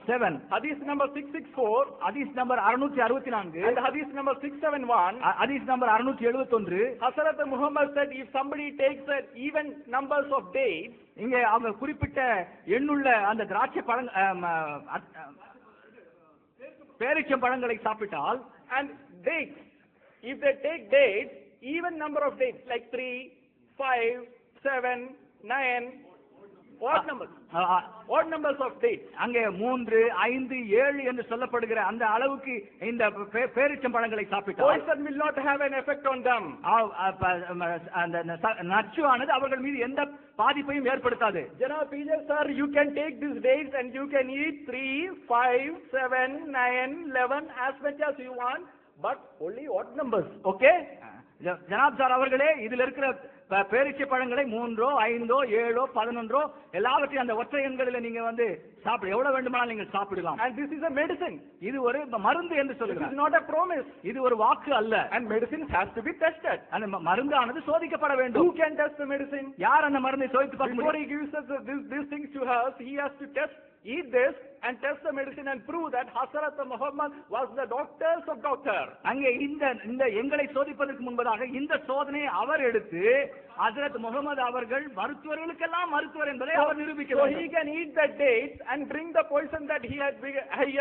7 hadith number 664, hadith number 664 and hadith number 671, hadith number 671, Hazrat Muhammad said, if somebody takes even numbers of dates, இங்கே அவங்க குறிப்பிட்ட எண்ணுள்ள அந்த திராட்சை பேரிச்சம் பழங்களை சாப்பிட்டால், and dates, if they take dates, even number of dates like 3, 5, 7, 9, odd numbers of dates, அங்கே 3, 5, 7 என்று சொல்லப்படுகிற அந்த அளவுக்கு இந்த பேரிச்சம் பழங்களை சாப்பிட்டால் poison will not have an effect on them. அந்த நச்சுவானது அவர்கள் மீது எந்த பாதிப்பையும் ஏற்படுத்தாது. Janab PJ sir, you can take these dates and you can eat 3, 5, 7, 9, 11 as much as you want, but only odd numbers. Okay? Janab sir அவர்களே, இதுல இருக்கிற பேரிச்சை பழங்களை 3, 5, 7, 11 எல்லாவற்றையும் அந்த ஒற்றை எண்களில் நீங்க சாப்பிடு, எவ்வளவு வேண்டுமானாலும் நீங்கள் சாப்பிடலாம். And this is a medicine. இது ஒரு மருந்து என்று This is சொல்லுகிறார். not a promise. இது ஒரு வாக்கு அல்ல. And medicine has to be tested. அந்த மருந்தானது சோதிக்கப்பட வேண்டும். Who can test the medicine? யார் அந்த மருந்தை சோதித்து பார்க்க Before முடியும்? he gives us these things to us, he has to eat this and test the medicine and prove that Hazrat Muhammad was the doctors of doctor. அங்கே இந்த எங்களை சோதிப்பதற்கு முன்பதாக இந்த சோதனையை அவர் எடுத்து ஹஜ்ரத் முகமது அவர்கள் மருத்துவர்களுக்கெல்லாம் மருத்துவர் என்பதை அவர் நிரூபிக்க So வேண்டும். he can eat the dates and drink the poison that he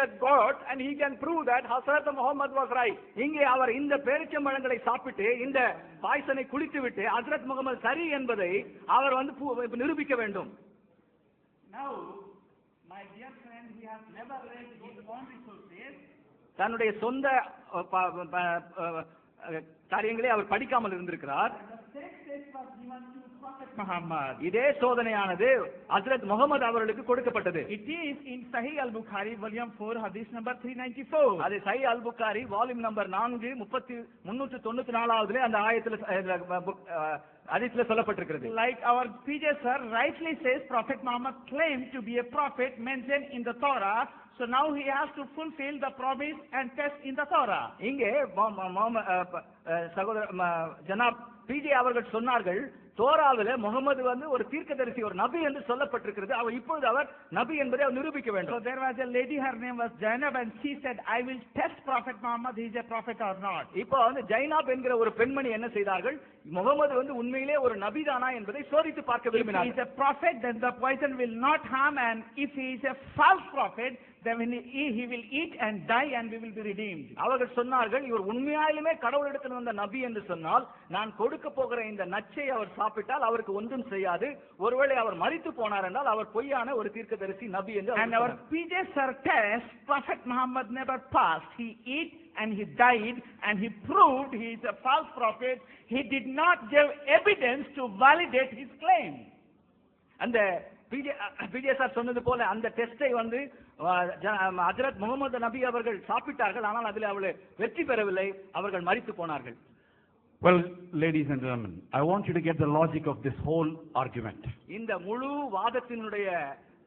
had got, and he can prove that Hazrat Muhammad was right. இங்கே அவர் இந்த பேரிச்சம்பழங்களை சாப்பிட்டு இந்த பாய்சனை குடித்துவிட்டு ஹஜ்ரத் முகமது சரி என்பதை அவர் வந்து நிரூபிக்க வேண்டும். Now, my dear friend, he has never read his own resources. தன்னுடைய சொந்த காரியங்களை அவர் படிக்காமல் இருந்திருக்கிறார். Muhammad. இதே சோதனையானது ஹஜ்ரத் முகமது அவர்களுக்கு கொடுக்கப்பட்டது. It is in Sahih al-Bukhari, volume 4, hadith number 394. அது சஹீஹ் அல்-புகாரி வால்யூம் நம்பர் 4 394 அந்த ஆயத்துல ஹதீஸ்ல சொல்லப்பட்டிருக்கிறது. Like our PJ sir rightly says, Prophet Muhammad claimed to be a prophet mentioned in the Torah. So now he has to fulfill the promise and test in the Torah. இங்கே சகோதர ஜனாப் PJ அவர்கள் சொன்னார்கள், தோராவிலே முகமது வந்து ஒரு தீர்க்கதரிசி, ஒரு நபி என்று சொல்லப்பட்டிருக்கிறது. அவர் இப்பொழுது அவர் நபி என்பதை அவர் நிரூபிக்க வேண்டும். So there was a lady, her name was Zainab, and she said, I will test Prophet Muhammad, he is a prophet or not. இப்போ வந்து ஜைனாப் என்கிற ஒரு பெண்மணி என்ன செய்தார்கள், முகமது வந்து உண்மையிலே ஒரு நபிதானா என்பதை சோதித்து பார்க்க If he விரும்பினார். is a prophet, then the poison will not harm, and if he is a false prophet, then he will eat and die and we will be redeemed. அவர்கள் சொன்னார்கள், இவர் உண்மையாலுமே கடவுளிடத்தில் வந்த நபி என்று சொன்னால் நான் கொடுக்க போகிற இந்த நச்சை அவர் சாப்பிட்டால் அவருக்கு ஒன்றும் செய்யாது. ஒருவேளை அவர் மரித்து போனார் என்றால் அவர் பொய்யான ஒரு தீர்க்கதரிசி நபி என்று. And our PJ sir test, Prophet Muhammad never passed. He ate and he died and he proved he is a false prophet. He did not give evidence to validate his claim. அந்த PJ sir சொன்னது போல அந்த டெஸ்டை வந்து ஹஜ்ரத் முகமது நபி அவர்கள் சாப்பிட்டார்கள், ஆனால் அதில் அவர்கள் வெற்றி பெறவில்லை, அவர்கள் மரித்து போனார்கள். Well, ladies and gentlemen, I want you to get the logic of this whole argument. இந்த முழு வாதத்தினுடைய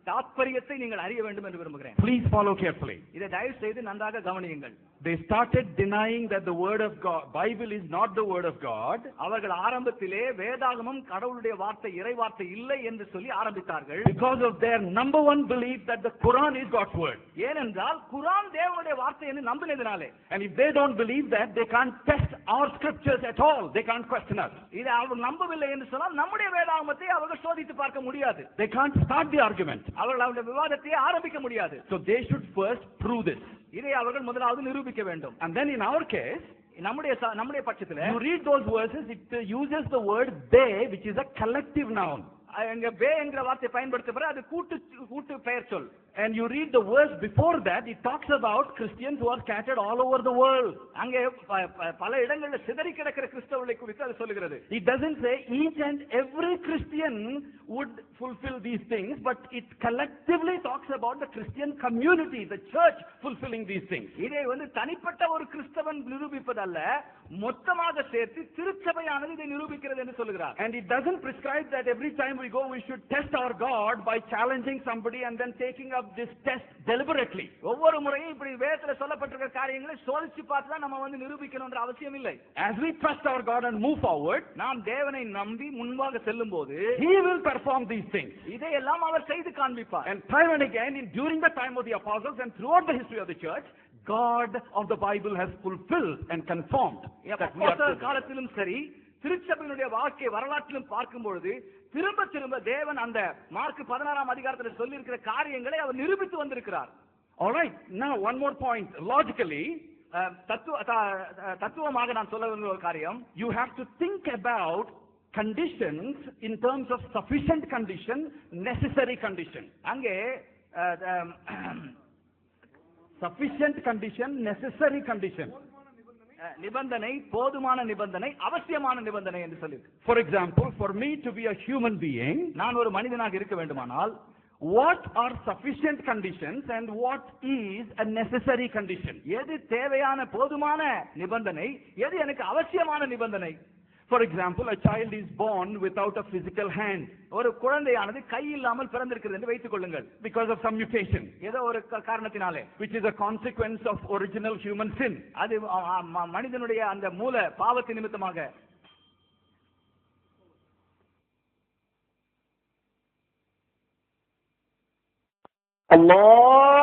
தாத்பரியத்தை நீங்கள் அறிய வேண்டும் என்று விரும்புகிறேன். Please follow carefully. இதை தயவு செய்து நன்றாக கவனியுங்கள். They started denying that the word of God, Bible is not the word of God. அவர்கள் ஆரம்பத்திலே வேதாகமம் கடவுளுடைய வார்த்தை, இறை வார்த்தை இல்லை என்று சொல்லி ஆரம்பித்தார்கள். Because of their number one belief that the Quran is God's word. ஏனென்றால் குர்ஆன் தேவனுடைய வார்த்தை என்று நம்பினதினாலே. And if they don't believe that, they can't test our scriptures at all. They can't question us. இதை அவர்கள் நம்பவில்லை என்று சொன்னால் நம்முடைய வேதாகமத்தை அவர்கள் சோதித்து பார்க்க முடியாது. They can't start the argument. அவர்கள் அவருடைய விவாதத்தை ஆரம்பிக்க முடியாது. So they should first prove this. இதை அவர்கள் முதலாவது நிரூபிக்க வேண்டும். And then in our case, நம்முடைய பட்சத்தில் you read those verses, it uses the word they, which is a collective noun. அங்க பே என்கிற வார்த்தை பயன்படுத்தப்படுற அது கூட்டு பெயர் சொல். And you read the verse before that, it talks about Christians who are scattered all over the world. அங்கே பல இடங்களில் சிதறி கிடக்கிற கிறிஸ்தவர்களை குறித்து அது சொல்லுகிறது. It doesn't say each and every Christian would fulfill these things, but it collectively talks about the Christian community, the church fulfilling these things. இதை வந்து தனிப்பட்ட ஒரு கிறிஸ்தவன் நிரூபிப்பதல்ல, மொத்தமாக சேர்த்து திருச்சபையானது இதை நிரூபிக்கிறது என்று சொல்லுகிறார். And it doesn't prescribe that every time we go we should test our God by challenging somebody and then taking up this test deliberately. ஒவ்வொரு முறையும் இப்படி வேதத்துல சொல்லப்பட்டிருக்கிற காரியங்களை சோதிச்சு பார்த்து தான் நம்ம வந்து நிரூபிக்கணும்ன்ற அவசியம் இல்லை. As we trust our God and move forward, நாம் தேவனை நம்பி முன்பாக செல்லும்போது He will perform these things. இதையெல்லாம் அவர் செய்து காண்பிப்பார். And time and again, during the time of the apostles and throughout the history of the church, God of the Bible has fulfilled and confirmed that we are காலத்திலும் சரி, திருச்சபையினுடைய வாழ்க்கை வரலாற்றிலும் பார்க்கும் பொழுது திரும்ப திரும்ப தேவன் அந்த மார்க் 16ஆம் அதிகாரத்தில் சொல்லி இருக்கிற காரியங்களை அவர் நிரூபித்து வந்திருக்கிறார். All right, now one more point. Logically, தத்துவமாக நான் சொல்ல விரும்புகிற ஒரு காரியம், you have to think about conditions in terms of sufficient condition, necessary condition. அங்கே sufficient condition, necessary condition. நிபந்தனை, போதுமான நிபந்தனை, அவசியமான நிபந்தனை என்று சொல்லி. For example, for me to be a human being, நான் ஒரு மனிதனாக இருக்க வேண்டுமானால் what are sufficient conditions and what is a necessary condition? எது தேவையான போதுமான நிபந்தனை, எது எனக்கு அவசியமான நிபந்தனை? For example, a child is born without a physical hand ஒரு குழந்தையானது கை இல்லாமல் பிறந்திருக்கிறது என்று வைத்துக் கொள்ளுங்கள். because of some mutation, ஏதோ ஒரு காரணத்தினாலே, which is a consequence of original human sin. அது மனிதனுடைய அந்த மூல பாவத்தின் நிமித்தமாக. Allah